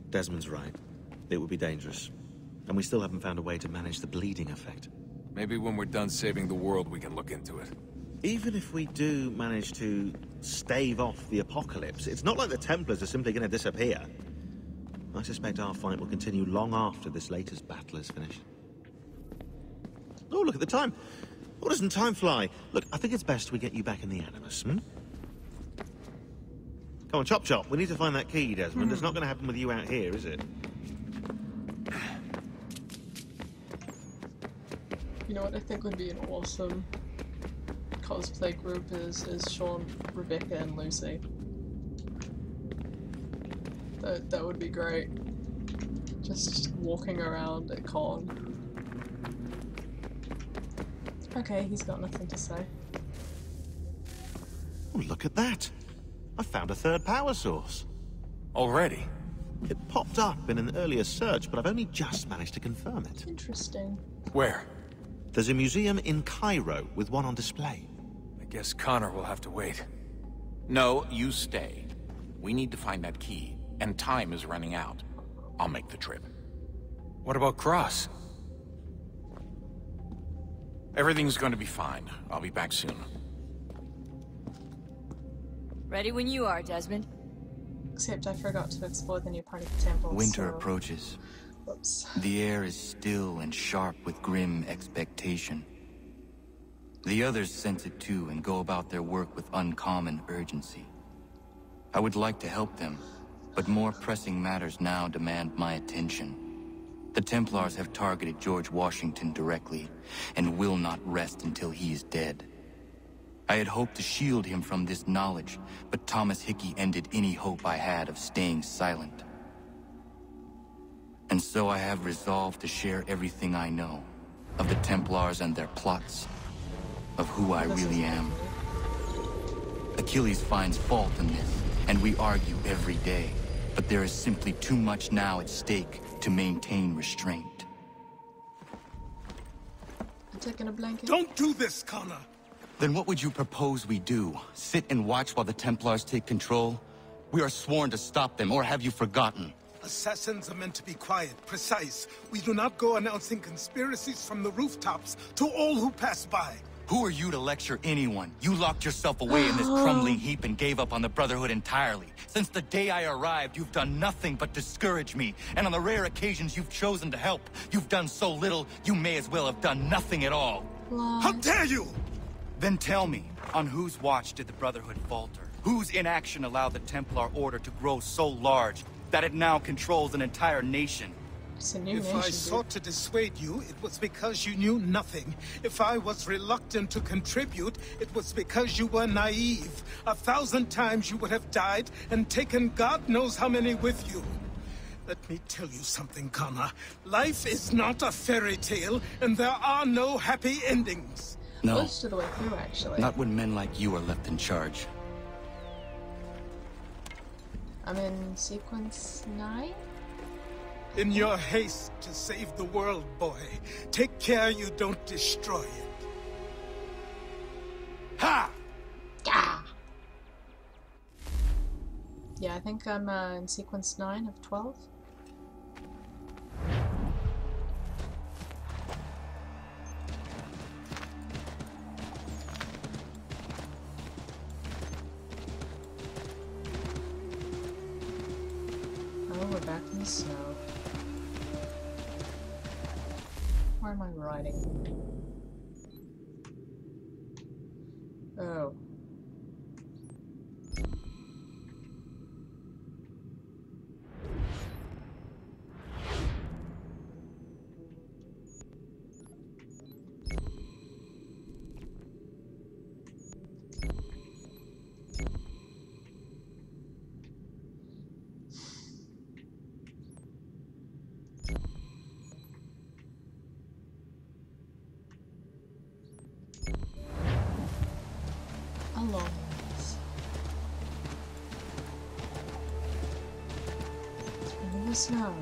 Desmond's right. It would be dangerous. And we still haven't found a way to manage the bleeding effect. Maybe when we're done saving the world, we can look into it. Even if we do manage to stave off the apocalypse, it's not like the Templars are simply going to disappear. I suspect our fight will continue long after this latest battle is finished. Oh, look at the time. Oh, doesn't time fly? Look, I think it's best we get you back in the Animus, Come on, chop chop. We need to find that key, Desmond. It's not going to happen with you out here, is it? You know what I think would be an awesome cosplay group is Sean, Rebecca, and Lucy. That would be great. Just walking around at con. Okay, he's got nothing to say. Oh, look at that. I found a third power source. Already? It popped up in an earlier search, but I've only just managed to confirm it. Interesting. Where? There's a museum in Cairo with one on display. I guess Connor will have to wait. No, you stay. We need to find that key, and time is running out. I'll make the trip. What about Cross? Everything's going to be fine. I'll be back soon. Ready when you are, Desmond. Except I forgot to explore the new part of the temple. Winter approaches. Whoops. The air is still and sharp with grim expectation. The others sense it too and go about their work with uncommon urgency. I would like to help them, but more pressing matters now demand my attention. The Templars have targeted George Washington directly, and will not rest until he is dead. I had hoped to shield him from this knowledge, but Thomas Hickey ended any hope I had of staying silent. And so I have resolved to share everything I know, of the Templars and their plots, of who I really am. Achilles finds fault in this, and we argue every day, but there is simply too much now at stake to maintain restraint. I'm taking a blanket. Don't do this, Connor! Then what would you propose we do? Sit and watch while the Templars take control? We are sworn to stop them, or have you forgotten? Assassins are meant to be quiet, precise. We do not go announcing conspiracies from the rooftops to all who pass by. Who are you to lecture anyone? You locked yourself away in this crumbling heap and gave up on the Brotherhood entirely. Since the day I arrived, you've done nothing but discourage me. And on the rare occasions you've chosen to help, you've done so little, you may as well have done nothing at all. How dare you! Then tell me, on whose watch did the Brotherhood falter? Whose inaction allowed the Templar Order to grow so large that it now controls an entire nation? It's a new If nation, I dude. sought to dissuade you, it was because you knew nothing. If I was reluctant to contribute, it was because you were naive. 1,000 times you would have died and taken God knows how many with you. Let me tell you something, Connor. Life is not a fairy tale, and there are no happy endings. No. Most of the way through, actually. Not when men like you are left in charge. I'm in sequence 9? In your haste to save the world, boy, take care you don't destroy it. Ha! Gah! Yeah, I think I'm in sequence 9 of 12. Oh, we're back in the snow. Where am I riding? Oh. Alone. Through the snow.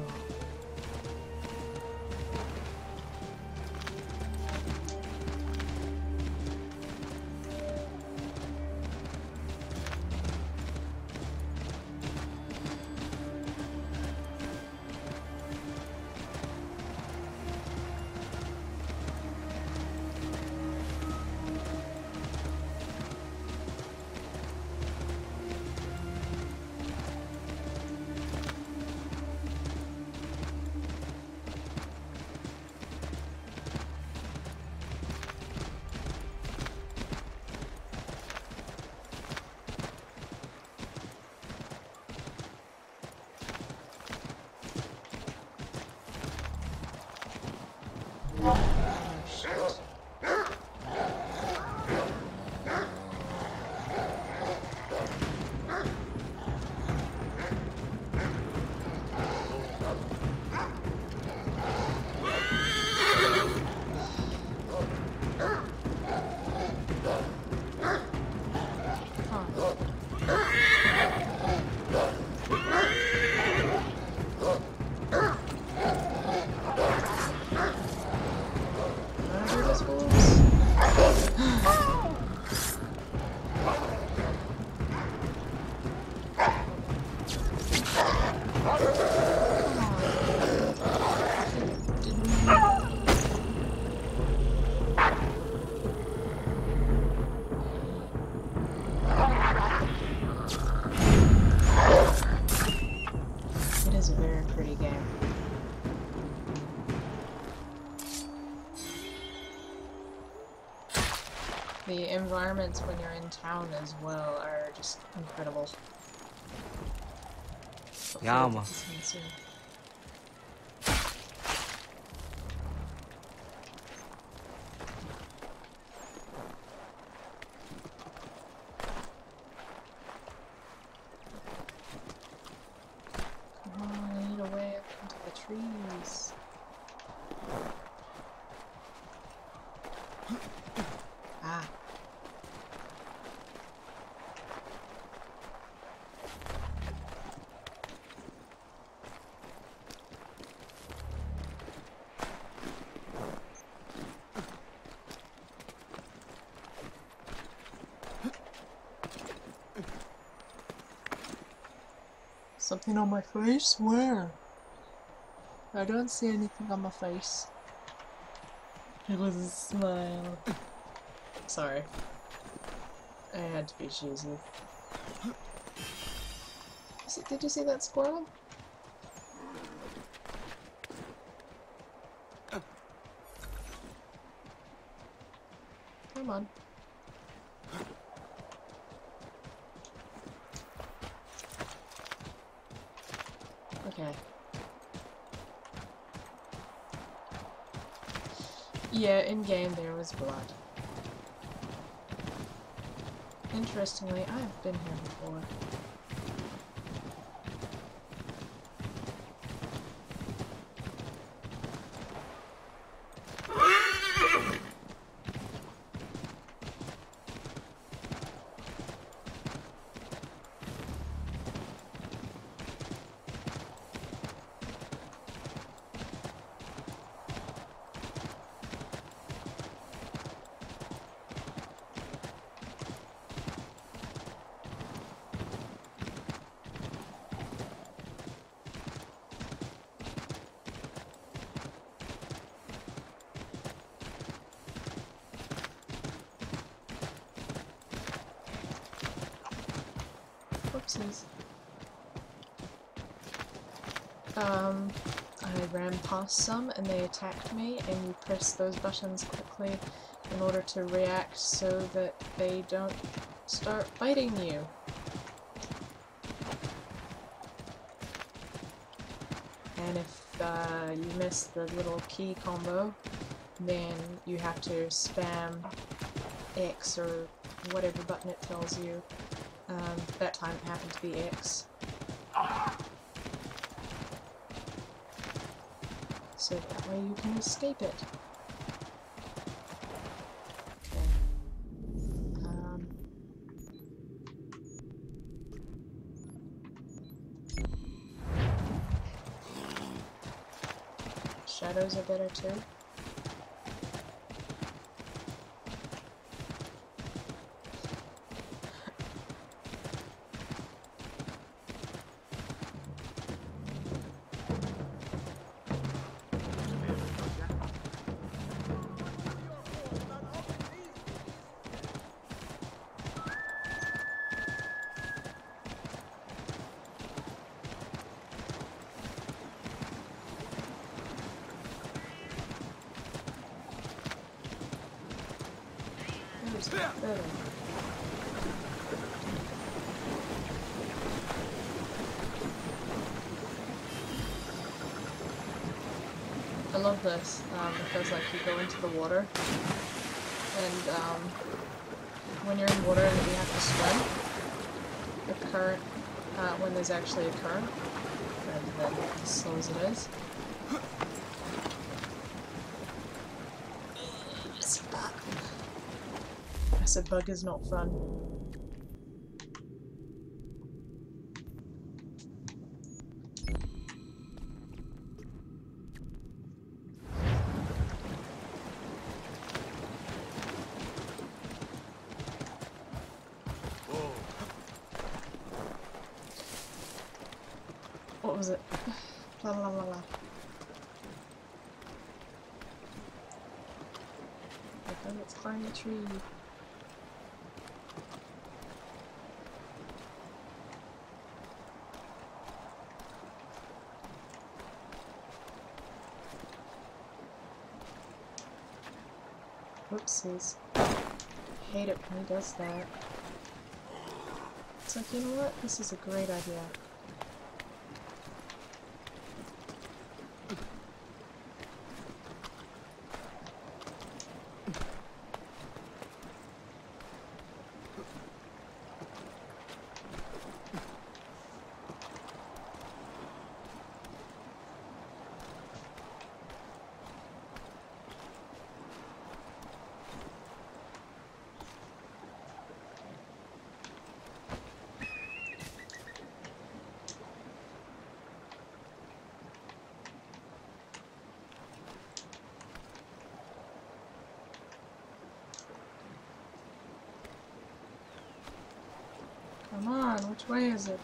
It is a very pretty game. The environments when you're in town as well are just incredible. Yeah, man. Come on, I need a way up into the trees. Ah. Something on my face? Where? I don't see anything on my face. It was a smile. Sorry. I had to be cheesy. Did you see that squirrel? Come on. Okay. Yeah, in game there was blood. Interestingly, I've been here before. Whoopsies. I ran past some and they attacked me, and you press those buttons quickly in order to react so that they don't start biting you. And if you miss the little key combo, then you have to spam X or whatever button it tells you. That time it happened to be X. So that way you can escape it. Okay. Shadows are better too. I love this because like you go into the water and when you're in water and you have to swim, the current, when there's actually a current, rather than as slow as it is. I said bug is not fun. What was it? Blah blah blah blah. Okay, let's climb the tree. Whoopsies. I hate it when he does that. It's like, you know what? This is a great idea. Come on, which way is it?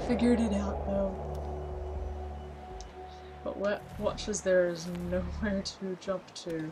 figured it out though. But watch as there is nowhere to jump to.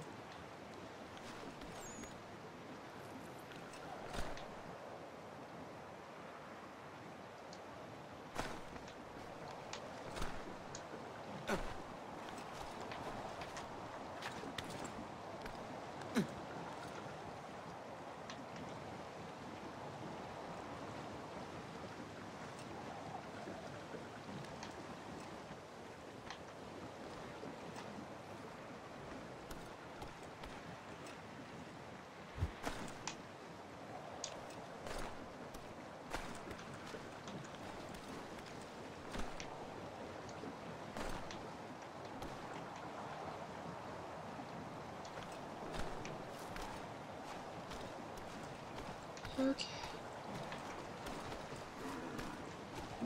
Okay.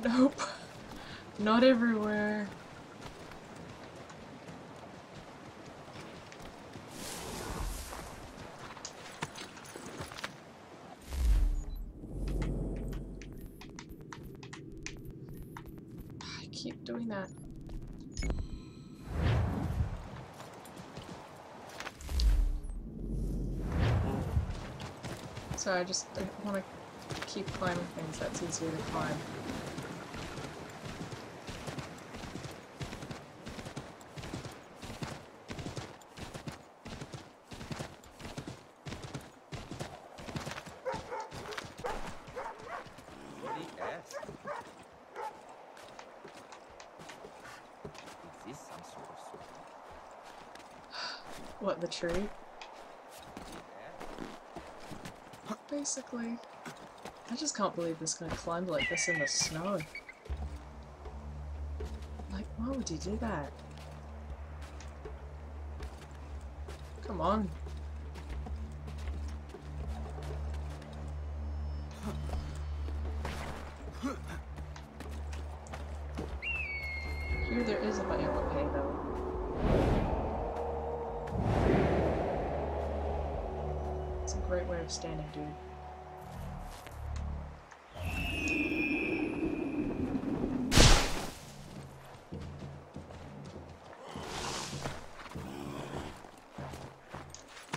Nope. Not everywhere. I keep doing that. So I want to keep climbing things that's easier to climb. What, the tree? Basically. I just can't believe this guy climbed like this in the snow. Like, why would he do that? Come on. Here there is a way up okay though. It's a great way of standing, dude.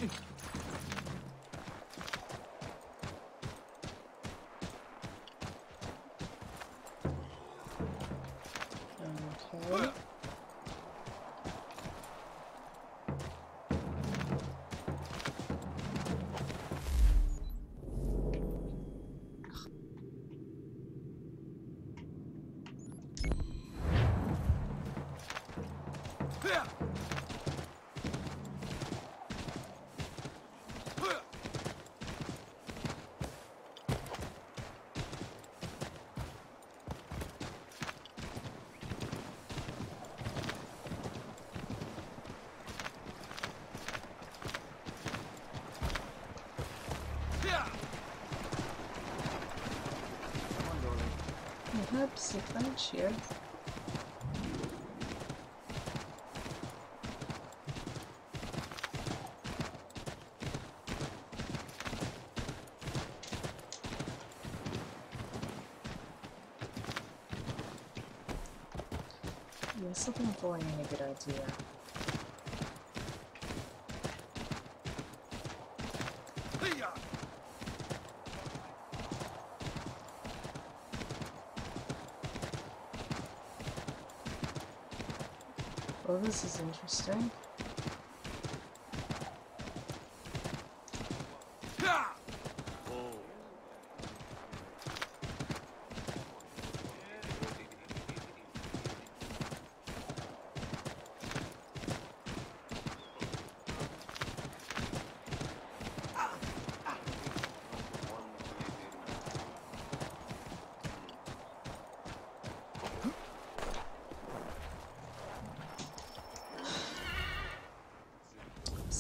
Okay. Perhaps if I'm here. Yeah, something falling ain't a good idea. Well, this is interesting.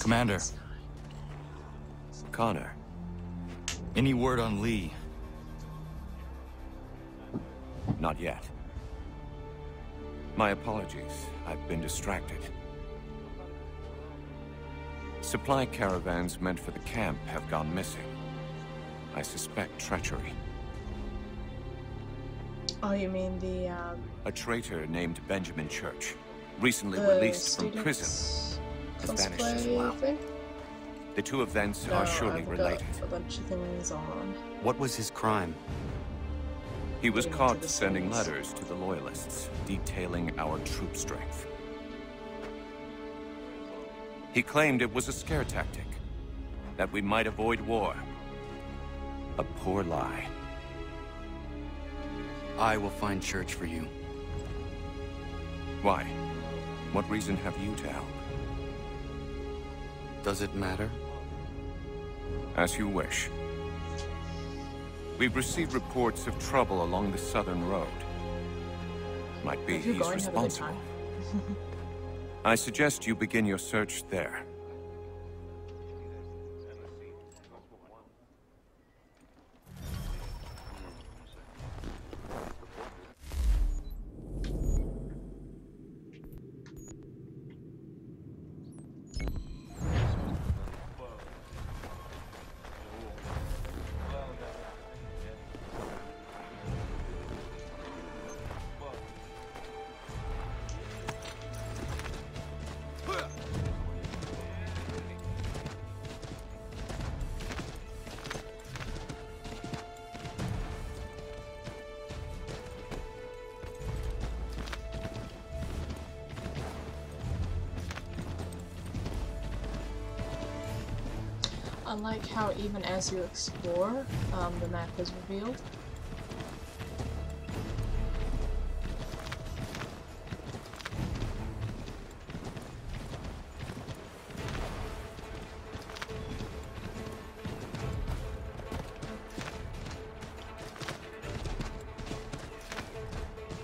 Commander. Connor. Any word on Lee? Not yet. My apologies. I've been distracted. Supply caravans meant for the camp have gone missing. I suspect treachery. Oh, you mean the A traitor named Benjamin Church, recently the released from prison. cosplay Vanished as well. thing? The two events No, are surely I've got related. a bunch of things on. What was his crime? He was Getting caught into the sending scenes. letters to the Loyalists, detailing our troop strength. He claimed it was a scare tactic, that we might avoid war. A poor lie. I will find Church for you. Why? What reason have you to help? Does it matter? As you wish. We've received reports of trouble along the southern road. Might be If you're he's going, have a good responsible. time. I suggest you begin your search there. I like how even as you explore, the map is revealed.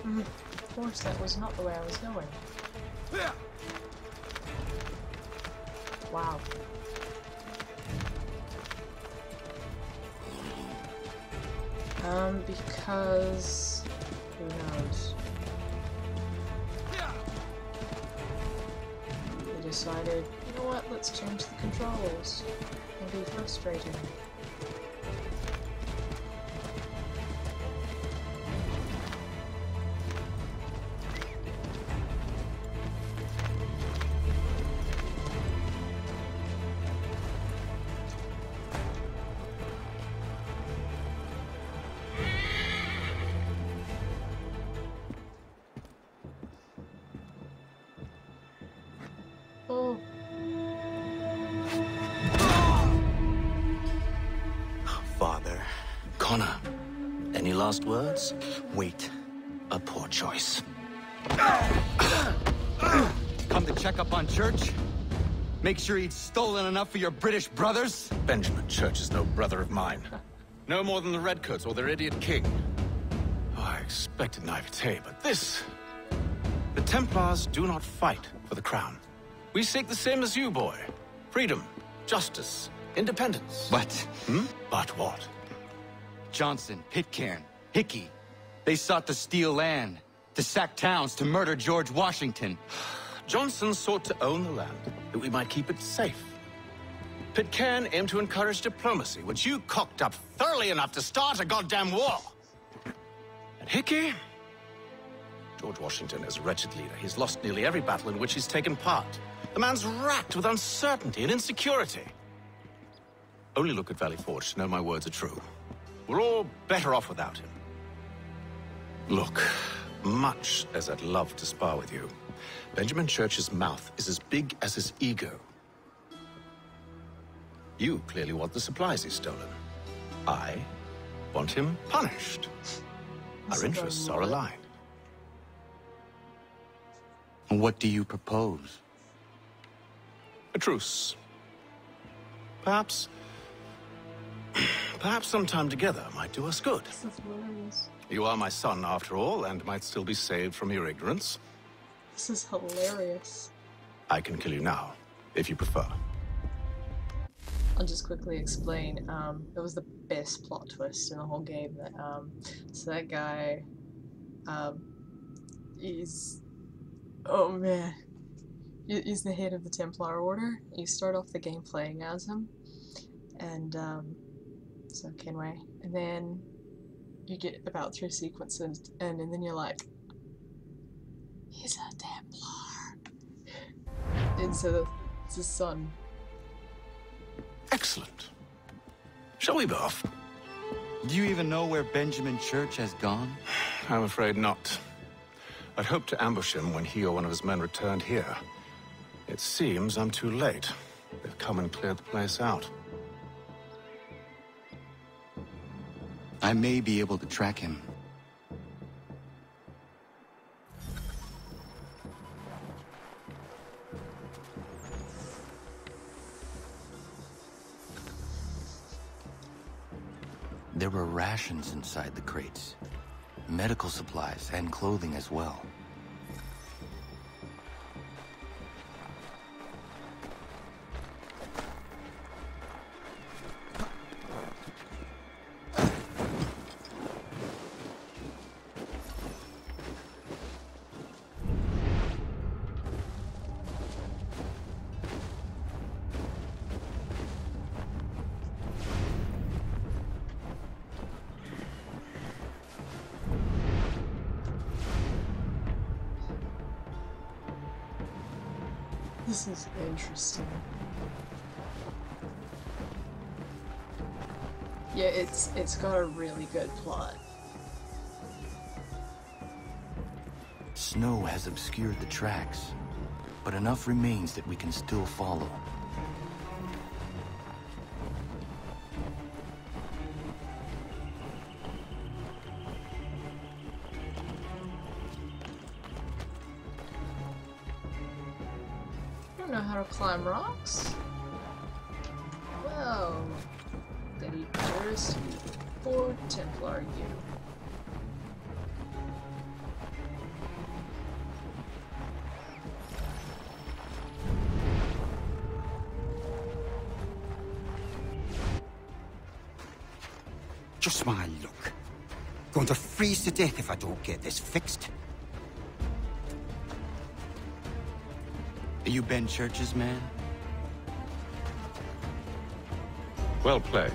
Of course, that was not the way I was going. Wow. Because who knows? We decided, you know what, let's change the controls. It'll be frustrating. Oh. Father. Connor, any last words? Wait. A poor choice. Come to check up on Church? Make sure he'd stolen enough for your British brothers? Benjamin Church is no brother of mine. No more than the Redcoats or their idiot king. Oh, I expected naivete, but this... The Templars do not fight for the crown. We seek the same as you, boy. Freedom, justice, independence. But... But what? Johnson, Pitcairn, Hickey. They sought to steal land, to sack towns, to murder George Washington. Johnson sought to own the land, that we might keep it safe. Pitcairn aimed to encourage diplomacy, which you cocked up thoroughly enough to start a goddamn war. And Hickey? George Washington is a wretched leader. He's lost nearly every battle in which he's taken part. The man's racked with uncertainty and insecurity. Only look at Valley Forge to know my words are true. We're all better off without him. Look, much as I'd love to spar with you, Benjamin Church's mouth is as big as his ego. You clearly want the supplies he's stolen. I want him punished. Our interests are aligned. What do you propose? A truce. Perhaps some time together might do us good. This is hilarious. You are my son, after all, and might still be saved from your ignorance. This is hilarious. I can kill you now, if you prefer. I'll just quickly explain. It was the best plot twist in the whole game. That so that guy, he's, oh man, he's the head of the Templar Order. You start off the game playing as him, and so Kenway, and then you get about 3 sequences in, and then you're like, he's a Templar. Instead of it's his son. Excellent. Shall we be off? Do you even know where Benjamin Church has gone? I'm afraid not. I'd hoped to ambush him when he or one of his men returned here. It seems I'm too late. They've come and cleared the place out. I may be able to track him. There were rations inside the crates, medical supplies and clothing as well. This is interesting. Yeah, it's got a really good plot. Snow has obscured the tracks, but enough remains that we can still follow. I don't know how to climb rocks. Well, Betty Dearest, poor Templar you. Just my luck. Going to freeze to death if I don't get this fixed. Are you Ben Church's man? Well played.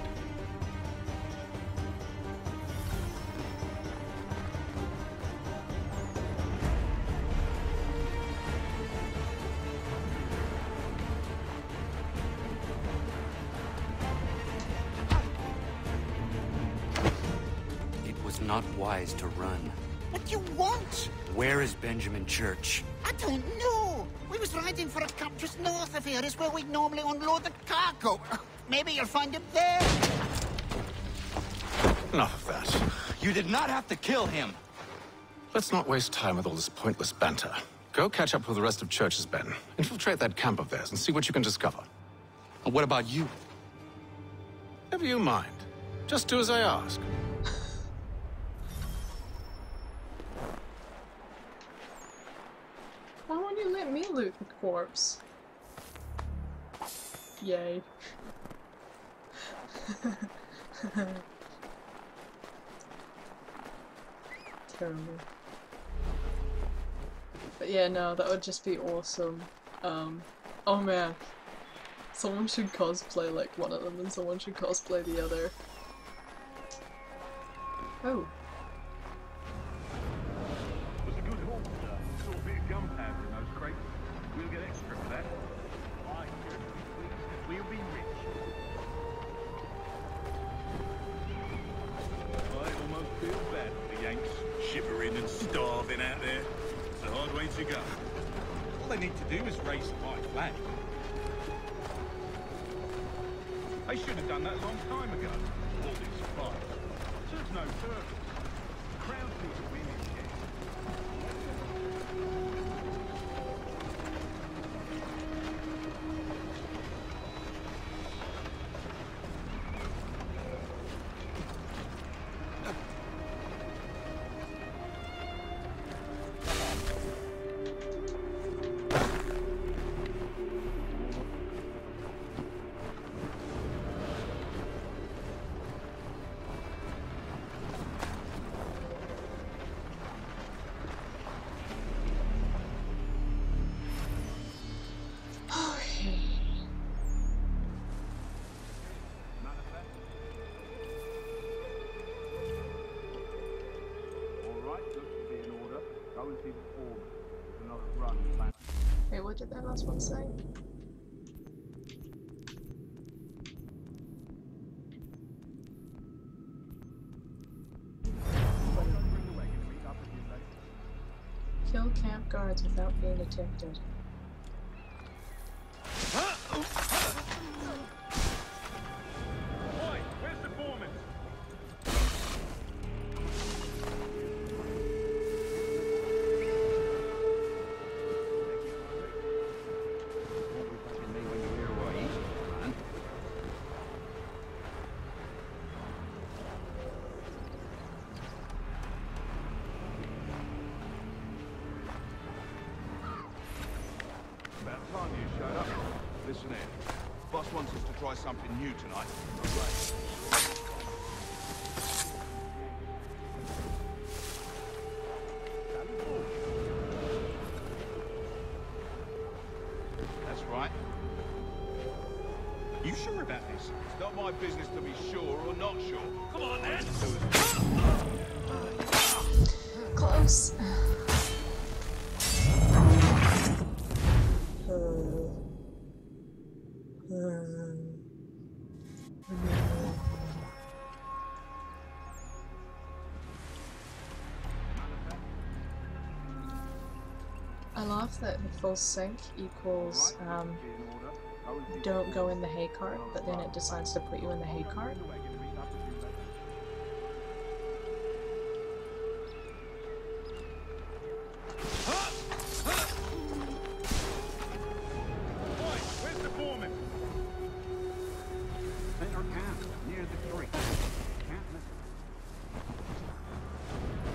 It was not wise to run. What do you want? Where is Benjamin Church? I don't know. We was riding for a camp just north of here. Is where we'd normally unload the cargo. Maybe you'll find him there. Enough of that. You did not have to kill him. Let's not waste time with all this pointless banter. Go catch up with the rest of Church's men. Infiltrate that camp of theirs and see what you can discover. And what about you? Never you mind. Just do as I ask. Why won't you let me loot the corpse? Yay. Terrible. But yeah, no, that would just be awesome. Oh man. Someone should cosplay like one of them and someone should cosplay the other. Oh. There's a good haul, sir. Sort of bit of gunpowder in those crates. We'll get extra for that. Aye, please, we'll be rich. I almost feel bad for the Yanks, shivering and starving out there. It's a hard way to go. All they need to do is raise the white flag. They should have done that a long time ago. All this fight. Serves no purpose. Crowds need to win in here. Go and see the foreman. There's another run planned. Wait, what did that last one say? Kill camp guards without being detected. Oi, where's the foreman? About time you showed up. Listen here. Boss wants us to try something new tonight. That's right. You sure about this? It's not my business to be sure or not sure. Come on, then. Close. I love that the full sync equals don't go in the hay cart, but then it decides to put you in the hay cart.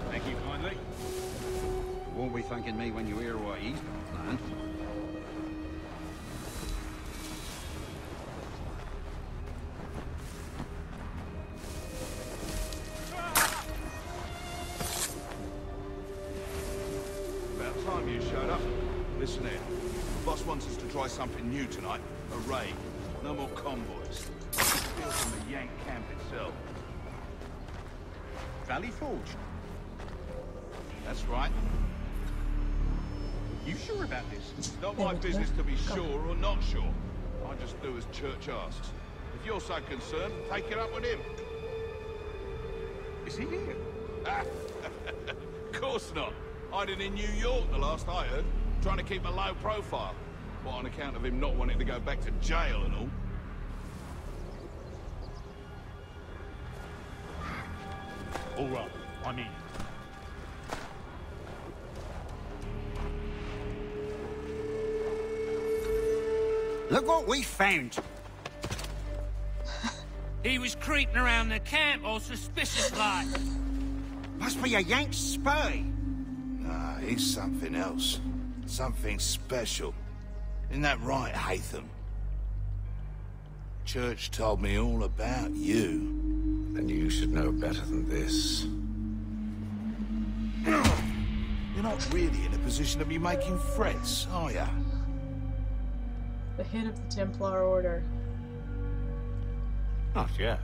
Thank you kindly. You won't be thanking me when you hear what he's got planned. About time you showed up. Listen here. Boss wants us to try something new tonight. A raid. No more convoys. Steal from the Yank camp itself. Valley Forge. That's right. You sure about this? It's not my business to be sure or not sure. I just do as Church asks. If you're so concerned, take it up with him. Is he here? Of course not. Hiding in New York, the last I heard. Trying to keep a low profile. What, on account of him not wanting to go back to jail and all? All right, I'm in. Look what we found. He was creeping around the camp all suspicious-like. Must be a Yank spy. Nah, he's something else. Something special. Isn't that right, Hatham? Church told me all about you. Then you should know better than this. You're not really in a position to be making threats, are you? The head of the Templar Order. Not yet.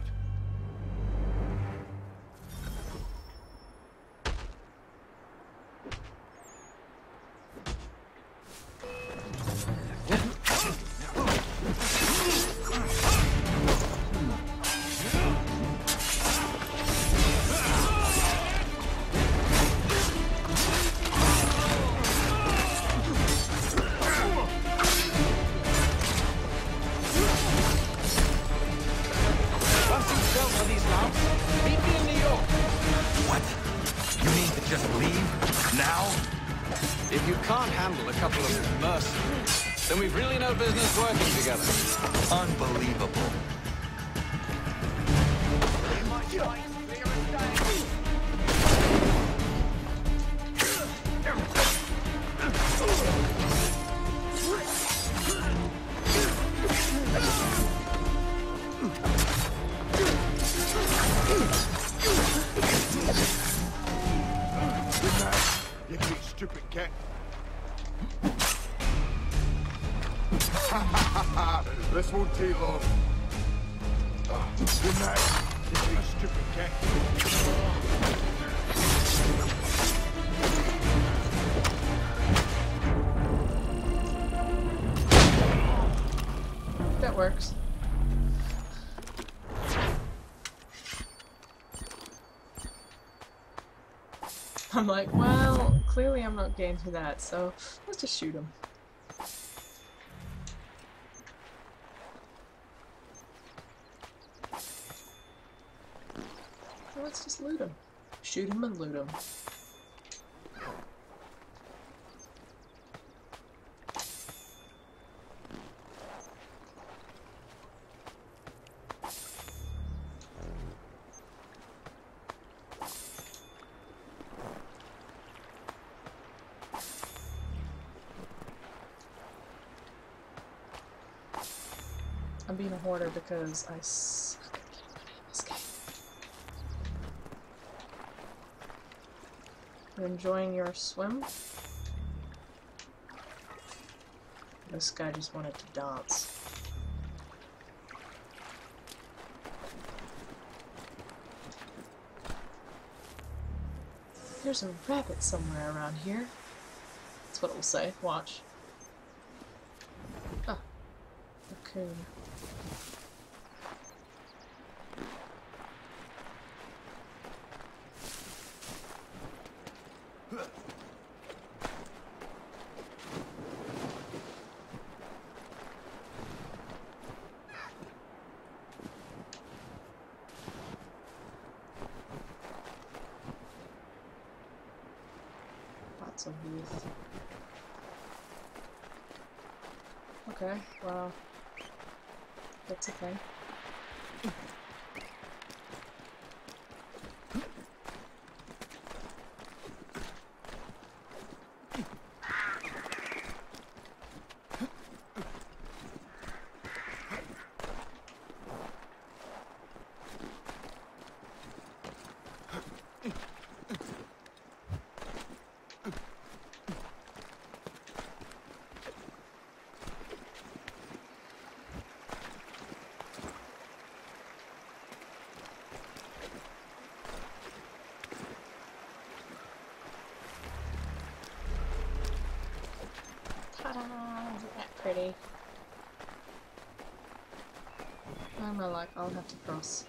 If you can't handle a couple of mercenaries, then we've really no business working together. Unbelievable. You keep stupid cat. This won't take long. Good night. You keep stupid cat. works. I'm like, well, clearly I'm not getting to that, so let's just shoot him. So let's just loot him. Shoot him and loot him. I'm being a hoarder because I suck at gambling in this game. You're enjoying your swim? This guy just wanted to dance. There's a rabbit somewhere around here. That's what it will say. Watch. Ah. Okay. Lots of youth. Okay, well, that's a thing. Isn't that pretty? Oh my luck, I'll have to cross.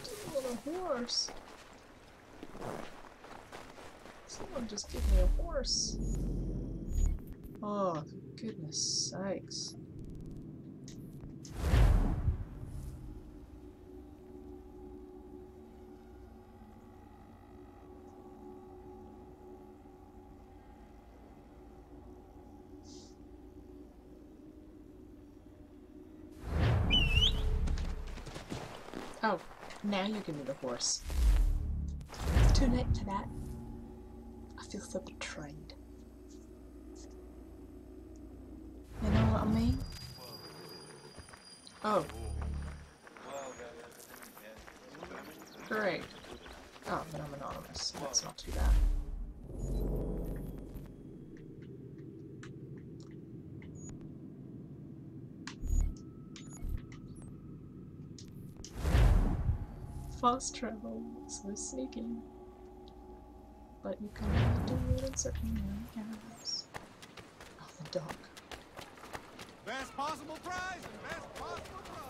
Just a little horse. Someone just give me a horse. Oh, for goodness sakes. Oh, now you give me the horse. It's too late for that. I feel so betrayed. You know what I mean? Oh. Great. Oh, but I'm anonymous. That's not too bad. Fast travel, so sneaking. But you can only do it in certain areas. Oh, the dog. Best possible prize and best possible prize.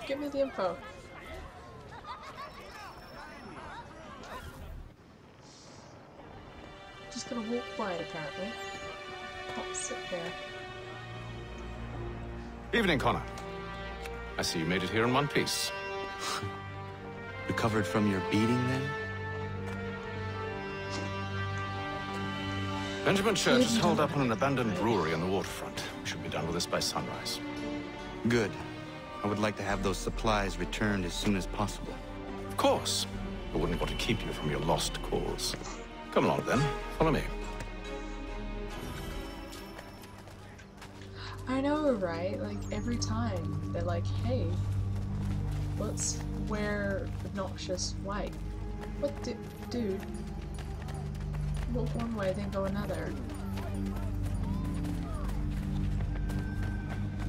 Give me the info. Just gonna walk by it apparently. Not sit there. Evening, Connor. I see you made it here in one piece. Recovered from your beating, then? Benjamin Church is holed up on an abandoned brewery on the waterfront. We should be done with this by sunrise. Good. I would like to have those supplies returned as soon as possible. Of course. I wouldn't want to keep you from your lost cause. Come along then. Follow me. I know, right? Like, every time they're like, hey, let's wear obnoxious white. What, dude? Walk one way, then go another.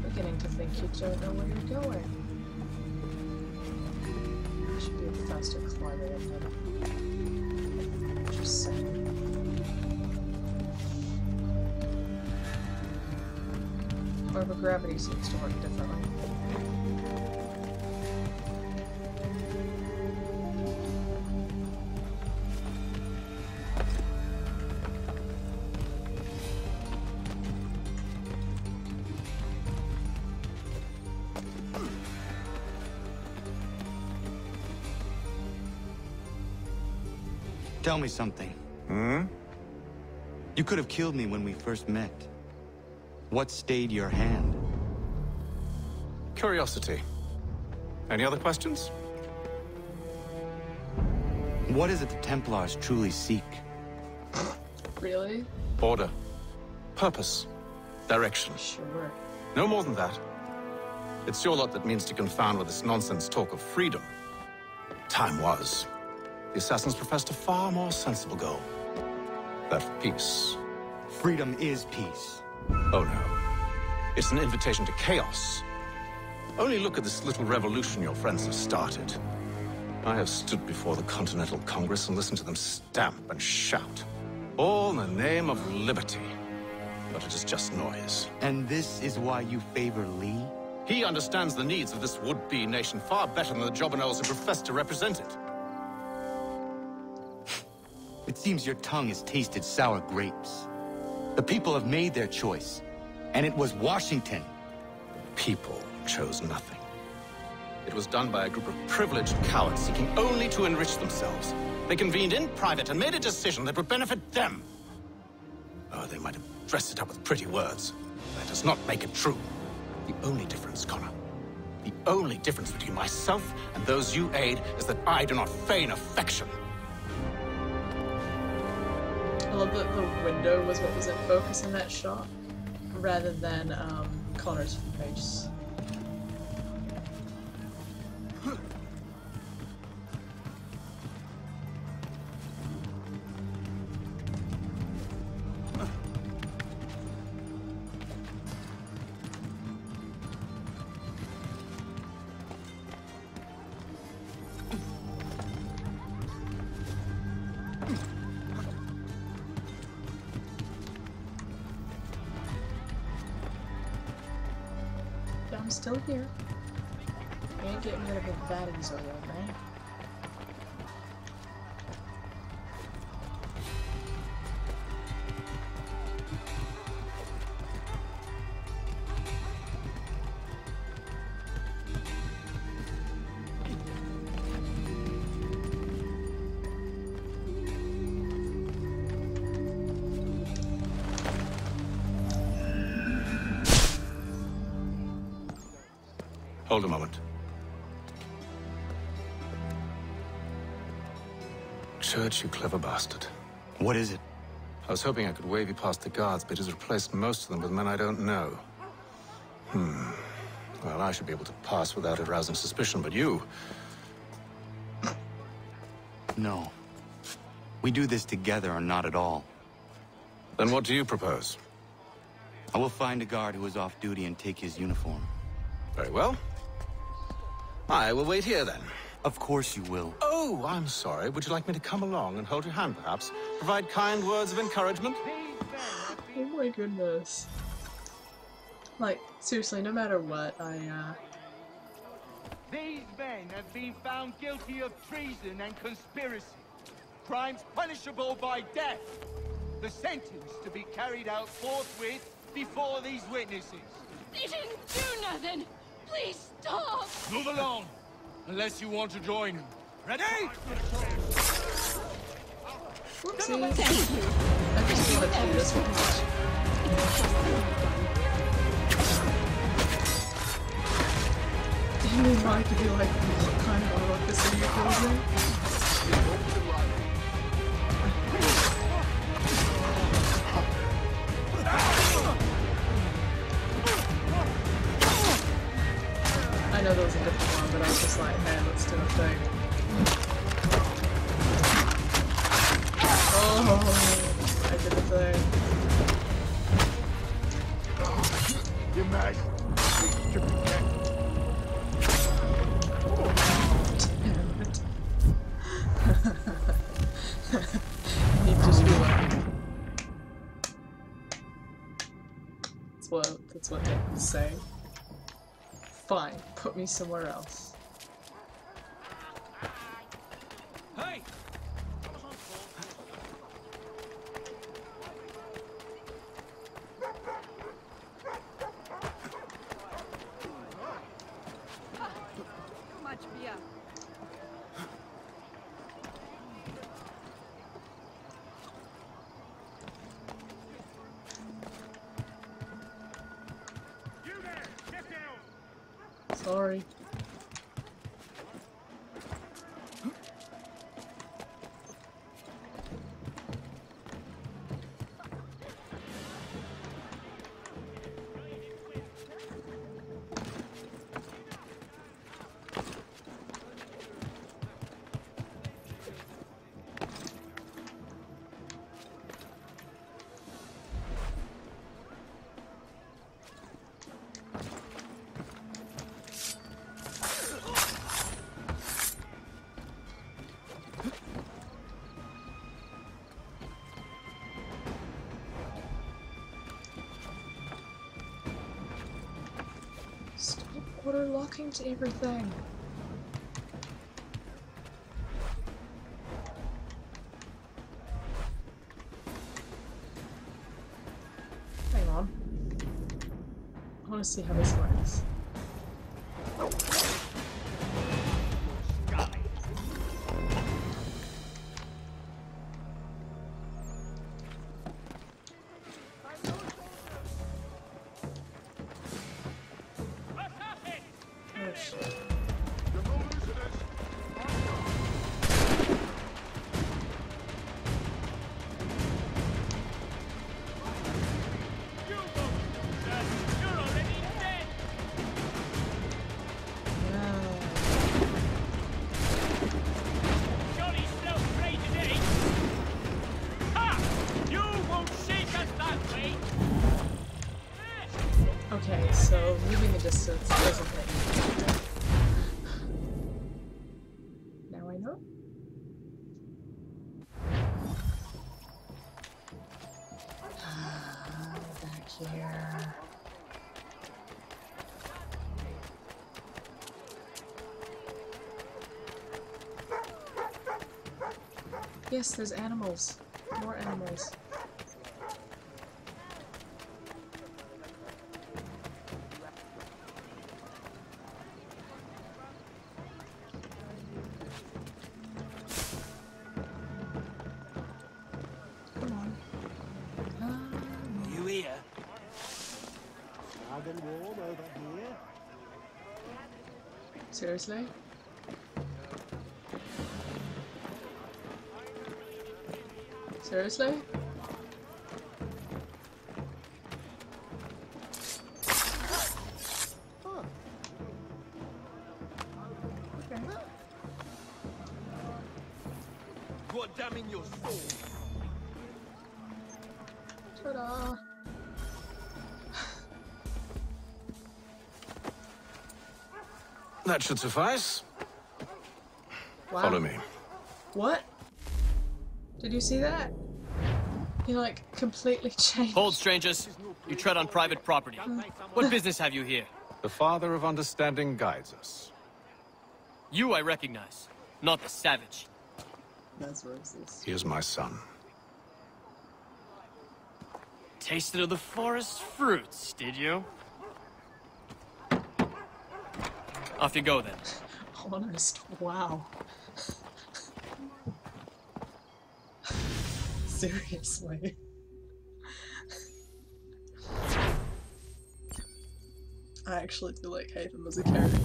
Beginning to think you don't know where you're going. I should be a faster climber than him. Just saying. However, gravity seems to work differently. Tell me something. Hmm? You could have killed me when we first met. What stayed your hand? Curiosity. Any other questions? What is it the Templars truly seek? Really? Order. Purpose. Direction. Sure. No more than that. It's your lot that means to confound with this nonsense talk of freedom. Time was. The assassins professed a far more sensible goal. That of peace. Freedom is peace. Oh no. It's an invitation to chaos. Only look at this little revolution your friends have started. I have stood before the Continental Congress and listened to them stamp and shout. All in the name of liberty. But it is just noise. And this is why you favor Lee? He understands the needs of this would-be nation far better than the jobberknolls who profess to represent it. It seems your tongue has tasted sour grapes. The people have made their choice, and it was Washington. People chose nothing. It was done by a group of privileged cowards seeking only to enrich themselves. They convened in private and made a decision that would benefit them. Oh, they might have dressed it up with pretty words. That does not make it true. The only difference, Connor, the only difference between myself and those you aid is that I do not feign affection. I love that the window was what was in focus in that shot, rather than Connor's face. I'm still here. You ain't getting rid of it that easily, man. Hold a moment. Church, you clever bastard. What is it? I was hoping I could wave you past the guards, but he's replaced most of them with men I don't know. Well, I should be able to pass without arousing suspicion, but you... No. We do this together or not at all. Then what do you propose? I will find a guard who is off duty and take his uniform. Very well. I will wait here, then. Of course you will. Oh, I'm sorry. Would you like me to come along and hold your hand, perhaps? Provide kind words of encouragement? Oh my goodness. Like, seriously, no matter what, These men have been found guilty of treason and conspiracy. Crimes punishable by death. The sentence to be carried out forthwith before these witnesses. They didn't do nothing! Please stop! Move along, unless you want to join them. Ready? Whoopsie. I just wanted to do this one. tried to be like, what kind of ruckus are you causing? I know there was a different one, but I was just like, man, let's do a thing. Oh, I did the thing. You mad? Stupid cat. You just do it. That's what Nick was saying. Fine, put me somewhere else. Hey! Too much beer. Sorry. Stop auto locking to everything. Hang on. I want to see how this works. Oh shit. Okay, so moving the distance doesn't hit me. Now I know. Back here. Yes, there's animals. More animals. You here? Snug and warm over here. Seriously? Seriously? Huh. Okay. God damn in your soul. Ta-da! That should suffice. Wow. Follow me. What? Did you see that? He like completely changed. Hold, strangers. You tread on private property. What business have you here? The Father of Understanding guides us. You I recognize, not the savage. That's racist. He is my son. Tasted of the forest fruits, did you? Off you go then. Honest, wow. Seriously. I actually do like Haytham as a character.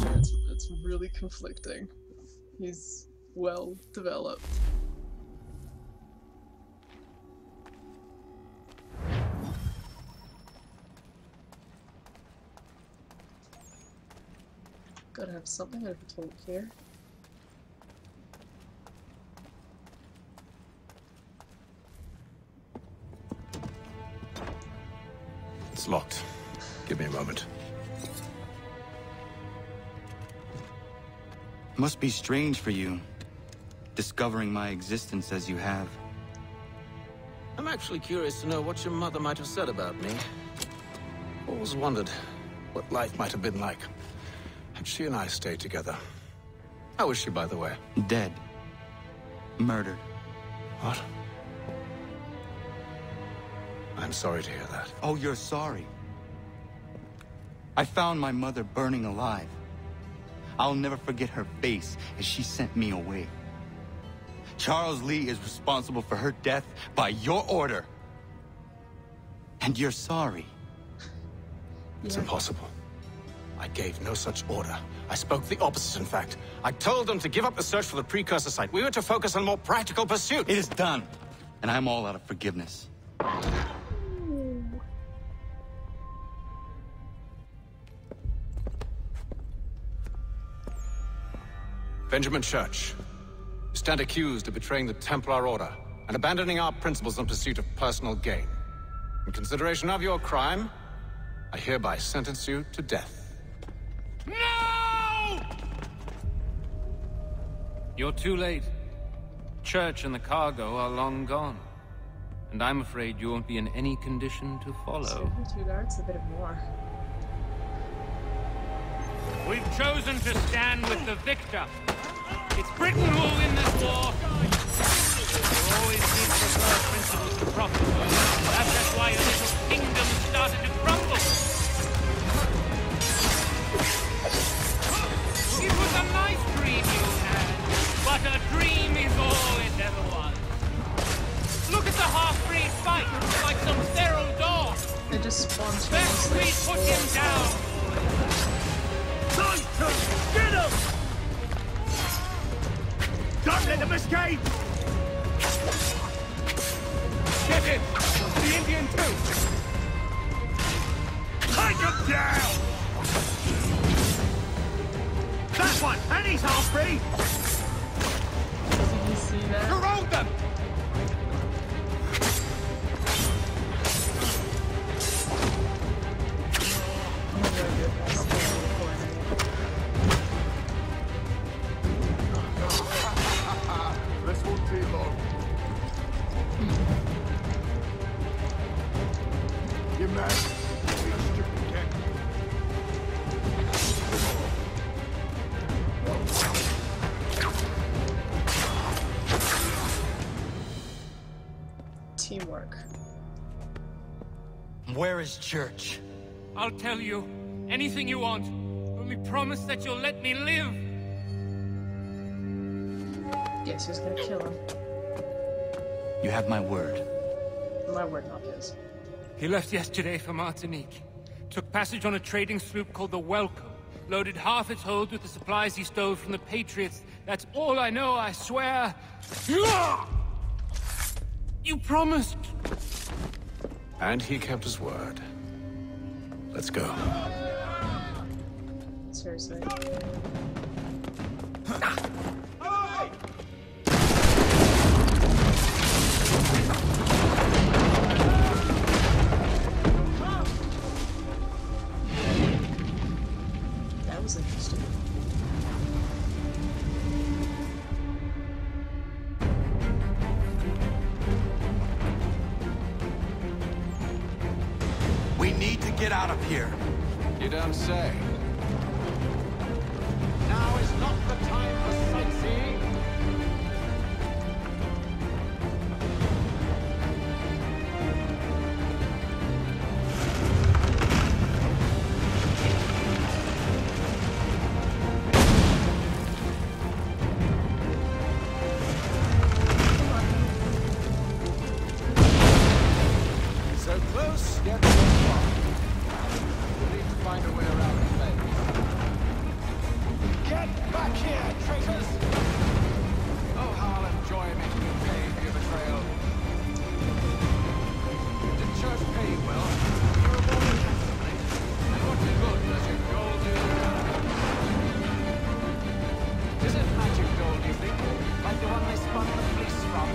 It's really conflicting. He's well developed. Gotta have something over talk here. It's locked. Give me a moment. Must be strange for you, discovering my existence as you have. I'm actually curious to know what your mother might have said about me. Always wondered what life might have been like had she and I stayed together. How is she, by the way? Dead. Murdered. What? I'm sorry to hear that. Oh, you're sorry? I found my mother burning alive. I'll never forget her face as she sent me away. Charles Lee is responsible for her death by your order. And you're sorry. It's impossible. I gave no such order. I spoke the opposite, in fact. I told them to give up the search for the precursor site. We were to focus on more practical pursuits. It is done. And I'm all out of forgiveness. Benjamin Church, you stand accused of betraying the Templar Order and abandoning our principles in pursuit of personal gain. In consideration of your crime, I hereby sentence you to death. No! You're too late. Church and the cargo are long gone. And I'm afraid you won't be in any condition to follow. 2 guards, a bit more. We've chosen to stand with the victor. It's Britain who will win this war. You always need to prefer principles to profit. That's why your little kingdom started to crumble. It was a nice dream you had, but a dream is all it ever was. Look at the half-breed fight, like some feral dog. They just spawned. Best we put him down. Get him! Don't let them escape! Get him! The Indian too! Take him down! That one! And he's half-breed! Did you see that? Corrode them! This won't take long. You mad? You stupid cat. Teamwork. Where is Church? I'll tell you. Anything you want. Only promise that you'll let me live. Guess who's gonna kill him? You have my word. My word, not his. He left yesterday for Martinique. Took passage on a trading sloop called the Welcome. Loaded half its hold with the supplies he stole from the Patriots. That's all I know, I swear. You promised. And he kept his word. Let's go. Seriously. That was interesting. We need to get out of here. You don't say. Now is not the time for sightseeing. So close, yet so far. We need to find a way around that. Get back here, traitors! Oh, how I'll enjoy making you pay for your betrayal. Did church pay you well? You were born handsomely. And what good does your gold do? Is it magic gold, you think? Like the one they spun the fleece from?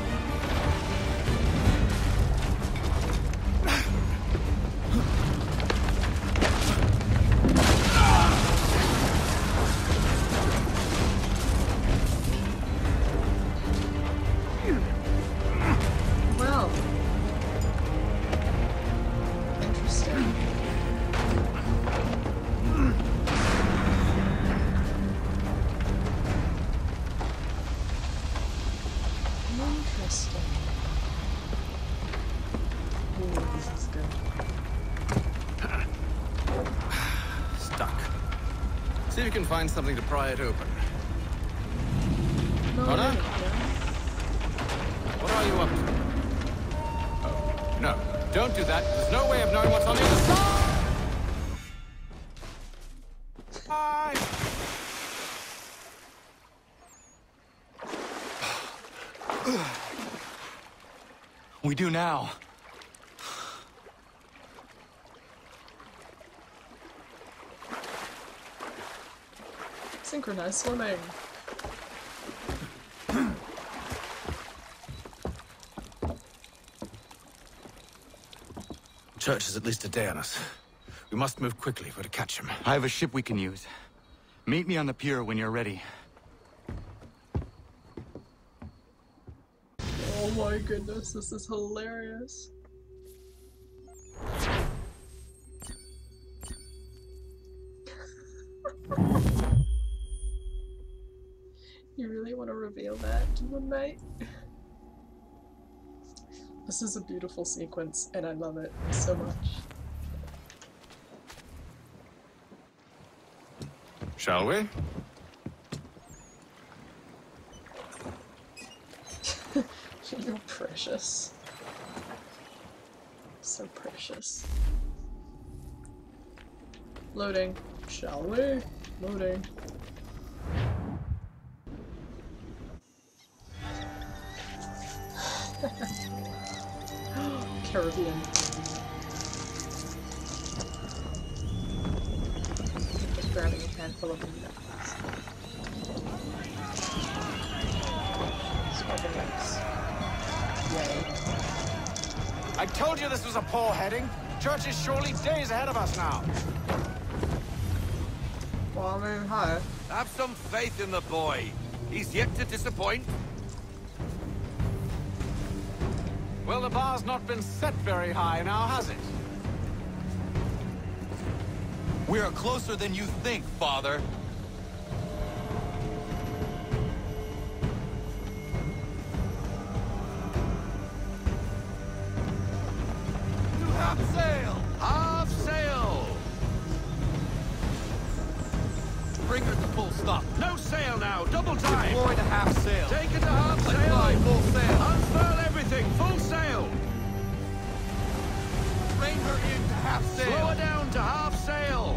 Well, interesting. Interesting. Ooh, this is good. Stuck. See if you can find something to pry it open. No, Connor? no. What are you up to? Oh, no. Don't do that. There's no way of knowing what's on the other side! We do now. Synchronized swimming. Church is at least a day on us. We must move quickly if we're to catch him. I have a ship we can use. Meet me on the pier when you're ready. Oh my goodness, this is hilarious. You really want to reveal that to the night? This is a beautiful sequence, and I love it so much. Shall we? You're precious. So precious. Loading. Shall we? Loading. Caribbean. Just grabbing a handful of nuts. Smoking nuts. Yay. I told you this was a poor heading. Church is surely days ahead of us now. Well, I mean, hi. Have some faith in the boy. He's yet to disappoint. Well, the bar's not been set very high now, has it? We are closer than you think, Father. To half sail! Half sail! Bring her to full stop. No sail now! Double time! Deploy to half sail. Take it to half sail! Apply full sail. Unfurl everything! Full sail! Bring her in to half sail. Slow her down to half sail!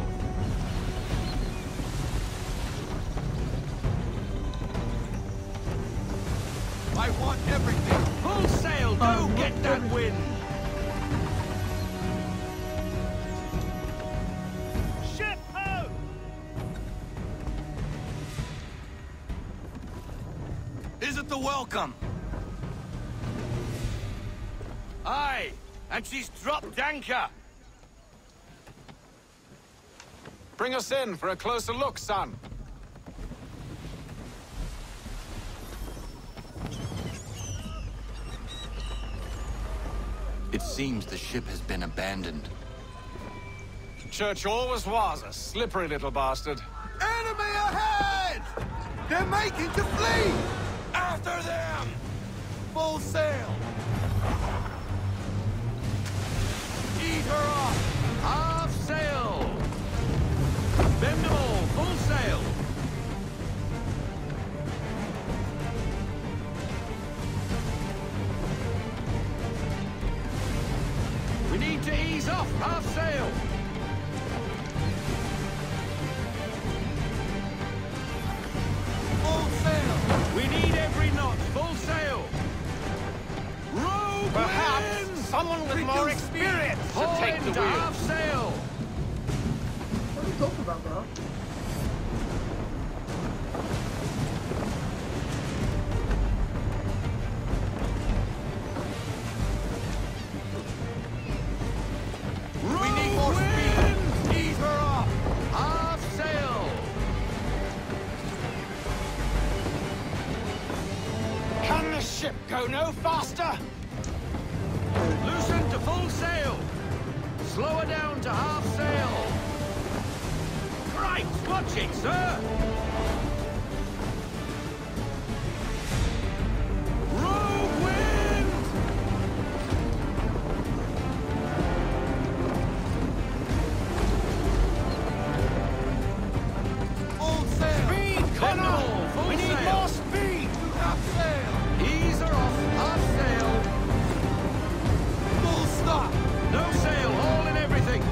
I want everything. Full sail! Go get that wind! Ship out! Is it the welcome? Aye! And she's dropped anchor! Bring us in for a closer look, son. It seems the ship has been abandoned. Church always was a slippery little bastard. Enemy ahead! They're making to flee! After them! Full sail! Eat her off! Half sail! Bend them all! Full sail! We need to ease off! Half sail! faster! Loosen to full sail! Slow her down to half sail! Right, watch it, sir! Rogue wind! Full sail! Speed, Connor! We need more speed! Half sail! Ease her off, half sail! Full stop! No sail, all in everything!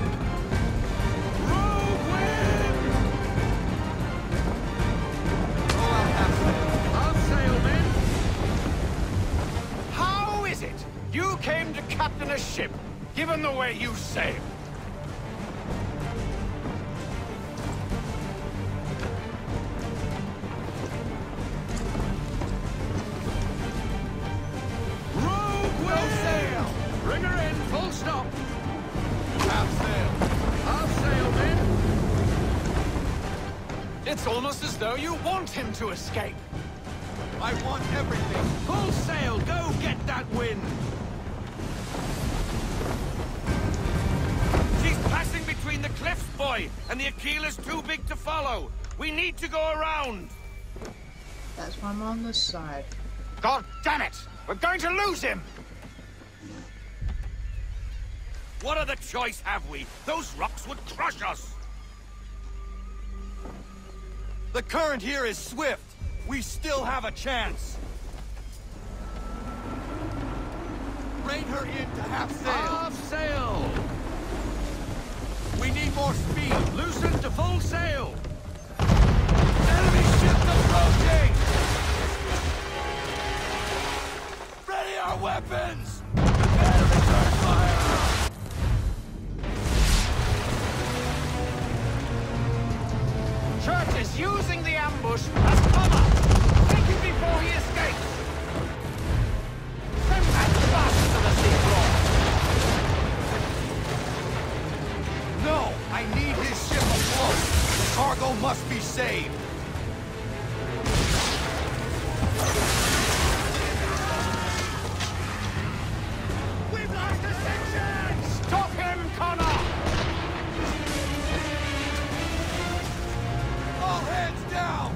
Rogue wind! Half sail, men! How is it you came to captain a ship, given the way you sail? Rogue wind! Sail! Bring her in, full stop! Half sail! Half sail, men! It's almost as though you want him to escape. I want everything! Full sail, go get that wind! She's passing between the cliffs, boy, and the Aquila's too big to follow. We need to go around. That's why I'm on this side. God damn it! We're going to lose him! What other choice have we? Those rocks would crush us! The current here is swift. We still have a chance. Rein her in to half sail. Half sail! We need more speed. Loosen to full sail! Enemy ship approaching! Ready our weapons! Prepare to return fire! Church is using the ambush as cover! Take him before he escapes! Send that bastard to the seafloor! No! I need his ship afloat! The cargo must be saved! We've lost the section! Stop him, Connor! All hands down!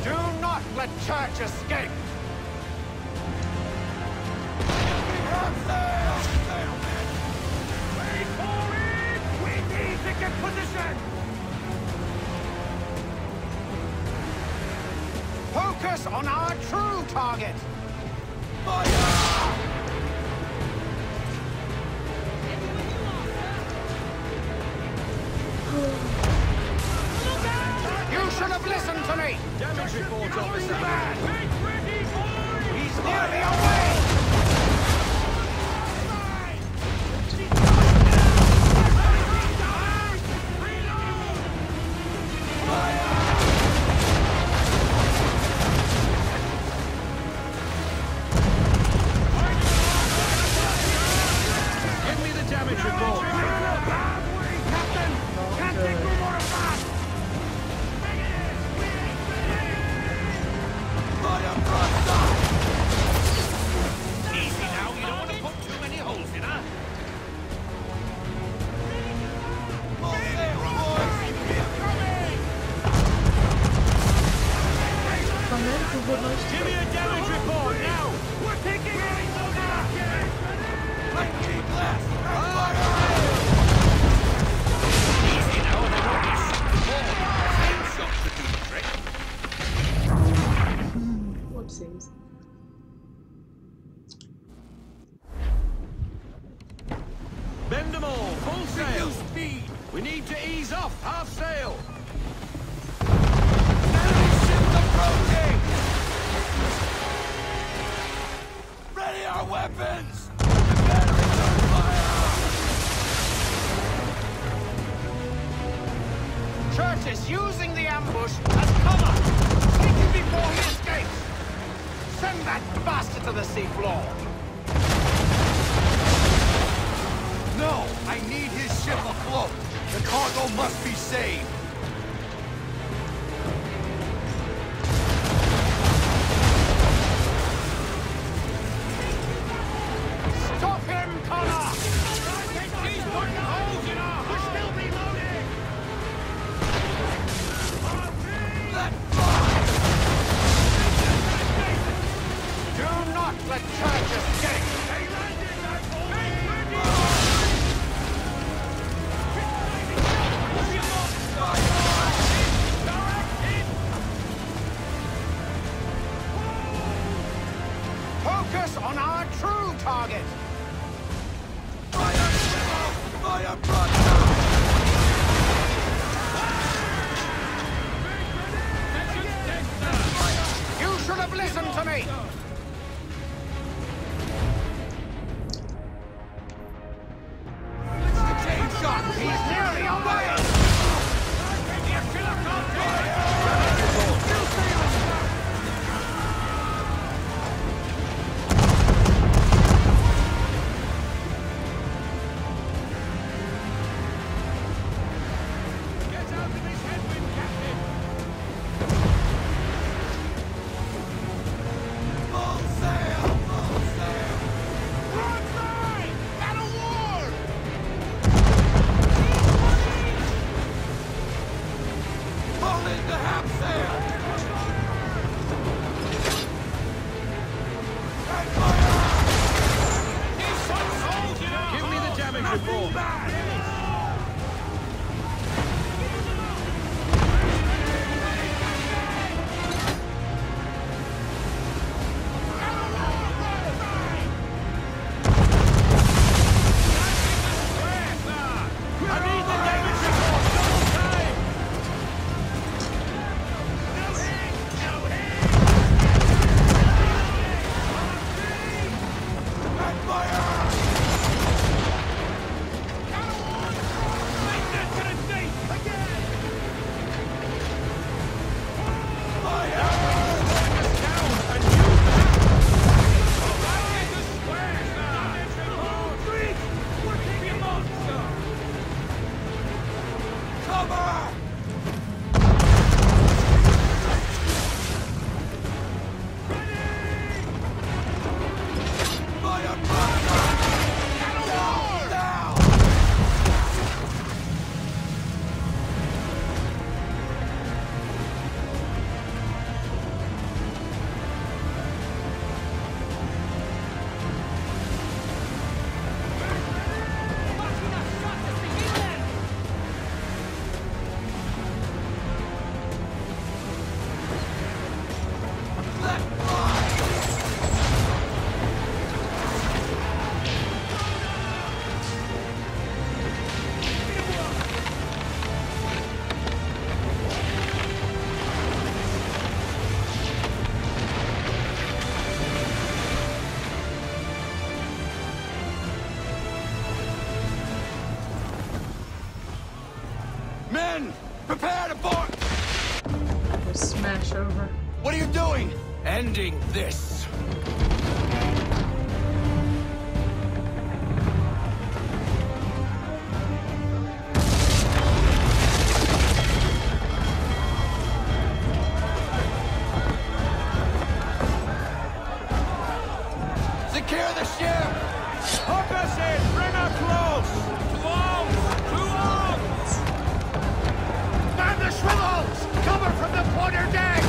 Do not let Church escape! Half sail! Sail, men! Wait for it! We need to get position! Focus on our true target! Fire! You should have listened to me! Damage report, officer. He's nearly away! Give me the damage report. Captain! Can't take no more of that! Easy now, you don't want to put too many holes in her. Give me a damage report now! We're taking it! Lightning blast! Easy now, and they won't be shot before. Same shot to do the trick. Whoopsies. Bend them all, full sail! Speed! We need to ease off, half sail! Enemy ship approaching! Ready our weapons! Prepare to return fire! Church is using the ambush as cover! Take him before he escapes! Send that bastard to the seafloor! No! I need his ship afloat! The cargo must be saved! Men, prepare to board! Just smash over. What are you doing? Ending this. Secure the ship! Hook us in! Bring her close! To arms! To arms! Man the swivels! Cover from the quarter deck!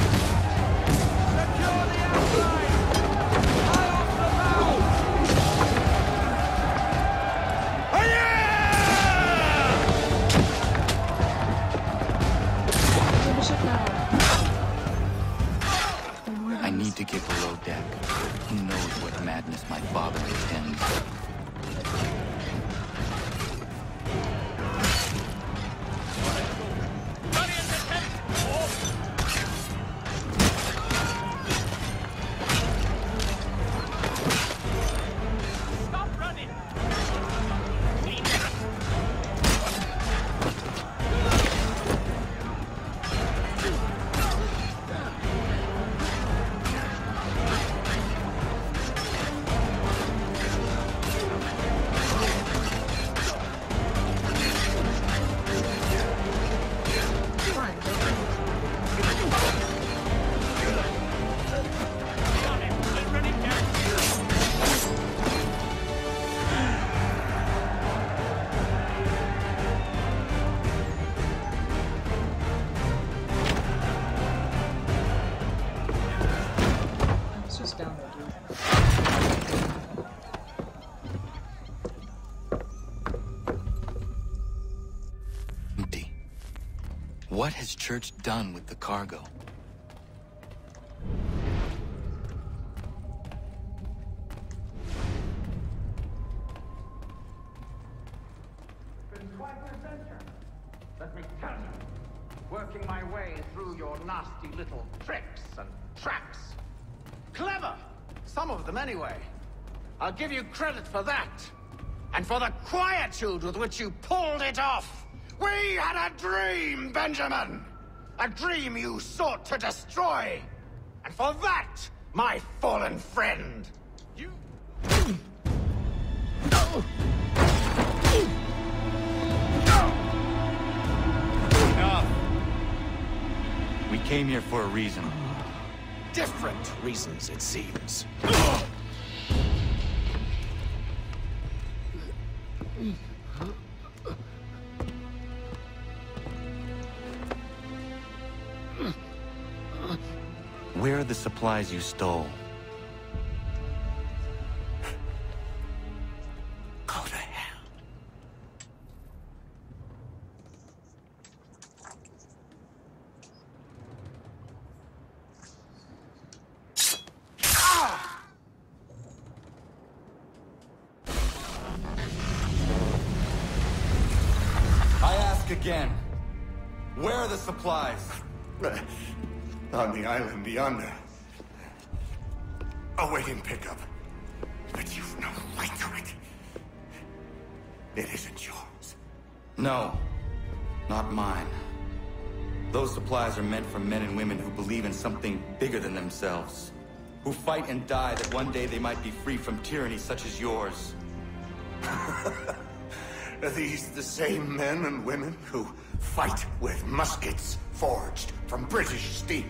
Secure the outside! High off the bow! I need to get below deck. Who knows what madness my father intends? What has Church done with the cargo? Been quite an adventure. Let me tell you. Working my way through your nasty little tricks and traps. Clever! Some of them anyway. I'll give you credit for that. And for the quietude with which you pulled it off. We had a dream, Benjamin! A dream you sought to destroy! And for that, my fallen friend, you... Enough! We came here for a reason. Different reasons, it seems. Where are the supplies you stole? Go to hell. again. Where are the supplies? On the island yonder. Awaiting pickup. But you've no right to it. It isn't yours. No, not mine. Those supplies are meant for men and women who believe in something bigger than themselves. Who fight and die that one day they might be free from tyranny such as yours. Are these the same men and women who fight with muskets forged from British steel?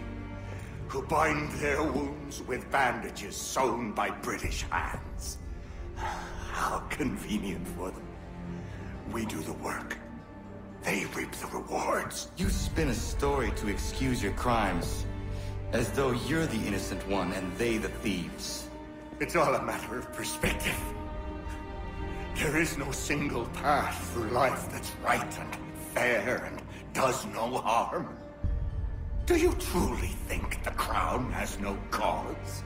Who bind their wounds with bandages sewn by British hands? How convenient for them. We do the work. They reap the rewards. You spin a story to excuse your crimes, as though you're the innocent one and they the thieves. It's all a matter of perspective. There is no single path through life that's right and fair and does no harm. Do you truly think the Crown has no cause?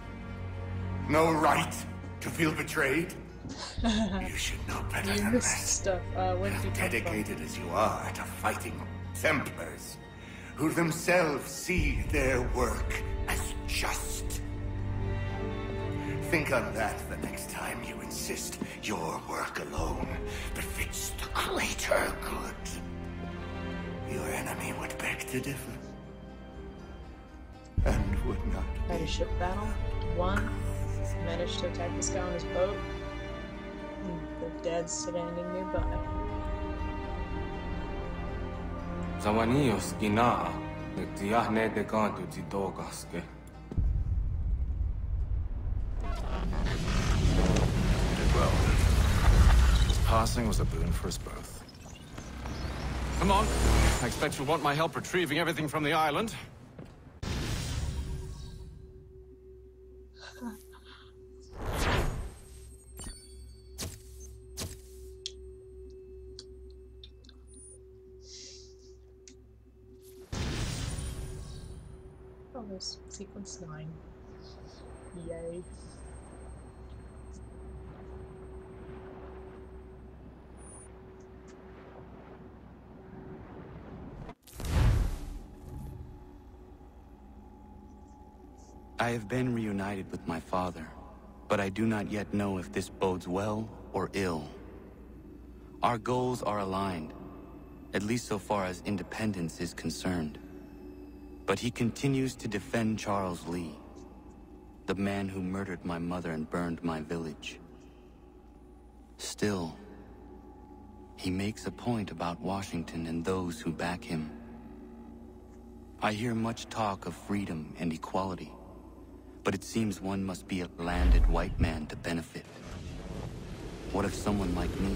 No right to feel betrayed? You should know better than that. Stuff. Dedicated as you are to fighting Templars, who themselves see their work as just. Think on that the next time you insist your work alone befits the greater good. Your enemy would beg to differ. And would not. Had a ship battle. Won. Managed to attack this guy on his boat. The dead standing nearby. Zawanios ginaa, netiahne de gantu tidogaske. Did well. His passing was a boon for us both. Come on. I expect you'll want my help retrieving everything from the island. Oh, there's sequence 9. Yay. I have been reunited with my father, but I do not yet know if this bodes well or ill. Our goals are aligned, at least so far as independence is concerned. But he continues to defend Charles Lee, the man who murdered my mother and burned my village. Still, he makes a point about Washington and those who back him. I hear much talk of freedom and equality, but it seems one must be a landed white man to benefit. What if someone like me,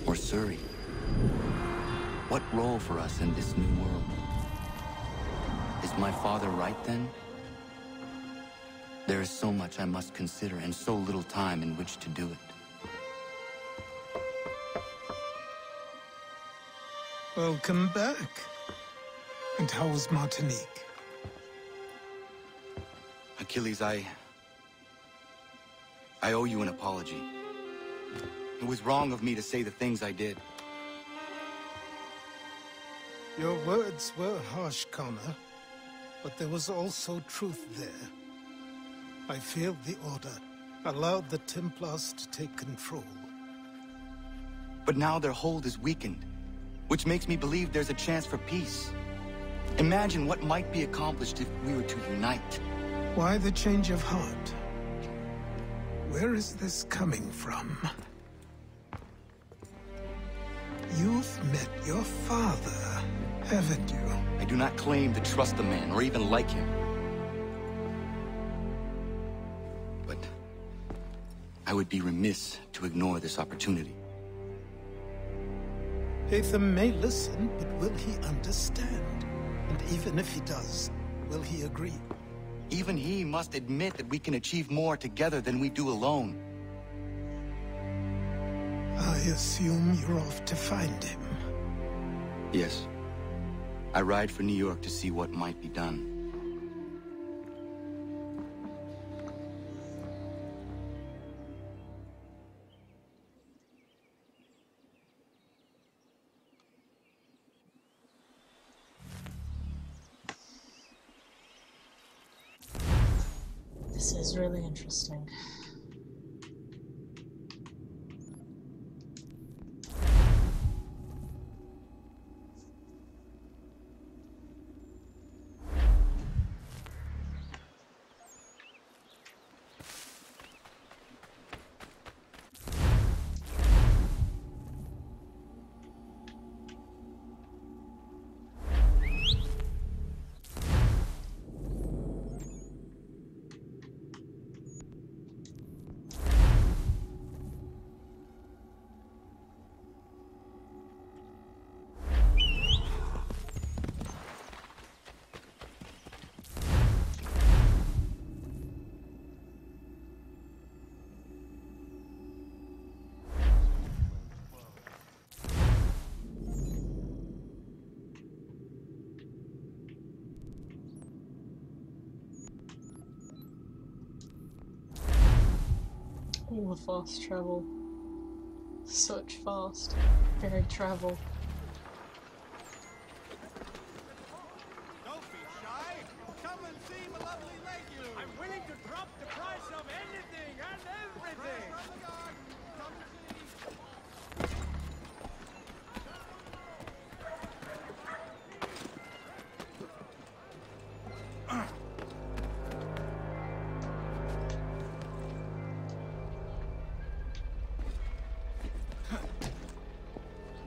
or Surrey? What role for us in this new world? Is my father right then? There is so much I must consider and so little time in which to do it. Welcome back. And how was Martinique? Achilles, I owe you an apology. It was wrong of me to say the things I did. Your words were harsh, Connor, but there was also truth there. I failed the Order, allowed the Templars to take control. But now their hold is weakened, which makes me believe there's a chance for peace. Imagine what might be accomplished if we were to unite. Why the change of heart? Where is this coming from? You've met your father, haven't you? I do not claim to trust the man or even like him. But I would be remiss to ignore this opportunity. Hatham may listen, but will he understand? And even if he does, will he agree? Even he must admit that we can achieve more together than we do alone. I assume you're off to find him. Yes. I ride for New York to see what might be done. This is really interesting. Oh, the fast travel. Such fast. Very travel. Don't be shy. Come and see my lovely lady. I'm willing to drop the price of anything and everything. Come and see.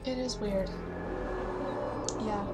It is weird. Yeah.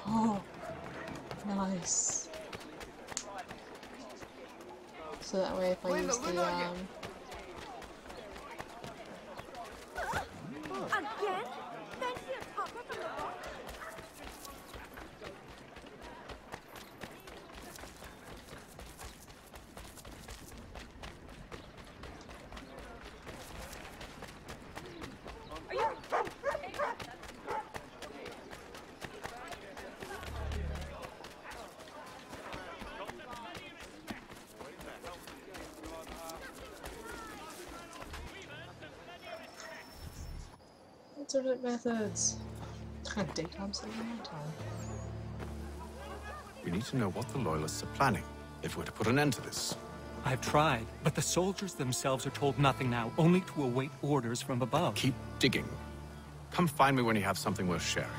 Oh, nice. So that way if I use the, Again? Fancy a topper from the box? Are you... alternate methods. Daytime saving nighttime. We need to know what the Loyalists are planning, if we're to put an end to this. I've tried, but the soldiers themselves are told nothing now, only to await orders from above. Keep digging. Come find me when you have something worth sharing.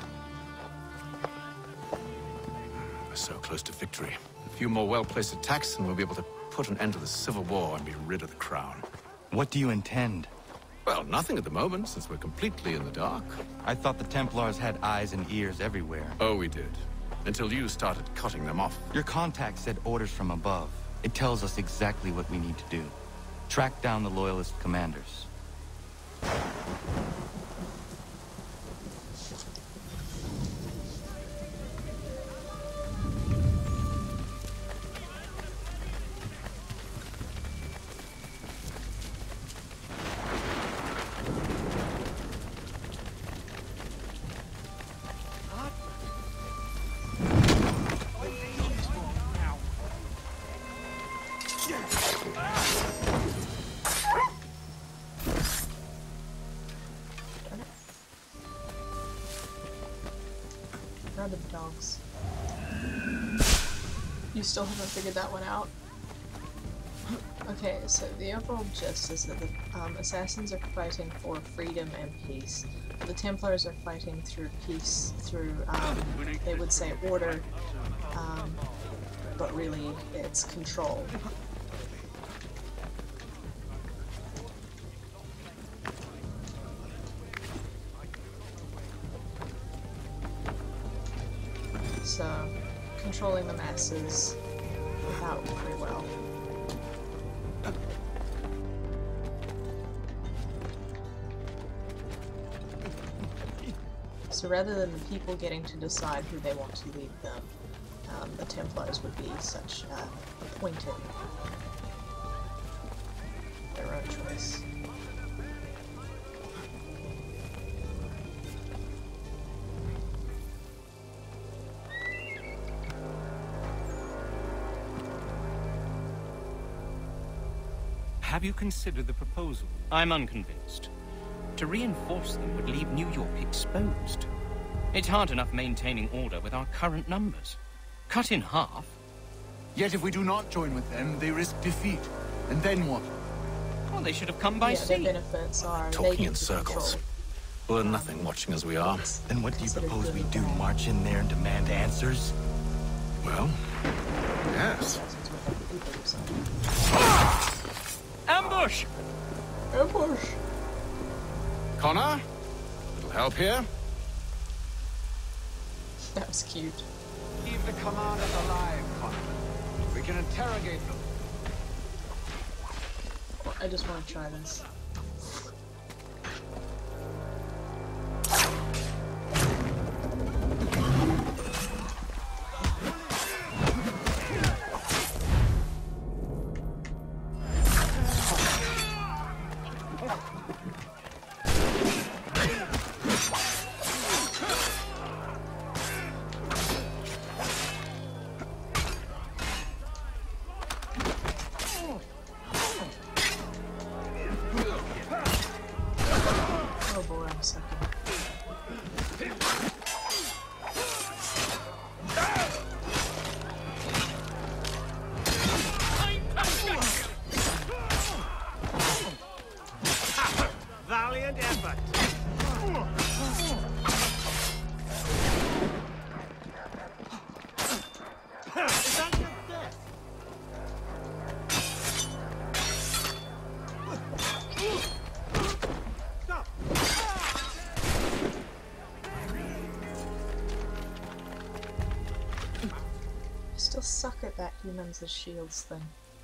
We're so close to victory. A few more well-placed attacks and we'll be able to put an end to the Civil War and be rid of the crown. What do you intend? Well, nothing at the moment, since we're completely in the dark. I thought the Templars had eyes and ears everywhere. Oh, we did. Until you started cutting them off. Your contact said orders from above. It tells us exactly what we need to do. Track down the Loyalist commanders. Round of dogs. You still haven't figured that one out? Okay, so the overall gist is that the assassins are fighting for freedom and peace. The Templars are fighting through peace, through, they would say order, but really it's control. So, controlling the masses without free will. So rather than the people getting to decide who they want to lead them, the Templars would be such appointed. Their own choice. Have you considered the proposal? I'm unconvinced. To reinforce them would leave New York exposed. It's hard enough maintaining order with our current numbers. Cut in half. Yet if we do not join with them, they risk defeat. And then what? Well, they should have come by sea. Their benefits are talking in circles. We'll learn nothing watching as we are. Then what do you propose we do? March in there and demand answers? Well, yes. Ambush! Ambush! Connor? Little help here? That was cute. Keep the commanders alive, Connor. We can interrogate them. I just want to try this. Valiant effort. Still suck at that humans as shields thing.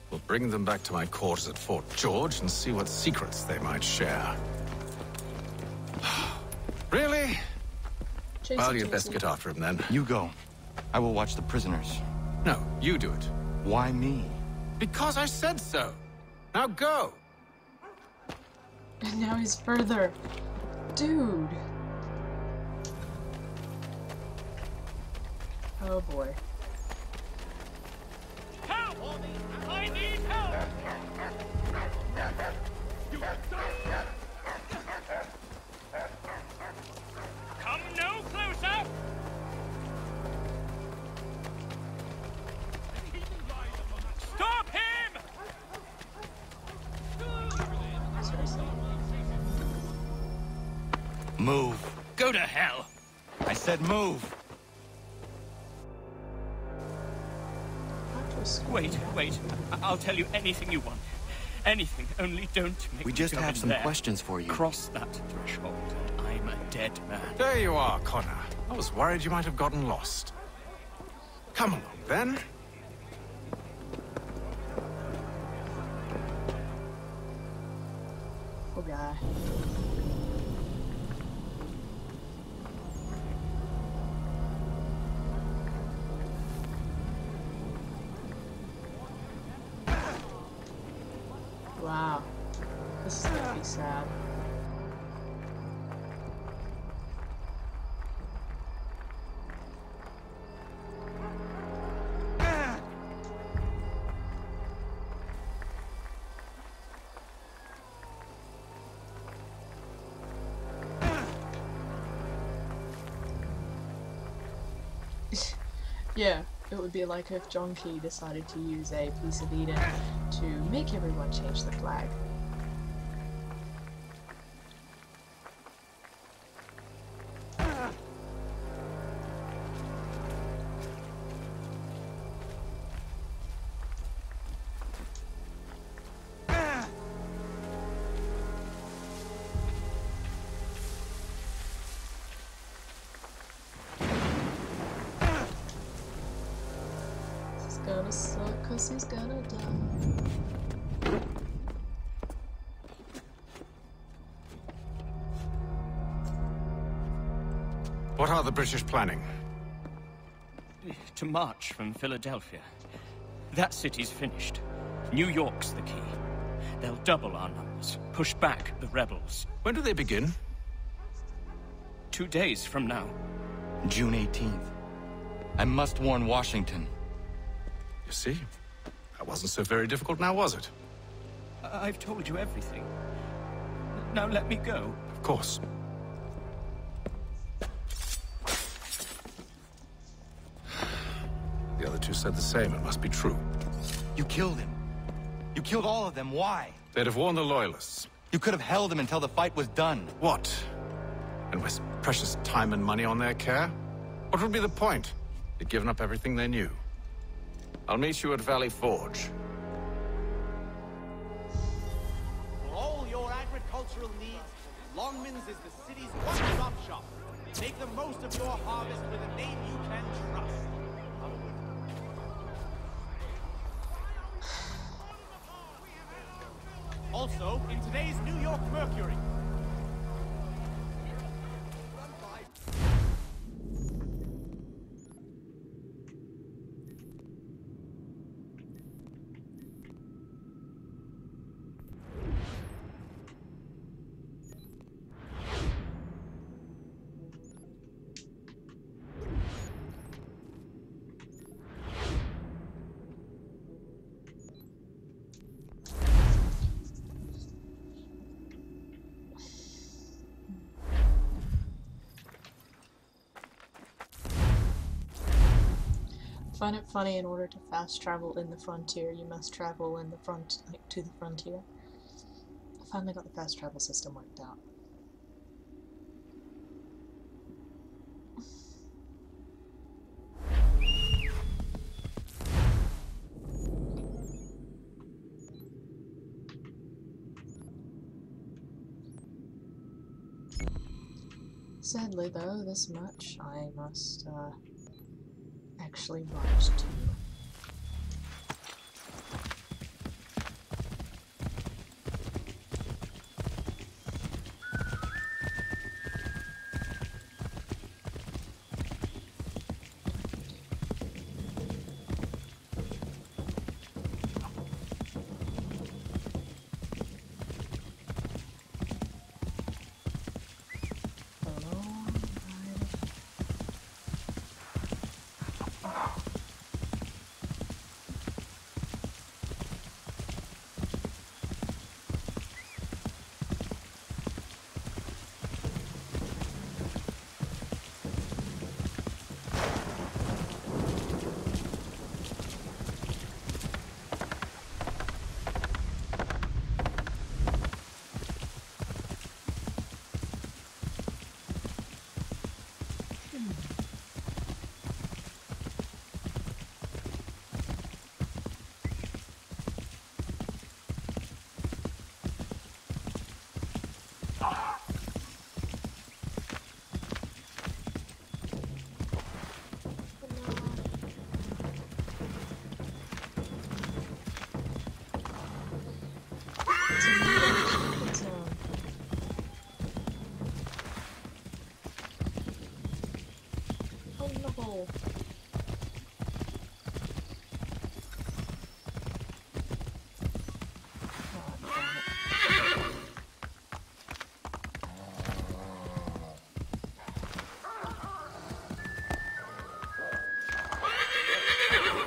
We'll bring them back to my quarters at Fort George and see what secrets they might share. Really? Well, you'd best get after him then. You go. I will watch the prisoners. No, you do it. Why me? Because I said so. Now go. And now he's further. Dude. Oh boy. Help! I need help! Come no closer! Stop him! Move. Go to hell! I said move. Wait. I'll tell you anything you want. Anything, only don't make We just me go have in some there. questions for you. Cross that threshold, and I'm a dead man. There you are, Connor. I was worried you might have gotten lost. Come along, then. Poor guy. Wow. This is gonna be sad. Yeah, it would be like if John Key decided to use a piece of Eden to make everyone change the flag. Gonna suck 'cause he's gonna die. What are the British planning? To march from Philadelphia. That city's finished. New York's the key. They'll double our numbers, push back the rebels. When do they begin? 2 days from now. June 18th. I must warn Washington. You see? That wasn't so very difficult now, was it? I've told you everything. Now let me go. Of course. The other two said the same. It must be true. You killed him. You killed all of them. Why? They'd have warned the Loyalists. You could have held him until the fight was done. What? And waste precious time and money on their care? What would be the point? They'd given up everything they knew. I'll meet you at Valley Forge. For all your agricultural needs, Longman's is the city's one-stop shop. Make the most of your harvest with a name you can trust. Also, in today's New York Mercury. I find it funny, in order to fast travel in the frontier, you must travel in the to the frontier. I finally got the fast travel system worked out. Sadly though, this much I must actually march to.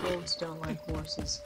Wolves don't like horses.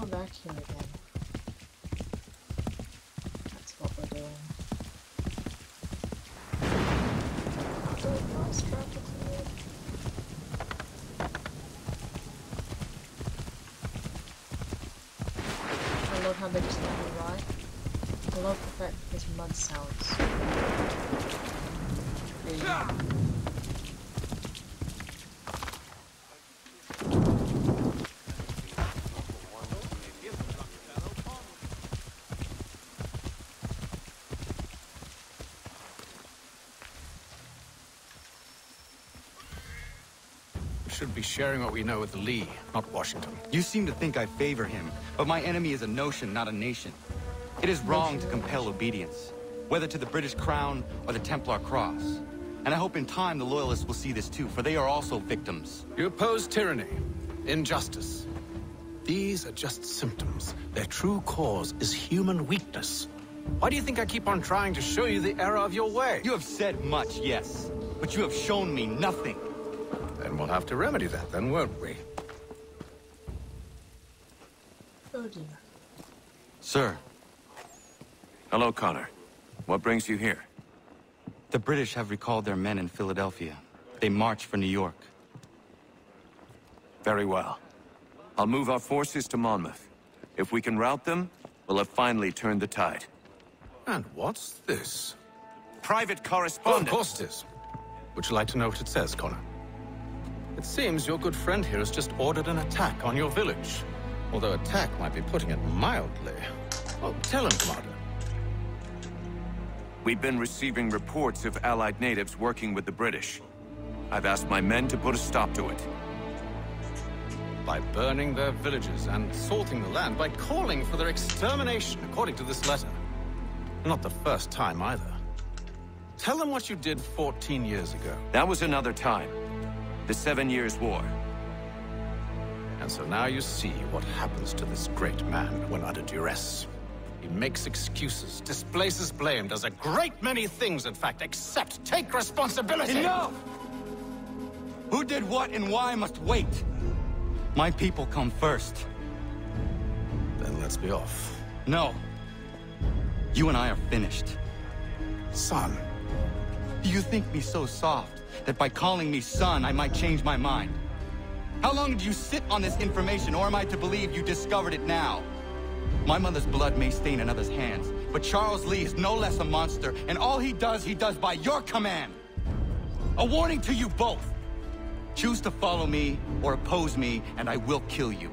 come back here again. That's what we're doing. I love how they just let me ride. I love the fact that there's mud sounds. Should be sharing what we know with Lee, not Washington. You seem to think I favor him, but my enemy is a notion, not a nation. It is wrong to compel obedience, whether to the British Crown or the Templar Cross. And I hope in time the Loyalists will see this too, for they are also victims. You oppose tyranny, injustice. These are just symptoms. Their true cause is human weakness. Why do you think I keep on trying to show you the error of your way? You have said much, yes, but you have shown me nothing. Then we'll have to remedy that, then, won't we? Oh dear. Sir. Hello, Connor. What brings you here? The British have recalled their men in Philadelphia. They march for New York. Very well. I'll move our forces to Monmouth. If we can rout them, we'll have finally turned the tide. And what's this? Private correspondence. Oh, of course it is. Would you like to know what it says, Connor? It seems your good friend here has just ordered an attack on your village. Although attack might be putting it mildly. Oh, tell him, Commander. We've been receiving reports of Allied natives working with the British. I've asked my men to put a stop to it. By burning their villages and salting the land, by calling for their extermination, according to this letter. Not the first time, either. Tell them what you did 14 years ago. That was another time. The 7 Years' War. And so now you see what happens to this great man when under duress. He makes excuses, displaces blame, does a great many things, in fact, except take responsibility! Enough! Who did what and why must wait. My people come first. Then let's be off. No. You and I are finished. Son. Do you think me so soft that by calling me son, I might change my mind? How long did you sit on this information, or am I to believe you discovered it now? My mother's blood may stain another's hands, but Charles Lee is no less a monster, and all he does by your command. A warning to you both. Choose to follow me or oppose me, and I will kill you.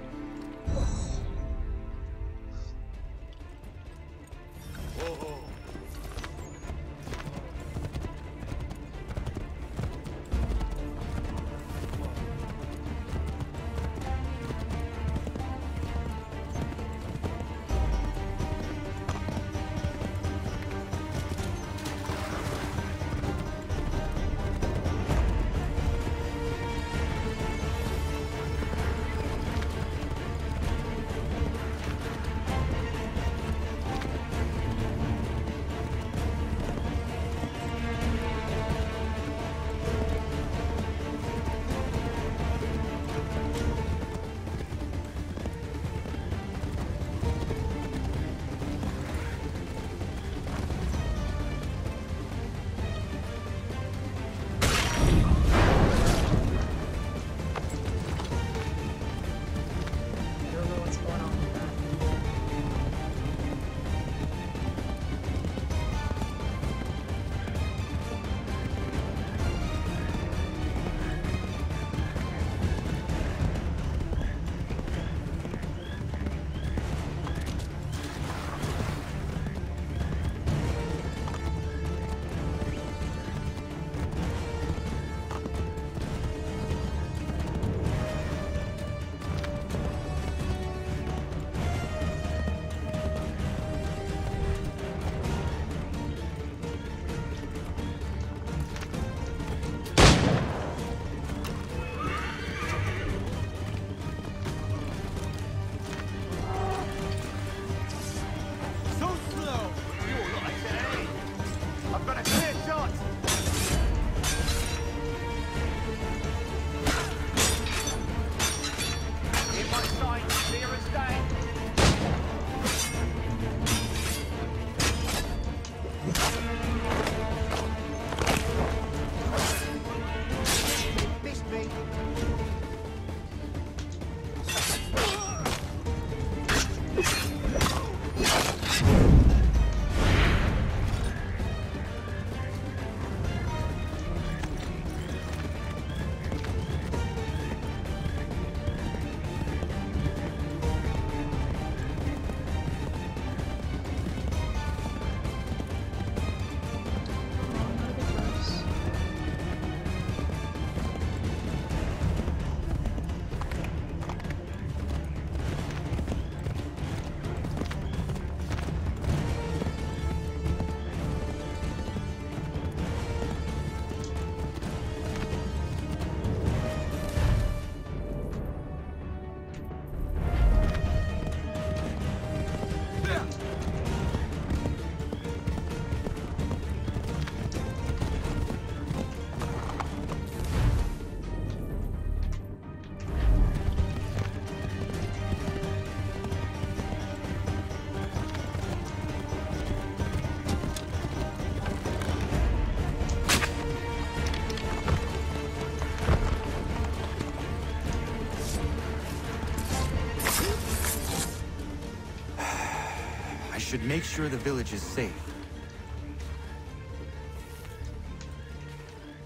should make sure the village is safe.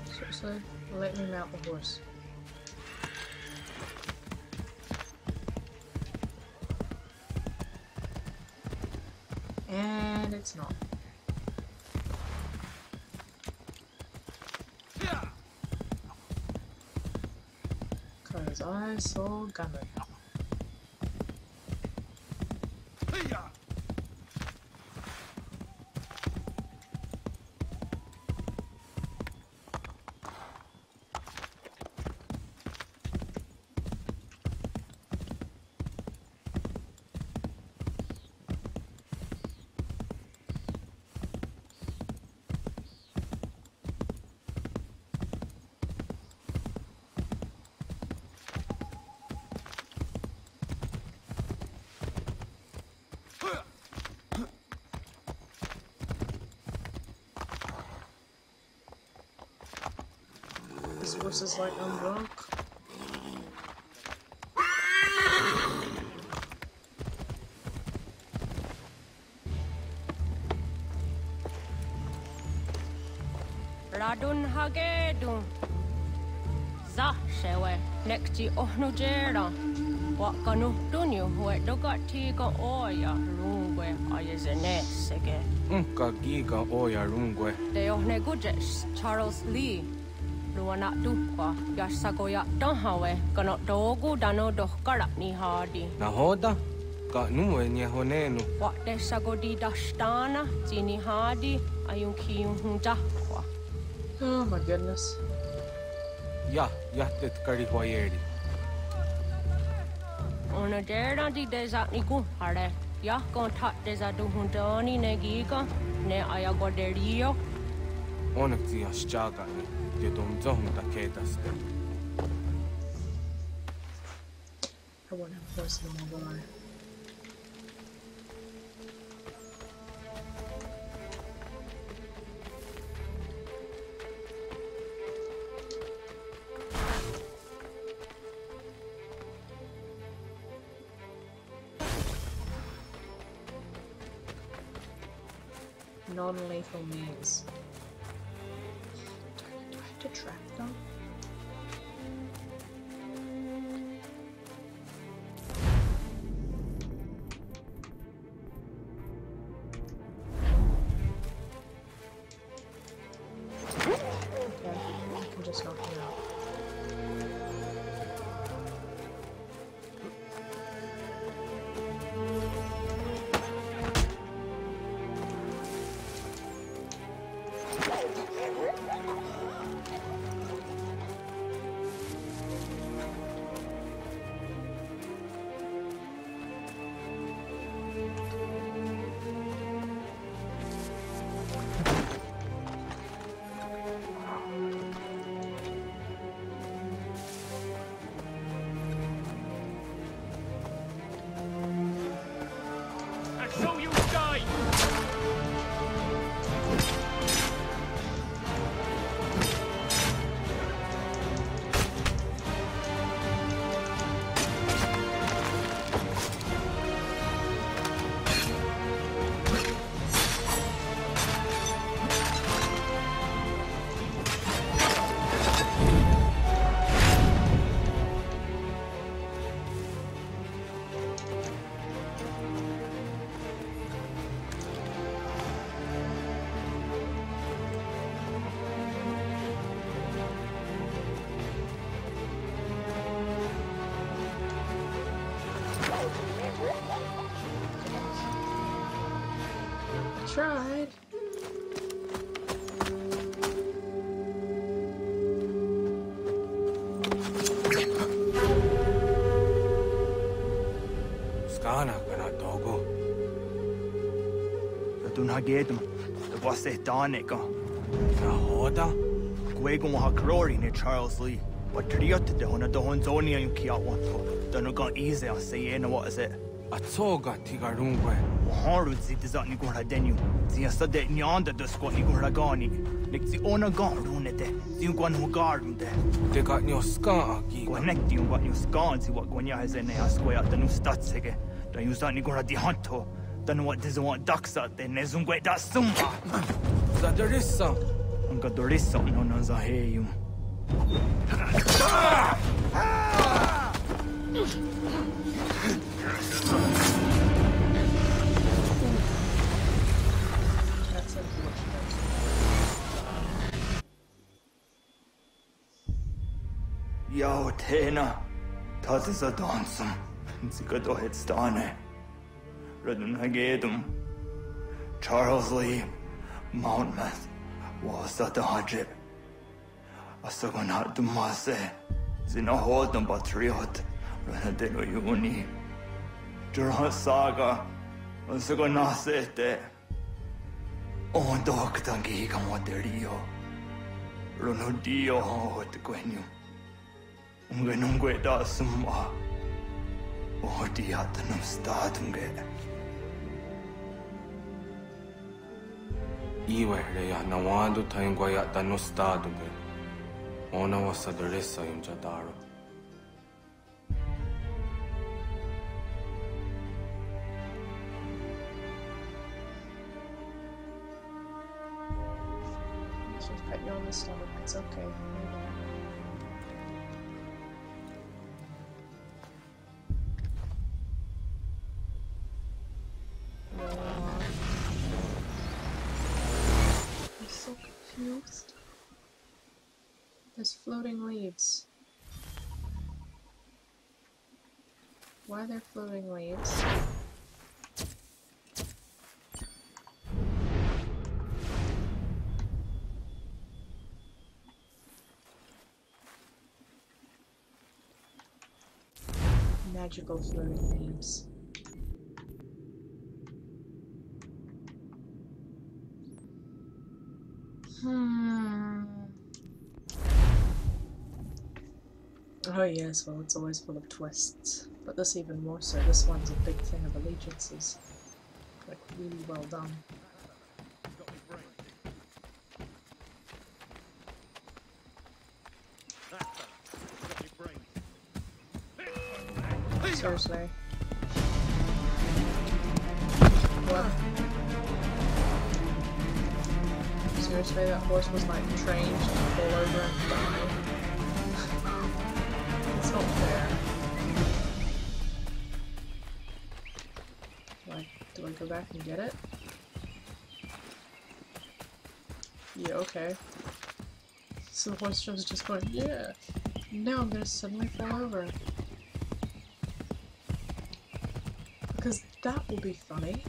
Seriously? Let me mount the horse. And it's not. Cause I saw gunner. This horse is like I'm drunk. Radun hagedun. Za shewe nekti ohnu jera. Wakanu dunyu hue dogati ga oya rungwe ayezene sege. Unka giga oya rungwe. De ohne gujes Charles Lee. Luana dukwa yasagoya donhawe kano dogu dano dohkara ni hadi. Nahoda? Ka numwe nye honenu. Wa de sagodi dashtana zini hadi ayunki hunjakwa. Oh my goodness. Ya kari hoyeri. Ona derda di deza ni hare. Ya kontak deza duhundani negiga ne ayagoderio. Onak ti ashjaga ni. I won't have a horse no more, will I? Non-lethal means. Do I have to trap them? Okay, I can just knock him out. Tried. Skana kana dogo. Radun hagedum. The boss said Danica. Nahoda? Gwego ha Crori ne Charles Lee. But Triot de Hona the Honzonia you Kia want to. Don't go easy, I'll say, what is it? Atsoga tigarungwe. Harud zit is on Nigura Denu. The Sada Nyanda the squat Nigura Gani. Nick the owner gone runete. You go who guard there. They got your scar. Connect you what you scan, see what Gonya has in a square at the new stats again. Don't use that Nigura di Hunto. Don't what doesn't want ducks out there, Nezungwe da Sumba. Zadarissa. Unga Dorissa no Nazaheyum. That's unfortunate. Yo, Tena. Das a dansum. Zika do Headstane. Redun Hagedum. Charles Lee. Mountmouth. Was at the Hajib. Asagonat Dumase. Zinahodum Batriot. Renadeno Uni. Jurha Saga. Asagonasete. On Doctangi Kamoterio. Ronodio Hot Gwenum. Ungenungue da Summa. Odiatanum Statunge. Iwereya Nawando Tangwaya Danostadube. Ona was Sadarissa in Jadaro. She's put you on the stomach, it's okay. I'm so confused. There's floating leaves. Why are there floating leaves? Magical floating leaves. Oh yes, well it's always full of twists. But this even more so. This one's a big thing of allegiances. Like, really well done. Seriously. What? Seriously, that horse was like trained to fall over and die. It's not fair. Do I go back and get it? Yeah, okay. So the horse was just going, yeah. Now I'm gonna suddenly fall over. Because that will be funny.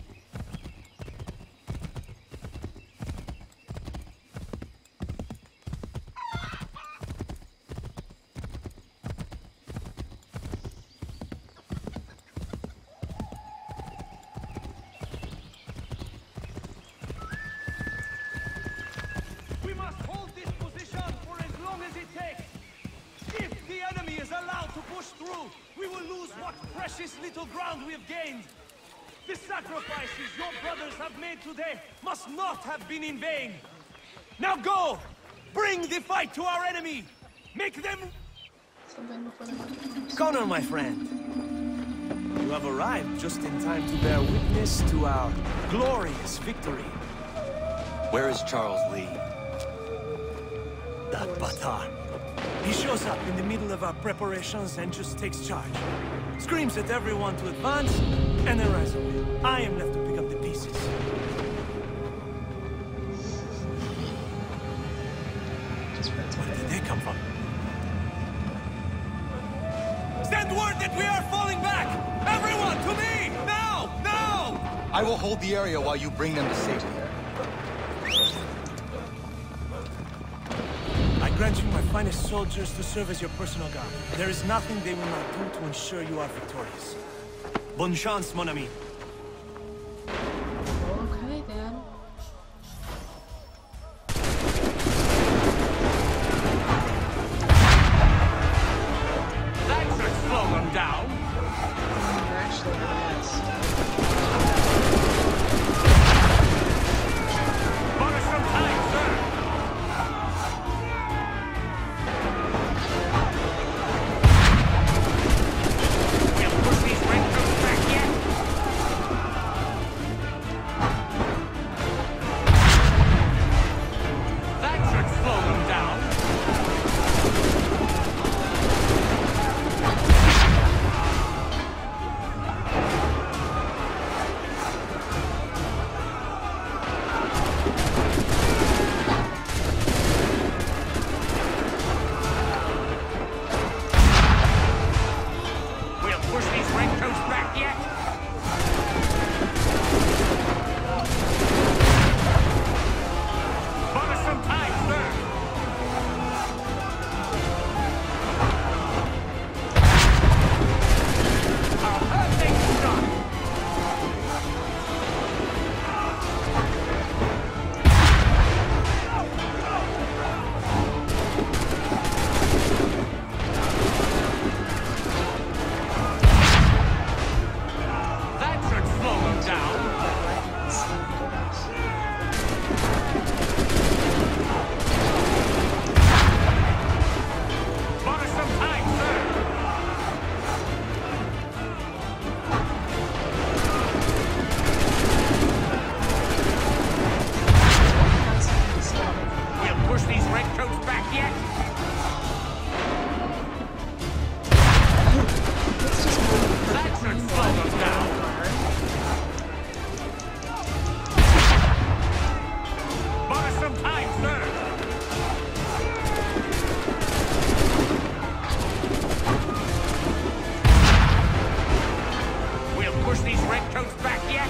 We must hold this position for as long as it takes. If the enemy is allowed to push through, we will lose what precious little ground we have gained. The sacrifices your brothers have made today must not have been in vain. Now go! Bring the fight to our enemy! Make them... Connor, my friend. You have arrived just in time to bear witness to our glorious victory. Where is Charles Lee? That Batar. He shows up in the middle of our preparations and just takes charge. Screams at everyone to advance, and then rides away. I am left to pick up the pieces. Where did they come from? Send word that we are falling back! Everyone, to me! Now! Now! I will hold the area while you bring them to safety. I grant you my finest soldiers to serve as your personal guard. There is nothing they will not do to ensure you are victorious. Bonne chance, mon ami. Okay then. That should slow them down. You're actually the best. Borrow some time, sir. We'll push these red troops back yet. these redcoats back yet?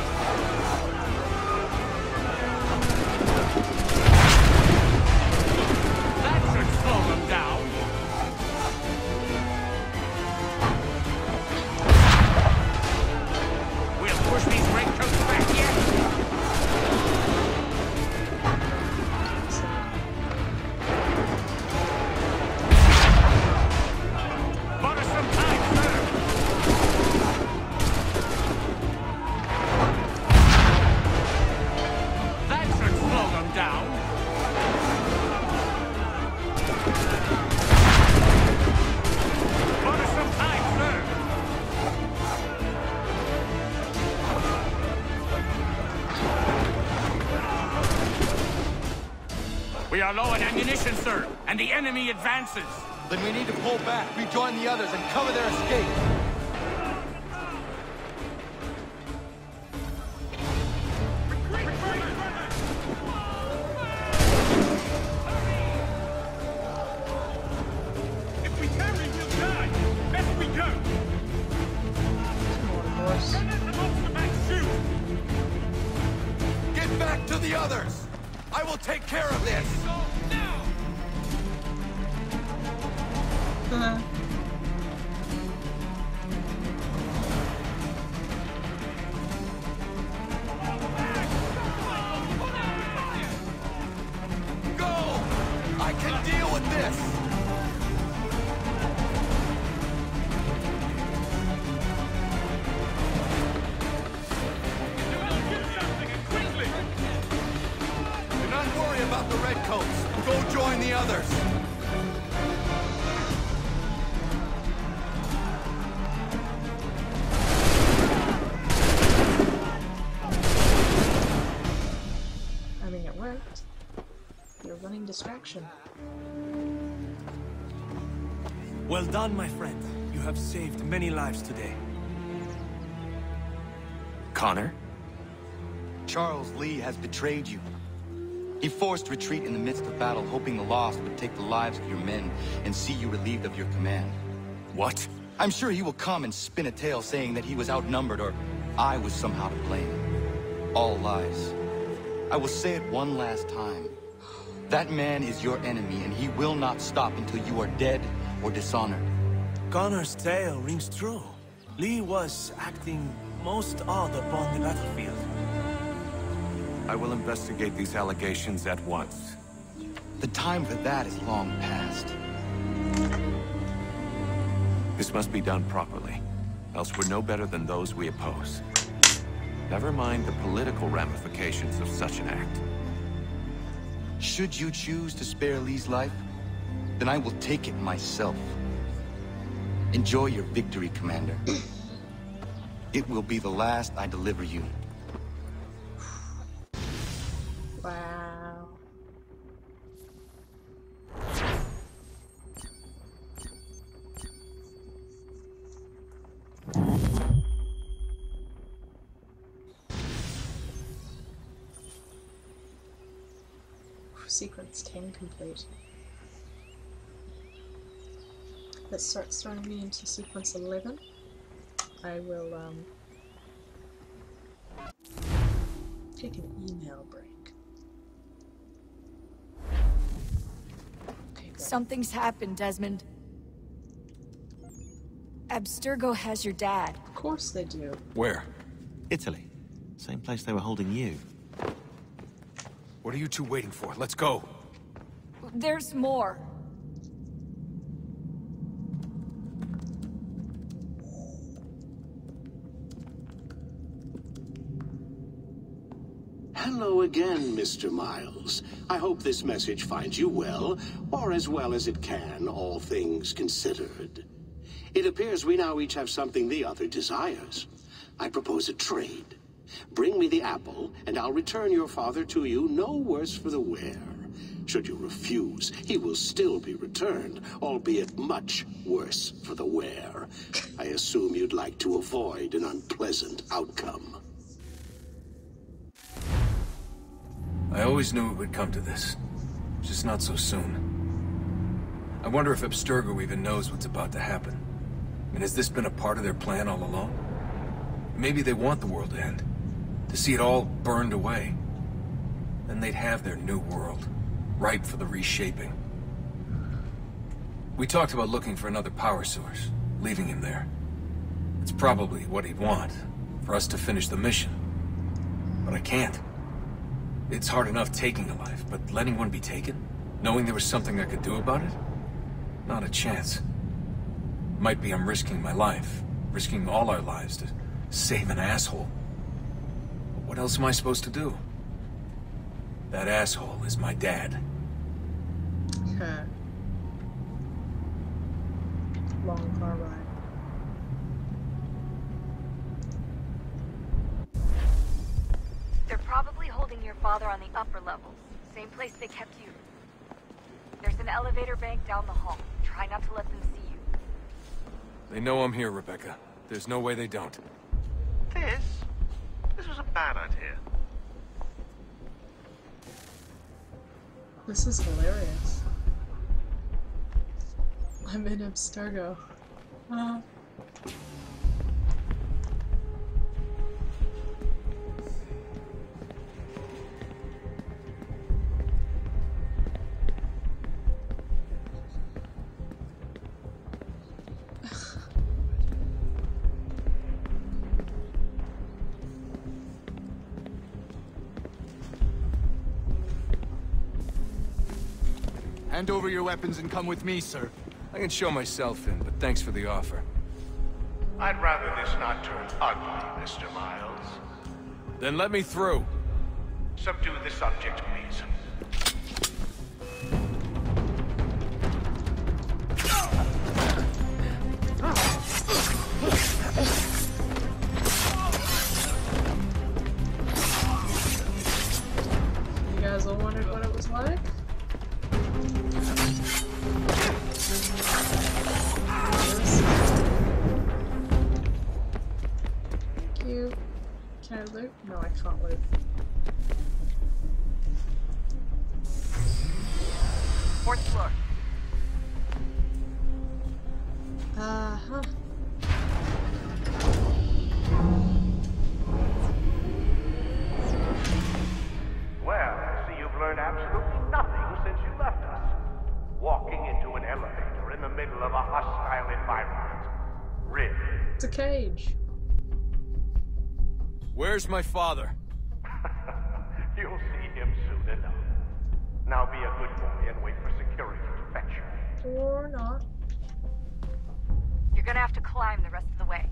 That should slow them down. We'll push these redcoats back yet. Bought us some time, sir. That should slow them down. Bought us some time, sir. We are low on ammunition, sir, and the enemy advances. Then we need to pull back, rejoin the others, and cover their escape. If we tarry, we'll die. Best we go. Get back to the others! I will take care of this! Go! I can deal with this! Do not worry about the redcoats. Go join the others. I mean, it worked. You're running distraction. Well done, my friend. You have saved many lives today. Connor? Charles Lee has betrayed you. He forced retreat in the midst of battle, hoping the loss would take the lives of your men and see you relieved of your command. What? I'm sure he will come and spin a tale saying that he was outnumbered or I was somehow to blame. All lies. I will say it one last time. That man is your enemy, and he will not stop until you are dead or dishonored. Connor's tale rings true. Lee was acting most odd upon the battlefield. I will investigate these allegations at once. The time for that is long past. This must be done properly, else we're no better than those we oppose. Never mind the political ramifications of such an act. Should you choose to spare Lee's life, then I will take it myself. Enjoy your victory, Commander. It will be the last I deliver you. Wow. Sequence 10 complete. Let's start throwing me into sequence 11. I will take an email break. Okay, Something's happened, Desmond. Abstergo has your dad. of course they do. Where? Italy. Same place they were holding you. What are you two waiting for? Let's go. There's more. Hello again, Mr. Miles. I hope this message finds you well, or as well as it can, all things considered. It appears we now each have something the other desires. I propose a trade. Bring me the apple, and I'll return your father to you no worse for the wear. Should you refuse, he will still be returned, albeit much worse for the wear. I assume you'd like to avoid an unpleasant outcome. I always knew it would come to this. Just not so soon. I wonder if Abstergo even knows what's about to happen. I mean, has this been a part of their plan all along? Maybe they want the world to end. To see it all burned away. Then they'd have their new world, ripe for the reshaping. We talked about looking for another power source, leaving him there. It's probably what he'd want, for us to finish the mission. But I can't. It's hard enough taking a life, but letting one be taken? Knowing there was something I could do about it? Not a chance. Might be I'm risking my life, risking all our lives to save an asshole. But what else am I supposed to do? That asshole is my dad. Okay. Long car ride. They're probably holding your father on the upper levels. Same place they kept you. There's an elevator bank down the hall. Try not to let them see you. They know I'm here, Rebecca. There's no way they don't. This was a bad idea. This is hilarious. I'm in Abstergo. Hand over your weapons and come with me, sir. I can show myself in, but thanks for the offer. I'd rather this not turn ugly, Mr. Miles. Then let me through. Subdue the subject, please. You guys all wondered what it was like? Thank you. Can I loot? No, I can't loot. Fourth floor. Uh-huh. Well, I see you've learned absolutely nothing since you left us. Walking into an elevator in the middle of a hostile environment. Really? It's a cage. Where's my father? You'll see him soon enough. Now be a good boy and wait for security to fetch you. Or not. You're gonna have to climb the rest of the way.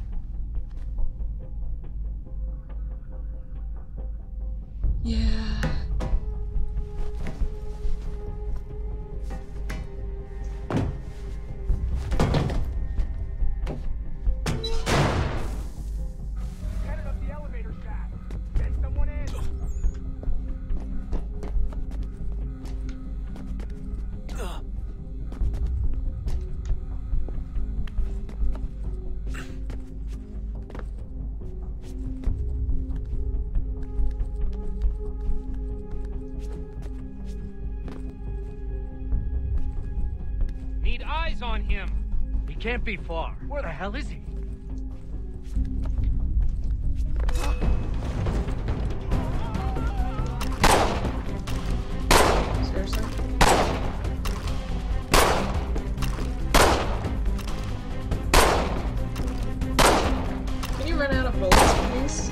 Yeah. Headed up the elevator shaft. Get someone in. Need eyes on him. He can't be far. Where the hell is he? Seriously? Can you run out of bullets, please?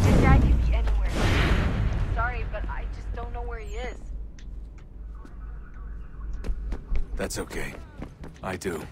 Your dad could be anywhere. Sorry, but I just don't know where he is. That's okay. I do.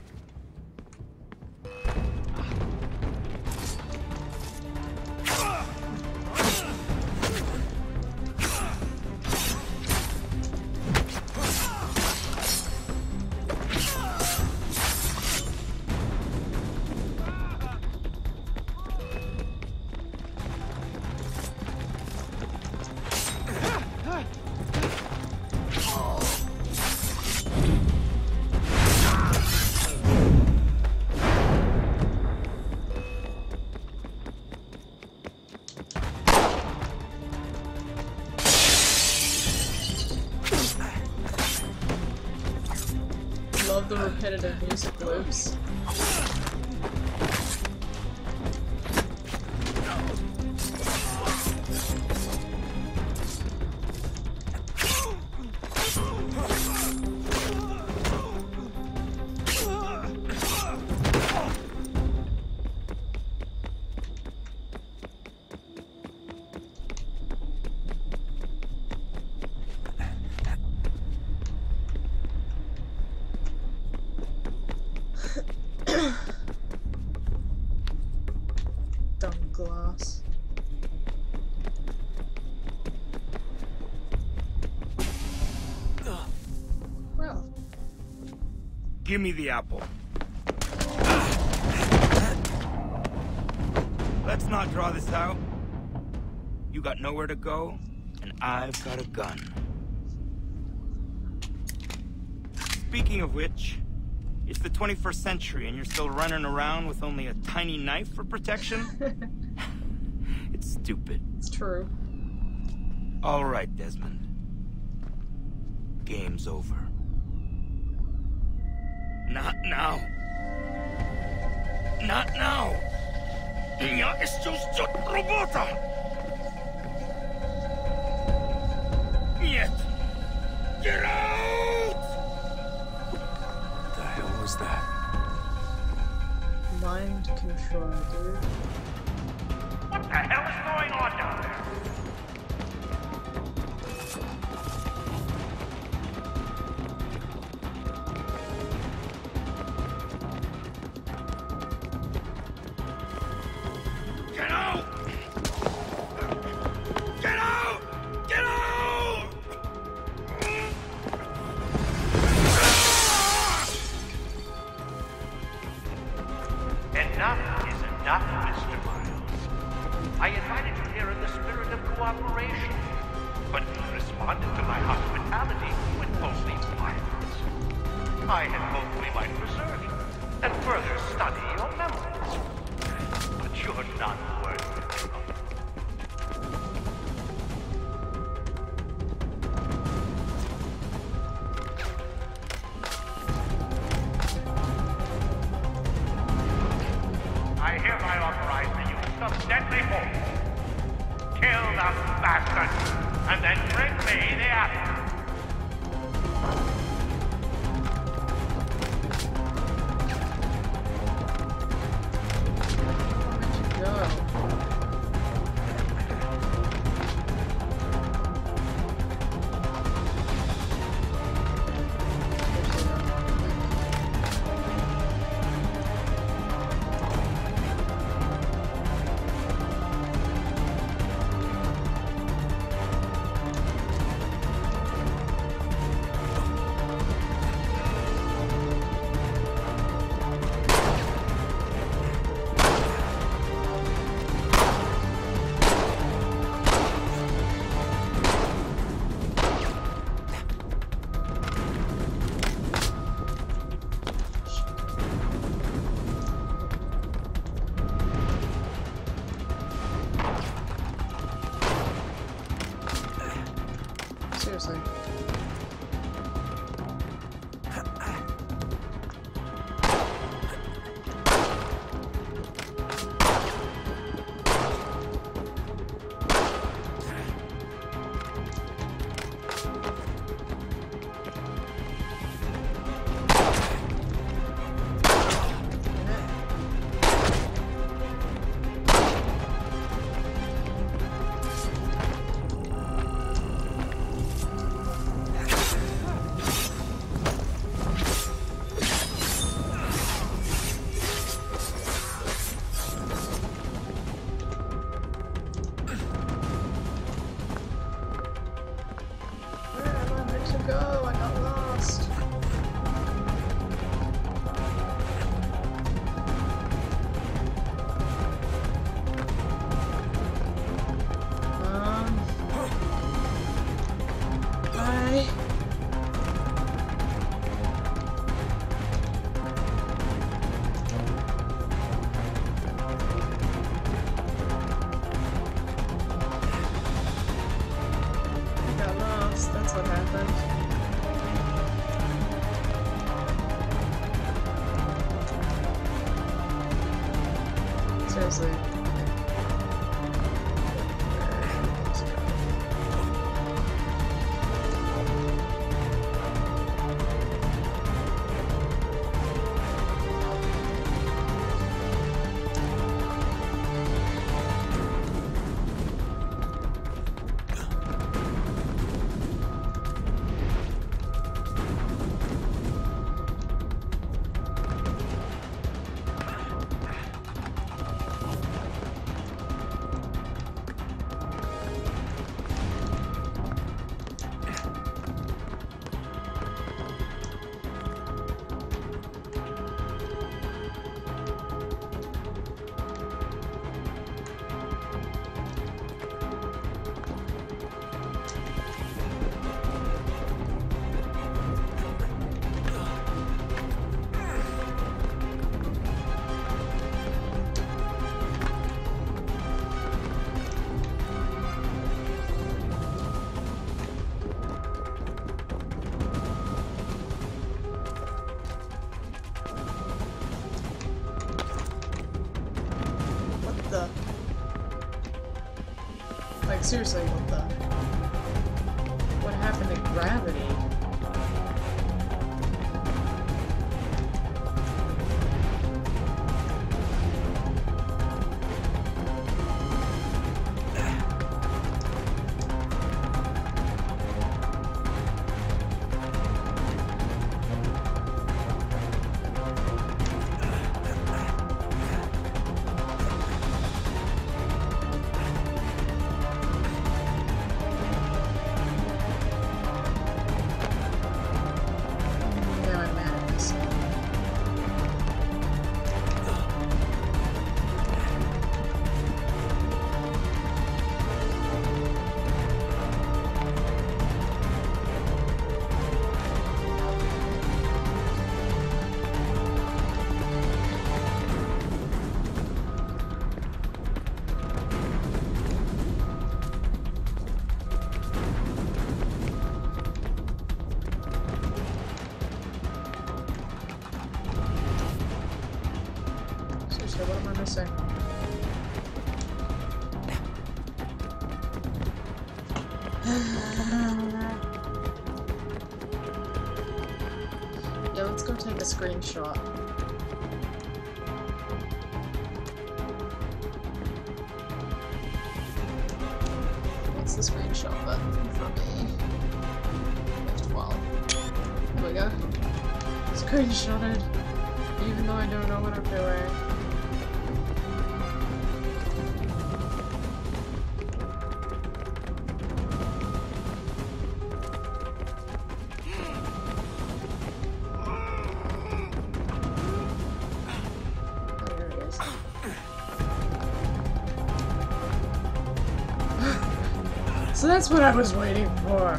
love the repetitive music loops. Dumb glass. Well. Give me the apple. Let's not draw this out. You got nowhere to go, and I've got a gun. Speaking of which, it's the 21st century and you're still running around with only a tiny knife for protection? It's stupid. It's true. All right, Desmond. Game's over. Not now. Not now. Я еще ждет работа. Нет. Get out! What the hell was that? Mind control, dude. What the hell is going on down there? Get out! Get out! Get out! Enough is enough, Mr. Miles. I invited you here in the spirit of cooperation, but you responded to my hospitality with mostly violence. I had hoped we might preserve you and further study your memories. But you're not worth it. I hereby authorize the use of deadly force. Kill the bastard, and then bring me the apple. Seriously. Go, I got lost. Bye. I got lost, that's what happened. seriously. Like, seriously, what happened to gravity? What am I missing? Yeah, let's go take a screenshot. What's the screenshot button for me? F12. There we go. Screenshotted. Even though I don't know what I'm doing. So that's what I was waiting for.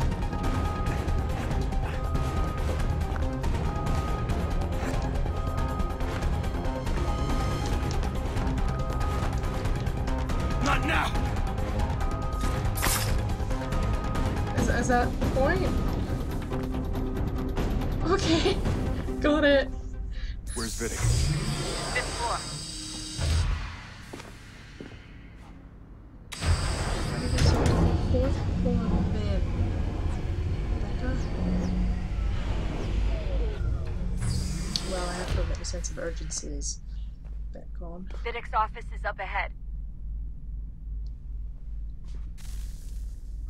Not now. Is that the point? Okay, got it. Where's Vidic? Fifth floor. Fourth floor bed. Becca? Well, I have to admit, the sense of urgency is back on. Vidic's office is up ahead.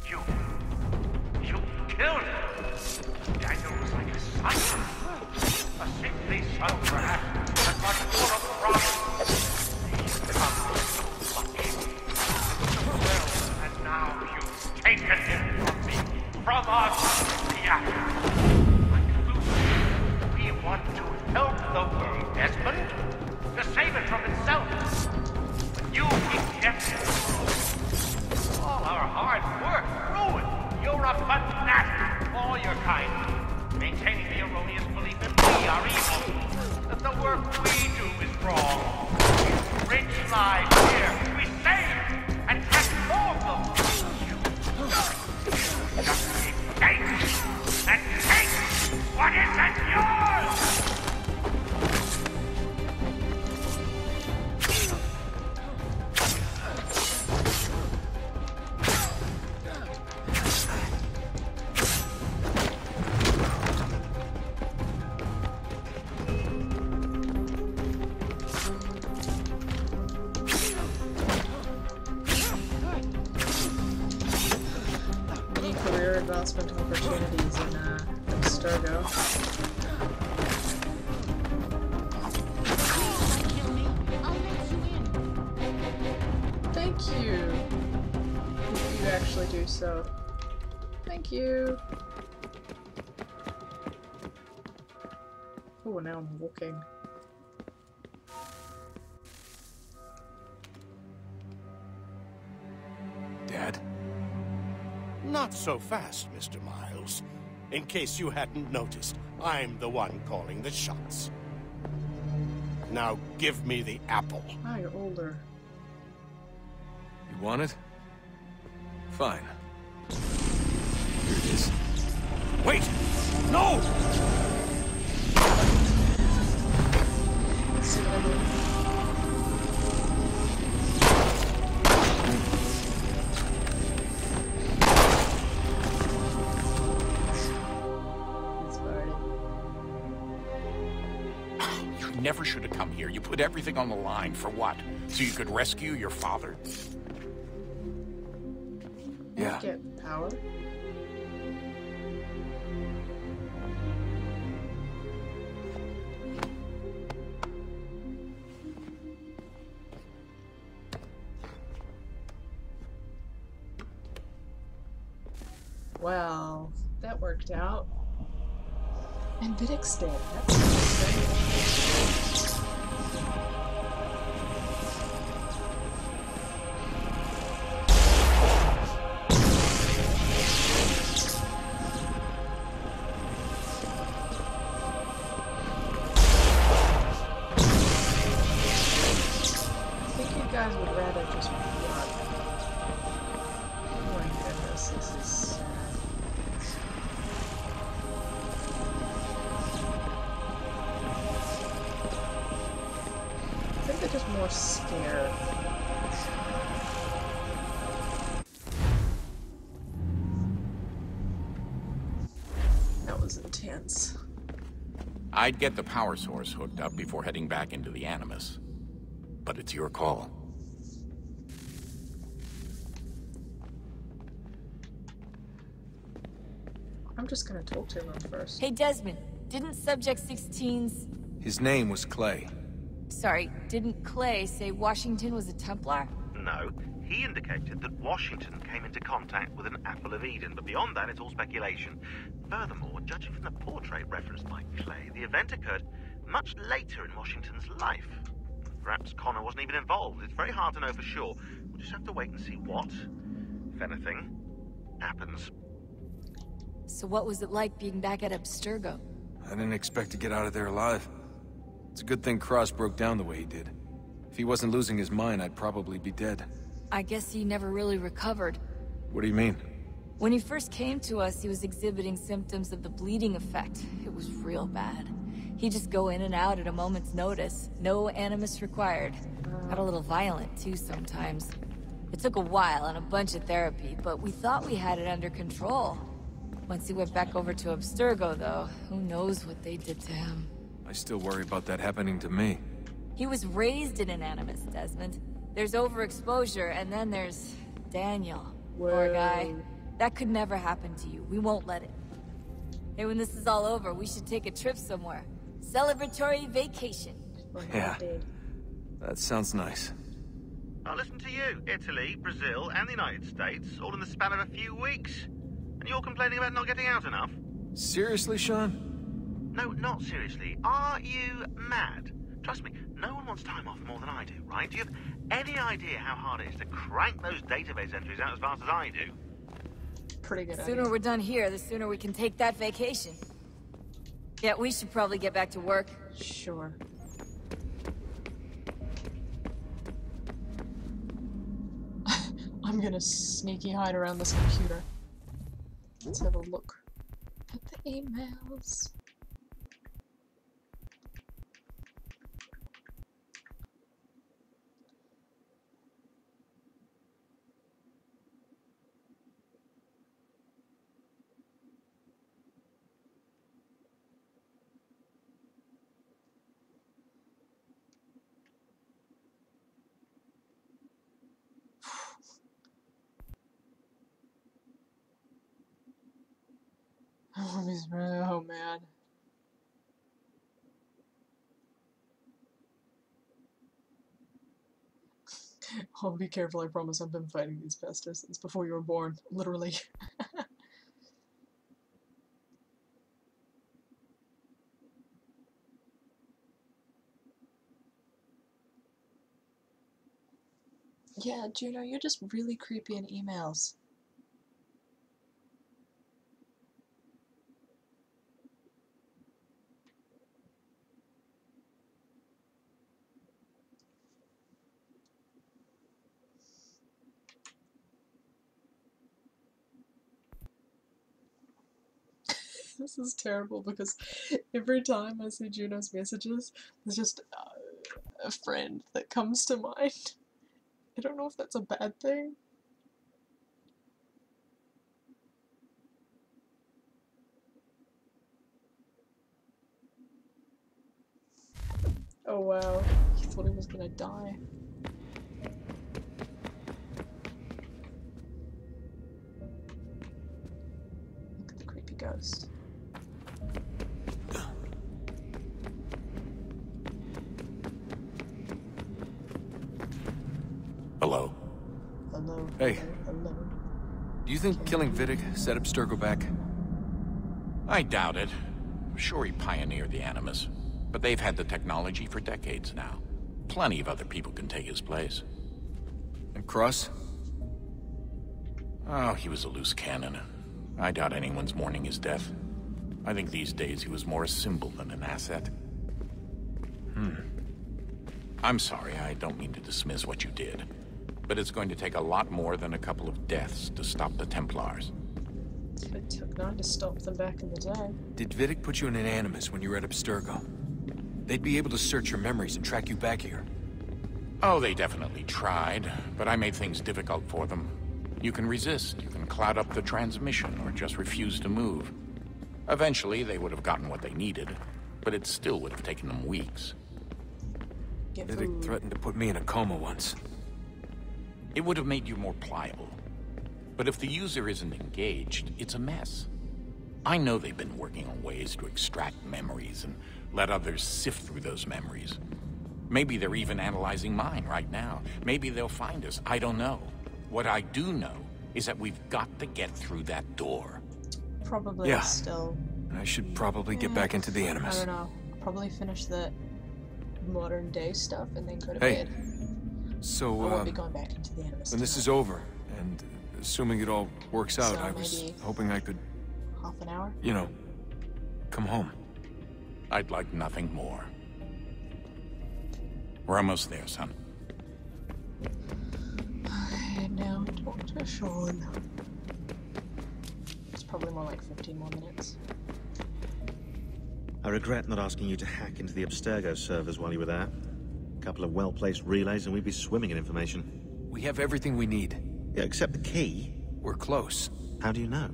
You killed him. Daniel was like a son. A sickly son, perhaps, but much full of promise. He's come much. Well, and now you've taken him from me, from us, the conclusion, we want to help the world, Desmond, to save it from itself. But you reject it. All our hard work ruined. You're a fanatic, all your kind. Maintaining the erroneous belief that we are evil. That the work we do is wrong. Rich lives here. We save and transform them. You just take and take what isn't yours! career advancement opportunities in Abstergo. Thank you! If you actually do so. Thank you! Oh, now I'm walking. Dad? Not so fast, Mr. Miles. In case you hadn't noticed, I'm the one calling the shots. Now give me the apple. Ah, you're older. You want it? Fine. Here it is. Wait! No! Let's see what I do. You never should have come here. You put everything on the line. For what? So you could rescue your father? Yeah. Get power. Well, that worked out. And Vidic's dead. That's interesting. I think you guys would rather just run. Oh my goodness, this is sad. I think they're just more scared. That was intense. I'd get the power source hooked up before heading back into the Animus. But it's your call. I'm just gonna talk to him first. Hey, Desmond, didn't Subject 16's... His name was Clay. Sorry, didn't Clay say Washington was a Templar? No, he indicated that Washington came into contact with an Apple of Eden, but beyond that, it's all speculation. Furthermore, judging from the portrait referenced by Clay, the event occurred much later in Washington's life. Perhaps Connor wasn't even involved. It's very hard to know for sure. We'll just have to wait and see what, if anything, happens. So what was it like being back at Abstergo? I didn't expect to get out of there alive. It's a good thing Cross broke down the way he did. If he wasn't losing his mind, I'd probably be dead. I guess he never really recovered. What do you mean? When he first came to us, he was exhibiting symptoms of the bleeding effect. It was real bad. He'd just go in and out at a moment's notice. No animus required. Got a little violent, too, sometimes. It took a while and a bunch of therapy, but we thought we had it under control. Once he went back over to Abstergo, though, who knows what they did to him. I still worry about that happening to me. He was raised in an animus, Desmond. There's overexposure, and then there's Daniel. Poor guy. That could never happen to you. We won't let it. Hey, when this is all over, we should take a trip somewhere. Celebratory vacation. Yeah. That sounds nice. Now listen to you. Italy, Brazil, and the United States, all in the span of a few weeks. And you're complaining about not getting out enough? Seriously, Sean? No, not seriously. Are you mad? Trust me, no one wants time off more than I do, right? Do you have any idea how hard it is to crank those database entries out as fast as I do? Pretty good The sooner we're done here, the sooner we can take that vacation. Yeah, we should probably get back to work. Sure. I'm gonna sneaky hide around this computer. Let's have a look at the emails. Oh man. Oh, be careful, I promise. I've been fighting these pests since before you were born. Literally. Yeah, Juno, you're just really creepy in emails. This is terrible because every time I see Juno's messages, there's just a friend that comes to mind. I don't know if that's a bad thing. Oh wow, he thought he was gonna die. Look at the creepy ghost. Hello? Hello. Hey. Hello. Do you think killing Vidic set Abstergo back? I doubt it. I'm sure he pioneered the Animus, but they've had the technology for decades now. Plenty of other people can take his place. And Cross? Oh, he was a loose cannon. I doubt anyone's mourning his death. I think these days he was more a symbol than an asset. I'm sorry, I don't mean to dismiss what you did. But it's going to take a lot more than a couple of deaths to stop the Templars. It took 9 to stop them back in the day. Did Vidic put you in an Animus when you were at Abstergo? They'd be able to search your memories and track you back here. Oh, they definitely tried, but I made things difficult for them. You can resist, you can cloud up the transmission, or just refuse to move. Eventually, they would have gotten what they needed, but it still would have taken them weeks. Vidic threatened to put me in a coma once. It would have made you more pliable. But if the user isn't engaged, it's a mess. I know they've been working on ways to extract memories and let others sift through those memories. Maybe they're even analyzing mine right now. Maybe they'll find us. I don't know. What I do know is that we've got to get through that door. Probably Yeah. still. I should probably get back into the I Animus. don't know. Probably finish the modern day stuff and then go to Hey, bed. So, I won't be going back into the Animus when this is over, and assuming it all works out, So I was maybe- hoping I could, half an hour? you know, come home. I'd like nothing more. We're almost there, son. And now Dr. Sean. It's probably more like 15 more minutes. I regret not asking you to hack into the Abstergo servers while you were there. A couple of well-placed relays and we'd be swimming in information. We have everything we need. Yeah, except the key. We're close. How do you know?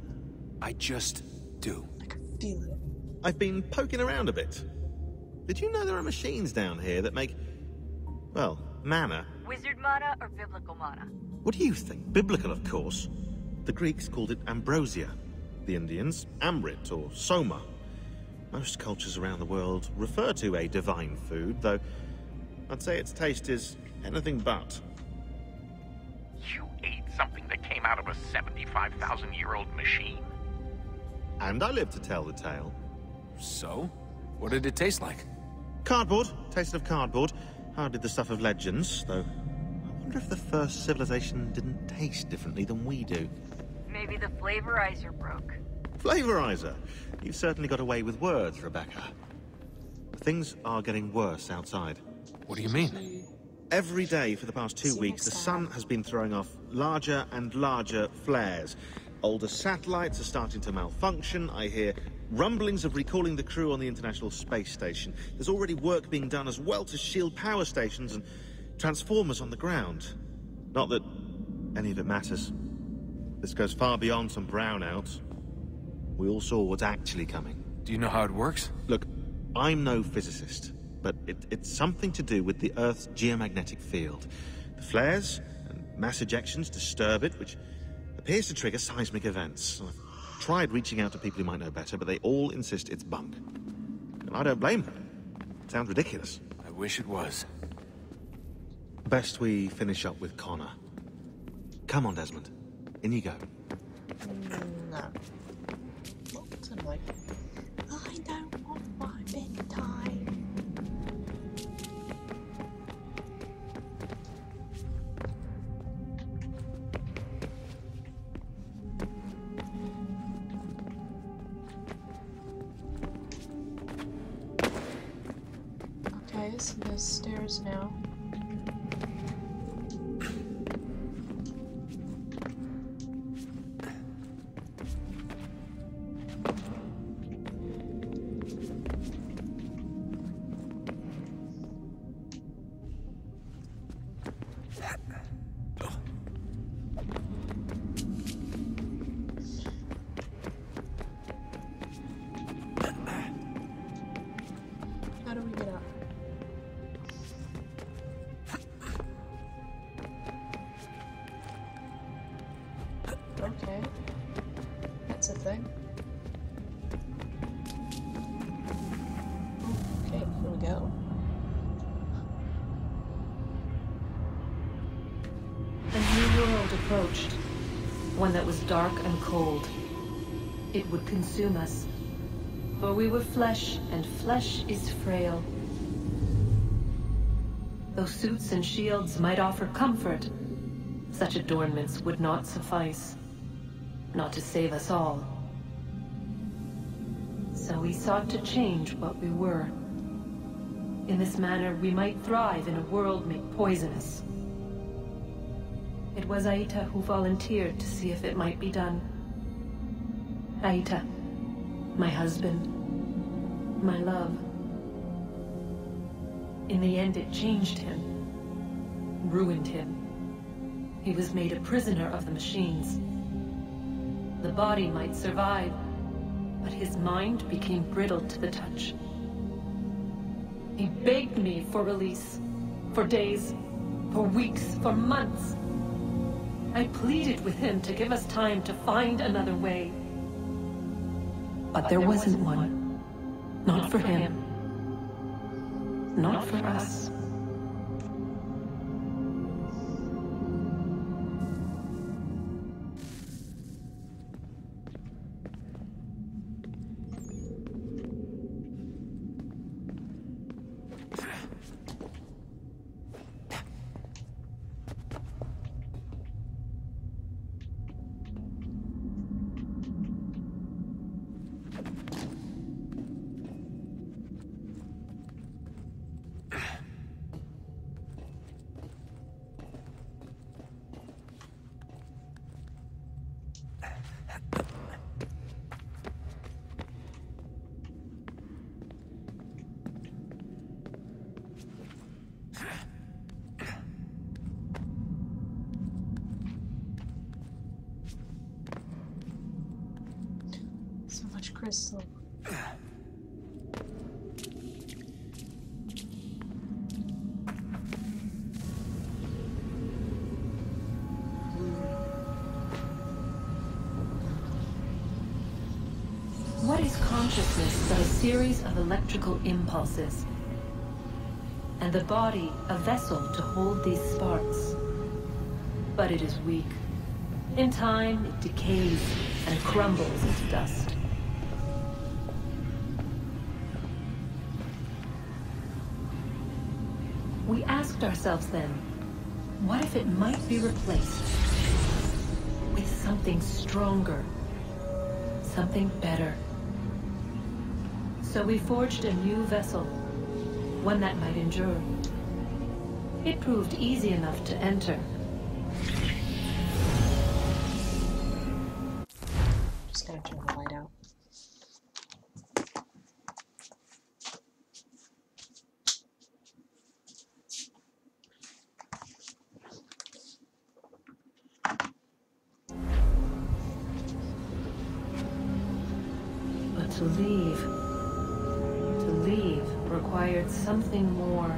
I just do. I can feel it. I've been poking around a bit. Did you know there are machines down here that make, well, mana? Wizard mana or biblical mana? What do you think? Biblical, of course. The Greeks called it ambrosia. The Indians, amrit or soma. Most cultures around the world refer to a divine food, though I'd say its taste is anything but. You ate something that came out of a 75,000-year-old machine? And I live to tell the tale. So? What did it taste like? Cardboard. Tasted of cardboard. Hardly the stuff of legends, though. I wonder if the first civilization didn't taste differently than we do. Maybe the flavorizer broke. Flavorizer. You've certainly got away with words, Rebecca. Things are getting worse outside. What do you mean? Every day for the past 2 weeks, the sun has been throwing off larger and larger flares. Older satellites are starting to malfunction. I hear rumblings of recalling the crew on the International Space Station. There's already work being done as well to shield power stations and transformers on the ground. Not that any of it matters. This goes far beyond some brownouts. We all saw what's actually coming. Do you know how it works? Look, I'm no physicist, but it's something to do with the Earth's geomagnetic field. The flares and mass ejections disturb it, which appears to trigger seismic events. I've tried reaching out to people who might know better, but they all insist it's bunk. And I don't blame them. It sounds ridiculous. I wish it was. Best we finish up with Connor. Come on, Desmond. In you go. No. What's it like? I don't want my bedtime. Okay, so there's stairs now. How do we get up? Okay. That's a thing. Okay, here we go. A new world approached. One that was dark and cold. It would consume us. For we were flesh, and flesh is frail. Though suits and shields might offer comfort, such adornments would not suffice. Not to save us all. So we sought to change what we were. In this manner, we might thrive in a world made poisonous. It was Aita who volunteered to see if it might be done. Aita, my husband, my love. In the end, it changed him, ruined him. He was made a prisoner of the machines. The body might survive, but his mind became brittle to the touch. He begged me for release, for days, for weeks, for months. I pleaded with him to give us time to find another way. But there wasn't one. Not for him. Not for us. So much crystal. What is consciousness but a series of electrical impulses? And the body a vessel to hold these sparks. But it is weak. In time, it decays and crumbles into dust. We asked ourselves then, what if it might be replaced with something stronger, something better? So we forged a new vessel, one that might endure. It proved easy enough to enter. Just gotta turn the light out. But to leave required something more,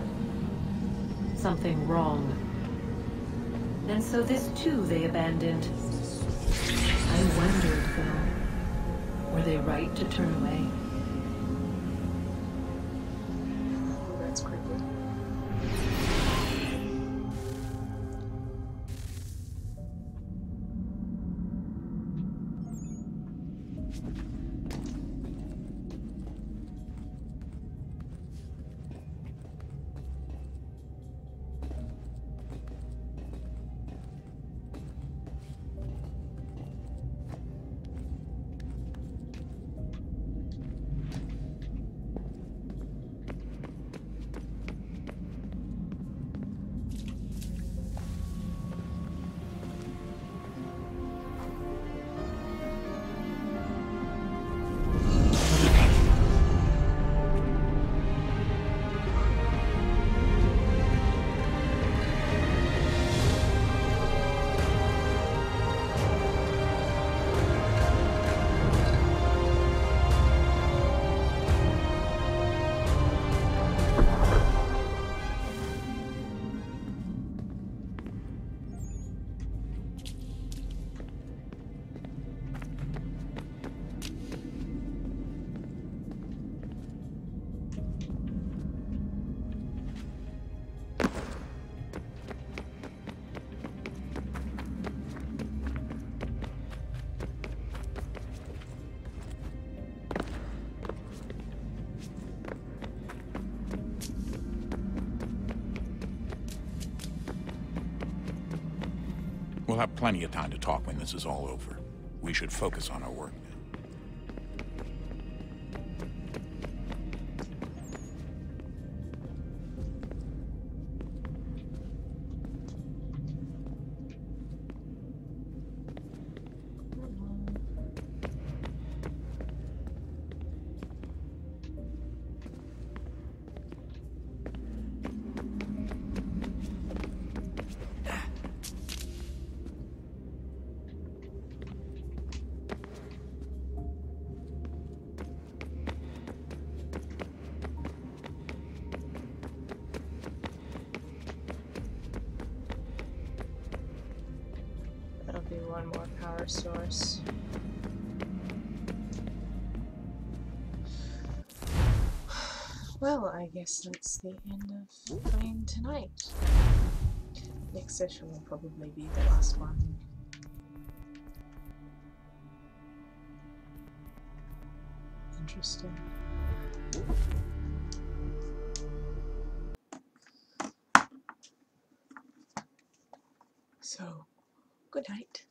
something wrong. And so this too they abandoned. I wondered, though, they right to turn away? Oh, that's creepy. We'll have plenty of time to talk when this is all over. We should focus on our work now. That'll be one more power source. Well, I guess that's the end of playing tonight. Next session will probably be the last one. Interesting. So, good night.